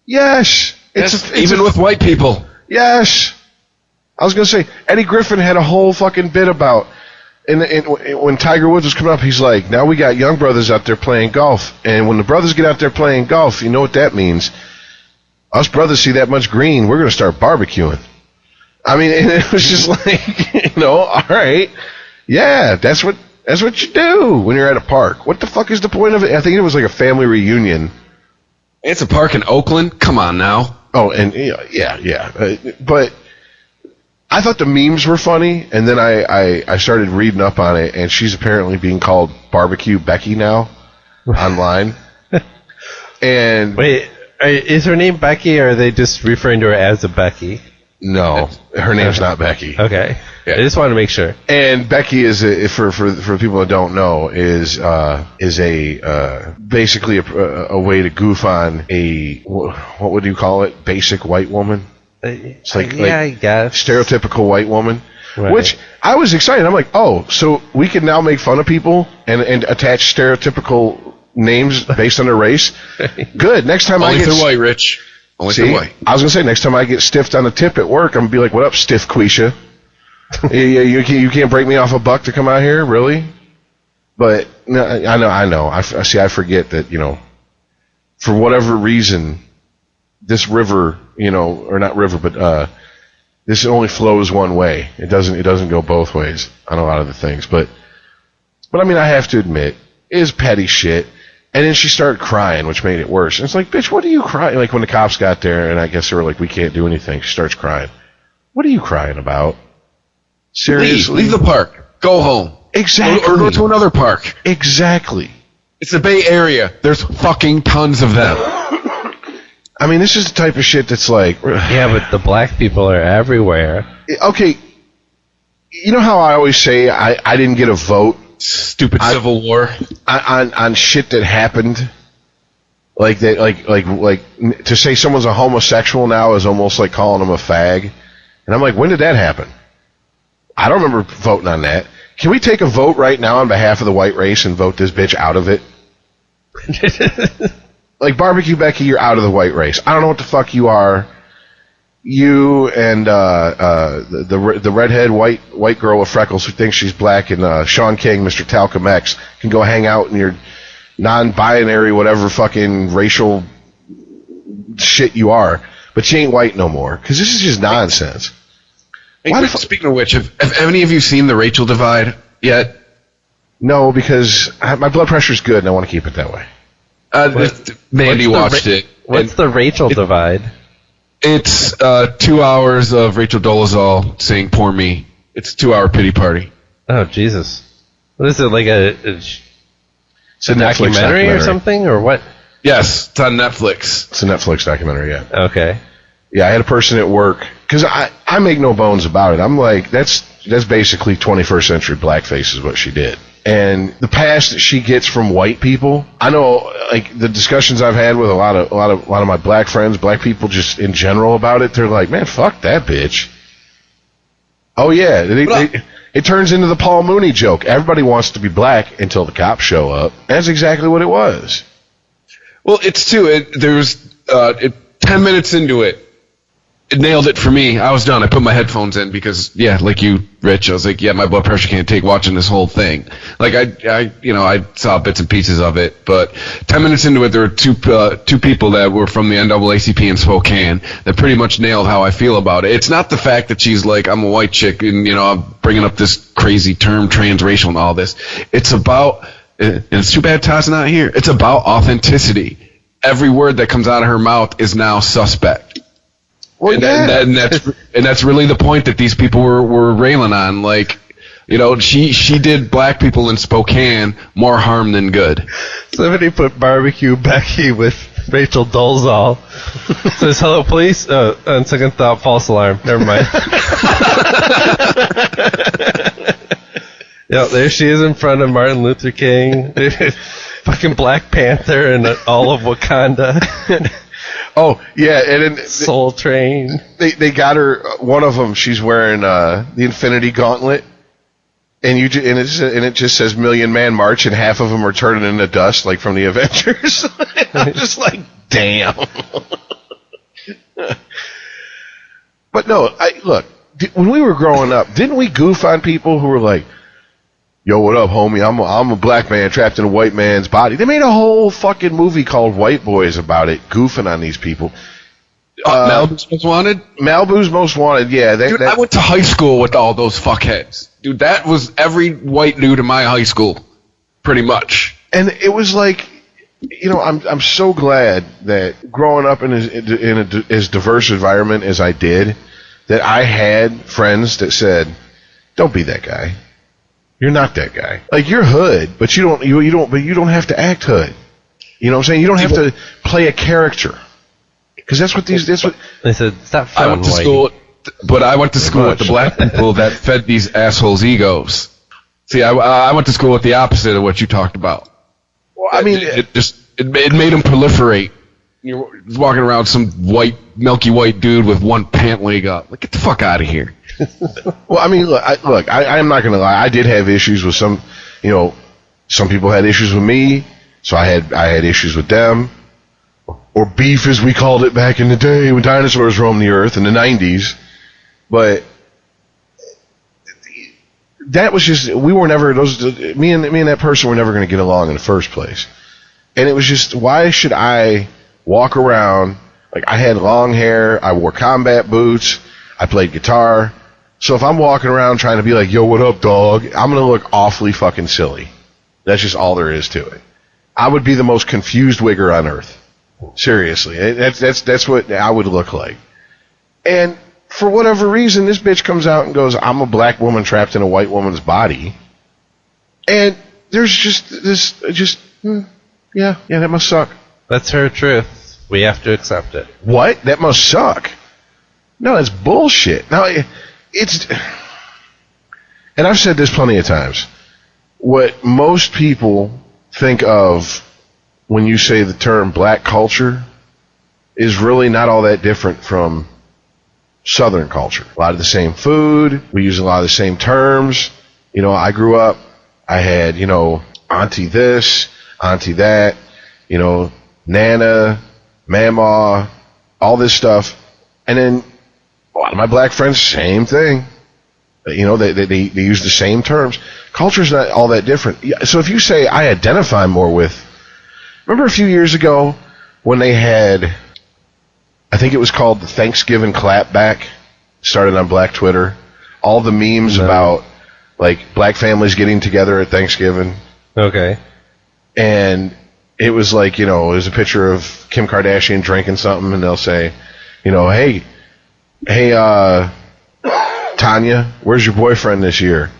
Even with white people. Yes. I was going to say, Eddie Griffin had a whole fucking bit about, when Tiger Woods was coming up, he's like, now we got young brothers out there playing golf. And when the brothers get out there playing golf, you know what that means. Us brothers see that much green, we're going to start barbecuing. I mean, and it was just like, all right. Yeah, that's what you do when you're at a park. What the fuck is the point of it? I think it was like a family reunion. It's a park in Oakland. Come on now. Oh, and yeah. But I thought the memes were funny, and then I started reading up on it, and she's apparently being called Barbecue Becky now online. And wait, is her name Becky, or are they just referring to her as a Becky? No, her name's not Becky. Okay. Yeah. I just wanted to make sure. And Becky is for people that don't know is basically a way to goof on a what would you call it? Basic white woman. It's like I guess stereotypical white woman. Right. Which I was excited. I'm like, oh, so we can now make fun of people and attach stereotypical names based on their race. Good. Next time Only I get if they're white, Rich. Only if they're white. I was gonna say next time I get stiffed on the tip at work, I'm gonna be like, "What up, stiff Quisha? you can't break me off a buck to come out here, really?" But no, I know. I forget that for whatever reason, this river, or not river, but this only flows one way. It doesn't go both ways on a lot of the things. But I mean, I have to admit, it is petty shit. And then she started crying, which made it worse. And it's like, bitch, what are you crying? Like when the cops got there, and I guess they were like, we can't do anything. She starts crying. What are you crying about? Seriously? Leave the park. Go home. Exactly. Or go to another park. Exactly. It's the Bay Area. There's fucking tons of them. I mean, this is the type of shit that's like... Yeah, but the black people are everywhere. Okay. You know how I always say I didn't get a vote? Stupid Civil War. On shit that happened? Like that, like to say someone's a homosexual now is almost like calling them a fag. And I'm like, when did that happen? I don't remember voting on that. Can we take a vote right now on behalf of the white race and vote this bitch out of it? Like, Barbecue Becky, you're out of the white race. I don't know what the fuck you are. You and the redhead white girl with freckles who thinks she's black, and Sean King, Mr. Talcum X, can go hang out in your non-binary, whatever fucking racial shit you are. But you ain't white no more. Because this is just nonsense. Hey, speaking of which, have any of you seen The Rachel Divide yet? No, because my blood pressure's good and I want to keep it that way. Mandy watched it. What's the Rachel Divide? It's 2 hours of Rachel Dolezal saying "Poor Me." It's a 2-hour pity party. Oh Jesus! What is it, like it's a Netflix documentary or something, or what? Yes, it's on Netflix. It's a Netflix documentary. Yeah. Okay. Yeah, I had a person at work because I make no bones about it. I'm like, that's basically 21st century blackface is what she did. And the past that she gets from white people, I know, like the discussions I've had with a lot of my black friends, black people just in general about it, they're like, man, fuck that bitch. Oh yeah, it turns into the Paul Mooney joke. Everybody wants to be black until the cops show up. That's exactly what it was. Well, it's too. There was 10 minutes into it. It nailed it for me. I was done. I put my headphones in because, yeah, like you, Rich, I was like, yeah, my blood pressure can't take watching this whole thing. Like, I saw bits and pieces of it, but 10 minutes into it, there were two people that were from the NAACP in Spokane that pretty much nailed how I feel about it. It's not the fact that she's like, I'm a white chick and, I'm bringing up this crazy term, transracial and all this. It's about, and it's too bad Todd's not here, it's about authenticity. Every word that comes out of her mouth is now suspect. Well, and that's really the point that these people were railing on. Like, she did black people in Spokane more harm than good. Somebody put Barbecue Becky with Rachel Dolezal. Says, hello, police. On second thought, false alarm. Never mind. Yeah, there she is in front of Martin Luther King. Fucking Black Panther and all of Wakanda. Oh yeah, and then Soul Train. They got her. One of them, she's wearing the Infinity Gauntlet, and it just says Million Man March, and half of them are turning into dust, like from the Avengers. I'm just like, damn. But no, look. When we were growing up, didn't we goof on people who were like, yo, what up, homie? I'm a black man trapped in a white man's body. They made a whole fucking movie called White Boys about it, goofing on these people. Malibu's Most Wanted? Malibu's Most Wanted, yeah. Dude, I went to high school with all those fuckheads. Dude, that was every white dude in my high school, pretty much. And it was like, I'm so glad that growing up in as diverse environment as I did, that I had friends that said, don't be that guy. You're not that guy. Like, you're hood, but you don't have to act hood. You know what I'm saying? You don't have to play a character. Because that's what they said, stop I went to school But I went to school with the black people that fed these assholes egos. See, I went to school with the opposite of what you talked about. Well, I mean, it made them proliferate. You're walking around some milky white dude with one pant leg up. Like, get the fuck out of here. Well, I mean, look, I'm not going to lie. I did have issues with some, some people had issues with me, so I had issues with them. Or beef, as we called it back in the day when dinosaurs roamed the earth in the 90s. But that was just, we were never, me and that person were never going to get along in the first place. And it was just, why should I walk around, like, I had long hair, I wore combat boots, I played guitar. So if I'm walking around trying to be like, yo, what up, dog? I'm going to look awfully fucking silly. That's just all there is to it. I would be the most confused wigger on earth. Seriously. That's what I would look like. And for whatever reason, this bitch comes out and goes, I'm a black woman trapped in a white woman's body. And there's just this, yeah, that must suck. That's her truth. We have to accept it. What? That must suck. No, that's bullshit. Now, it's... And I've said this plenty of times. What most people think of when you say the term black culture is really not all that different from Southern culture. A lot of the same food. We use a lot of the same terms. I grew up, I had, auntie this, auntie that, Nana, Mama, all this stuff. And then a lot of my black friends, same thing. They use the same terms. Culture's not all that different. So if you say I identify more with, remember a few years ago when they had, I think it was called the Thanksgiving Clapback, started on Black Twitter, all the memes about like black families getting together at Thanksgiving. Okay. And it was like, it was a picture of Kim Kardashian drinking something, and they'll say, hey, Tanya, where's your boyfriend this year?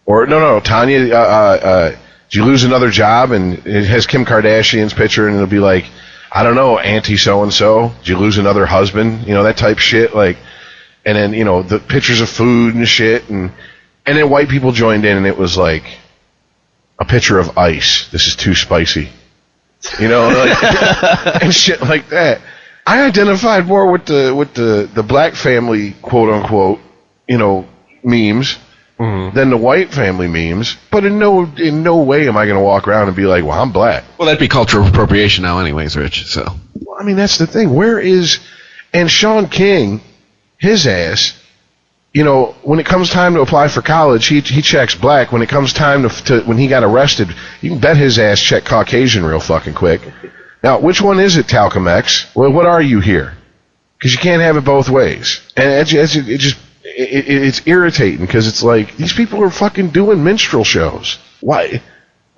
Or, no, Tanya, did you lose another job? And it has Kim Kardashian's picture, and it'll be like, I don't know, Auntie so-and-so, did you lose another husband? That type shit, like, and then, the pictures of food and shit, and then white people joined in, and it was like a picture of ice. This is too spicy. And shit like that. I identified more with the black family, quote unquote, memes than the white family memes. But in no way am I going to walk around and be like, well, I'm black. Well, that'd be cultural appropriation now, anyways, Rich. So. Well, I mean, that's the thing. And Sean King, his ass. When it comes time to apply for college, he checks black. When it comes time to when he got arrested, you can bet his ass checked Caucasian real fucking quick. Now, which one is it, Talcum X? Well, what are you here? Because you can't have it both ways. And it's irritating because it's like, these people are fucking doing minstrel shows. Why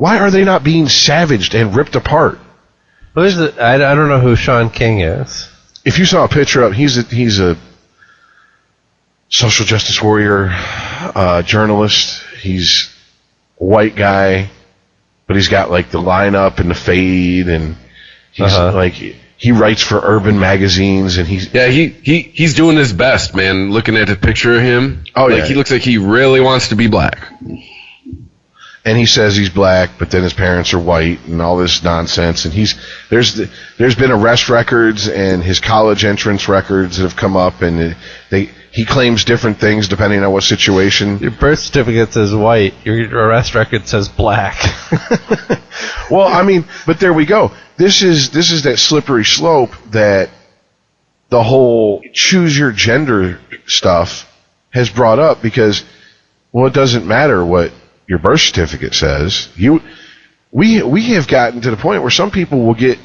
are they not being savaged and ripped apart? Well, I don't know who Sean King is. If you saw a picture of, he's a social justice warrior, journalist. He's a white guy, but he's got like the lineup and the fade, and he's like, he writes for urban magazines, and he's doing his best, man. Looking at a picture of him, he looks like he really wants to be black. And he says he's black, but then his parents are white, and all this nonsense. And there's been arrest records and his college entrance records that have come up, and he claims different things depending on what situation. Your birth certificate says white. Your arrest record says black. Well, I mean, but there we go. This is that slippery slope that the whole choose your gender stuff has brought up, because, well, it doesn't matter what your birth certificate says. We have gotten to the point where some people will get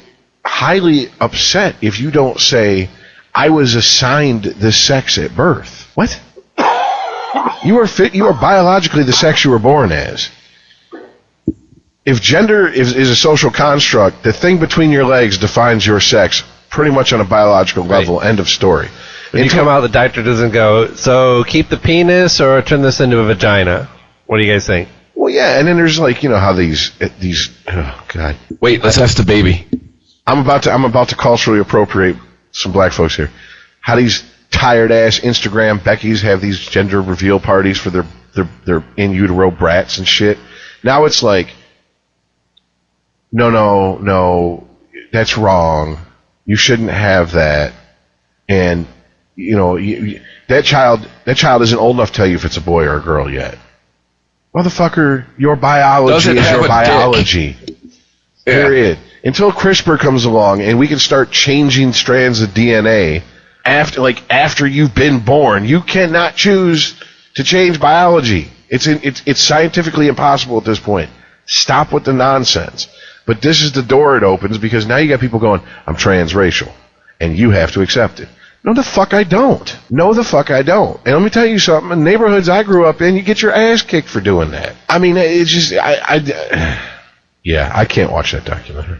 highly upset if you don't say, I was assigned this sex at birth. What? You are biologically the sex you were born as. If gender is a social construct, the thing between your legs defines your sex pretty much on a biological level. Right. End of story. When you come out, the doctor doesn't go, so keep the penis or turn this into a vagina. What do you guys think? Well, yeah, and then there's like, how these oh God. Wait, let's ask the baby. I'm about to culturally appropriate some black folks here. How these tired ass Instagram Beckys have these gender reveal parties for their in utero brats and shit. Now it's like, no, that's wrong. You shouldn't have that. And that child isn't old enough to tell you if it's a boy or a girl yet. Motherfucker, your biology is your biology. Period. Until CRISPR comes along and we can start changing strands of DNA after you've been born, you cannot choose to change biology. It's scientifically impossible at this point. Stop with the nonsense. But this is the door it opens, because now you got people going, I'm transracial, and you have to accept it. No, the fuck I don't. No, the fuck I don't. And let me tell you something. In neighborhoods I grew up in, you get your ass kicked for doing that. I mean, it's just, I can't watch that documentary.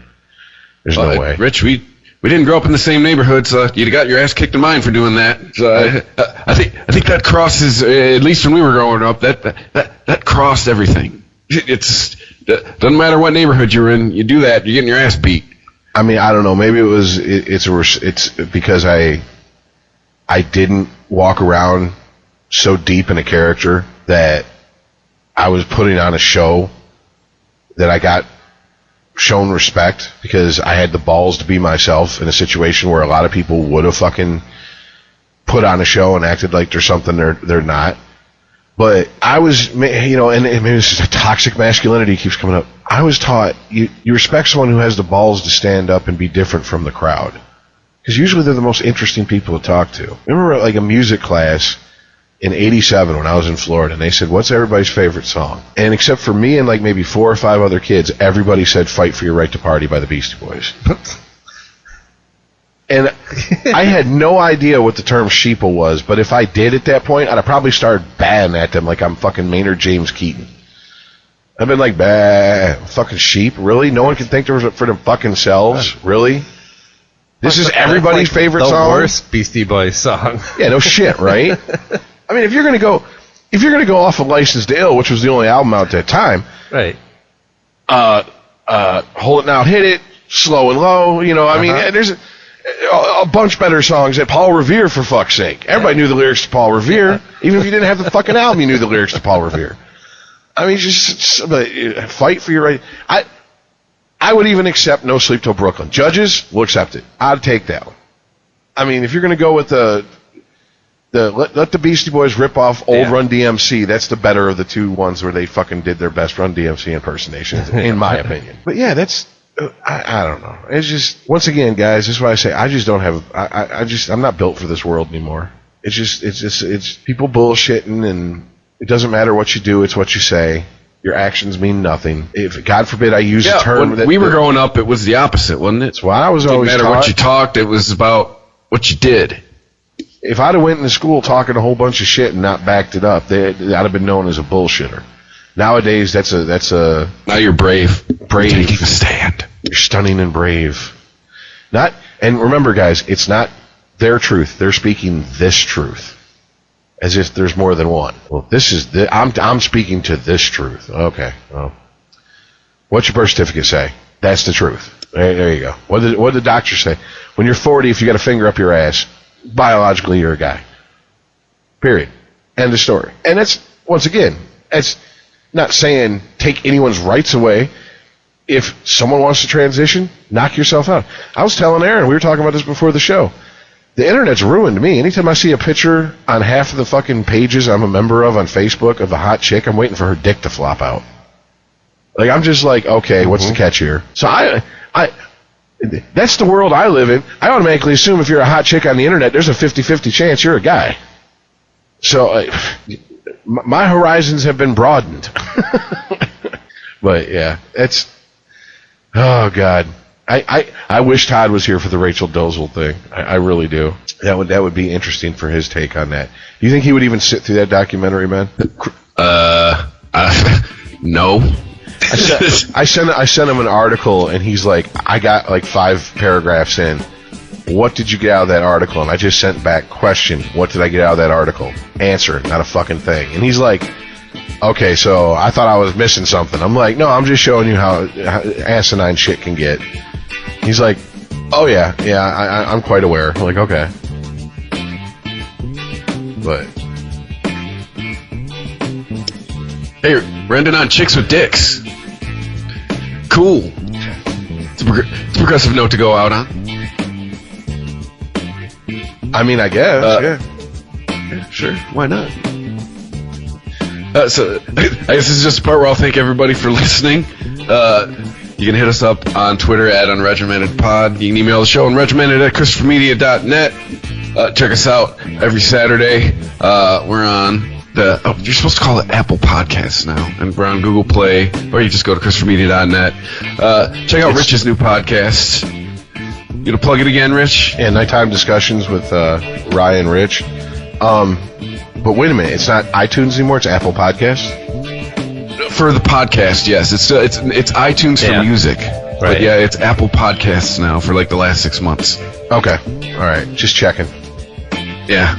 There's no way. Rich, we didn't grow up in the same neighborhood, so you got your ass kicked in mine for doing that. So I think that crosses, at least when we were growing up, that crossed everything. It doesn't matter what neighborhood you're in, you do that, you're getting your ass beat. I mean, I don't know. Maybe it's because I didn't walk around so deep in a character that I was putting on a show that I got shown respect, because I had the balls to be myself in a situation where a lot of people would have fucking put on a show and acted like they're something they're not. But I was, and maybe this is toxic masculinity keeps coming up. I was taught you respect someone who has the balls to stand up and be different from the crowd. Because usually they're the most interesting people to talk to. I remember like a music class in 87 when I was in Florida, and they said, what's everybody's favorite song? And except for me and like maybe 4 or 5 other kids, everybody said Fight for Your Right to Party by the Beastie Boys. And I had no idea what the term sheeple was, but if I did at that point, I'd probably start batting at them like I'm fucking Maynard James Keaton. I've been like, bah, fucking sheep? Really? No one can think for them fucking selves? Really? This is everybody's favorite song? The worst Beastie Boys song. Yeah, no shit, right? I mean, if you're gonna go off of License to Ill, which was the only album out at that time, right? Hold It Now, Hit It, Slow and Low. I mean, there's a bunch better songs at Paul Revere, for fuck's sake. Everybody knew the lyrics to Paul Revere, even if you didn't have the fucking album. You knew the lyrics to Paul Revere. I mean, just fight for your right. I would even accept No Sleep Till Brooklyn. Judges will accept it. I'd take that one. I mean, if you're going to go with let the Beastie Boys rip off old Run DMC, that's the better of the two ones where they fucking did their best Run DMC impersonations, in my opinion. But yeah, that's, I don't know. It's just, once again, guys, this is why I say I just don't have, I'm not built for this world anymore. It's people bullshitting, and it doesn't matter what you do, it's what you say. Your actions mean nothing. If, God forbid, I use a term when we were growing up, it was the opposite, wasn't it? That's why I was always taught. It didn't matter what you talked, it was about what you did. If I'd have went into school talking a whole bunch of shit and not backed it up, I'd have been known as a bullshitter. Nowadays, that's a. Now you're brave. Brave. You're taking a stand. You're stunning and brave. And remember, guys, it's not their truth. They're speaking this truth, as if there's more than one. Well, this is I'm speaking to this truth. Okay. Well, what's your birth certificate say? That's the truth. There you go. What did the doctor say? When you're 40, if you got a finger up your ass, biologically you're a guy. Period. End of story. And that's, once again, that's not saying take anyone's rights away. If someone wants to transition, knock yourself out. I was telling Aaron, we were talking about this before the show. The internet's ruined me. Anytime I see a picture on half of the fucking pages I'm a member of on Facebook of a hot chick, I'm waiting for her dick to flop out. Like, I'm just like, okay, what's the catch here? So that's the world I live in. I automatically assume if you're a hot chick on the internet, there's a 50-50 chance you're a guy. So my horizons have been broadened. But yeah, it's, oh God. I wish Todd was here for the Rachel Dolezal thing. I really do. That would be interesting for his take on that. Do you think he would even sit through that documentary, man? No. I sent him an article, and he's like, I got like 5 paragraphs in. What did you get out of that article? And I just sent back, question, what did I get out of that article? Answer, not a fucking thing. And he's like, okay, so I thought I was missing something. I'm like, no, I'm just showing you how asinine shit can get. He's like, oh yeah, I'm quite aware. I'm like, okay. But Hey, Brendan on Chicks with Dicks. Cool. It's a progressive note to go out on. I mean, I guess, yeah. Yeah, sure. Why not? So, I guess this is just the part where I'll thank everybody for listening. You can hit us up on Twitter at unregimentedpod. You can email the show unregimented@christophermedia.net. Check us out every Saturday. We're on you're supposed to call it Apple Podcasts now, and we're on Google Play, or you just go to christophermedia.net. Check out Rich's new podcast. You gonna plug it again, Rich? Yeah, Nighttime Discussions with Ryan and Rich. But wait a minute, it's not iTunes anymore, it's Apple Podcasts? For the podcast, yes. It's iTunes for music. Right. But yeah, it's Apple Podcasts now for like the last 6 months. Okay. Alright, just checking. Yeah.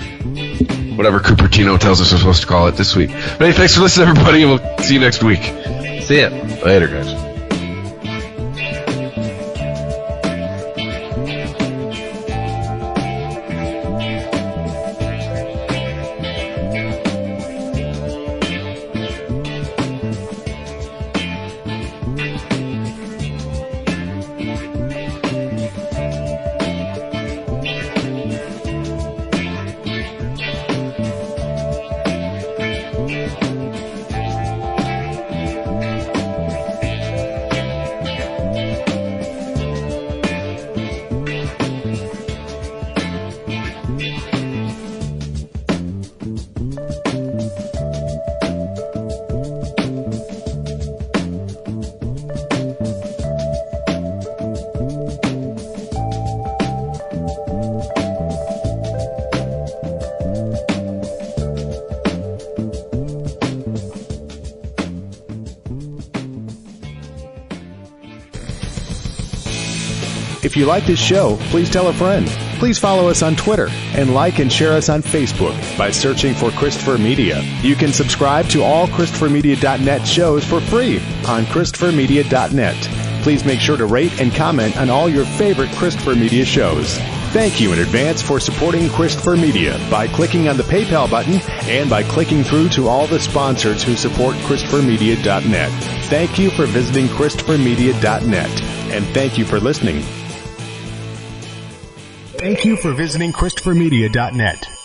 Whatever Cupertino tells us we're supposed to call it this week. But hey, thanks for listening, everybody, and we'll see you next week. See ya. Later, guys. If you like this show, please tell a friend. Please follow us on Twitter and like and share us on Facebook by searching for Christopher Media. You can subscribe to all ChristopherMedia.net shows for free on ChristopherMedia.net. Please make sure to rate and comment on all your favorite Christopher Media shows. Thank you in advance for supporting Christopher Media by clicking on the PayPal button and by clicking through to all the sponsors who support ChristopherMedia.net. Thank you for visiting ChristopherMedia.net, and thank you for listening. Thank you for visiting ChristopherMedia.net.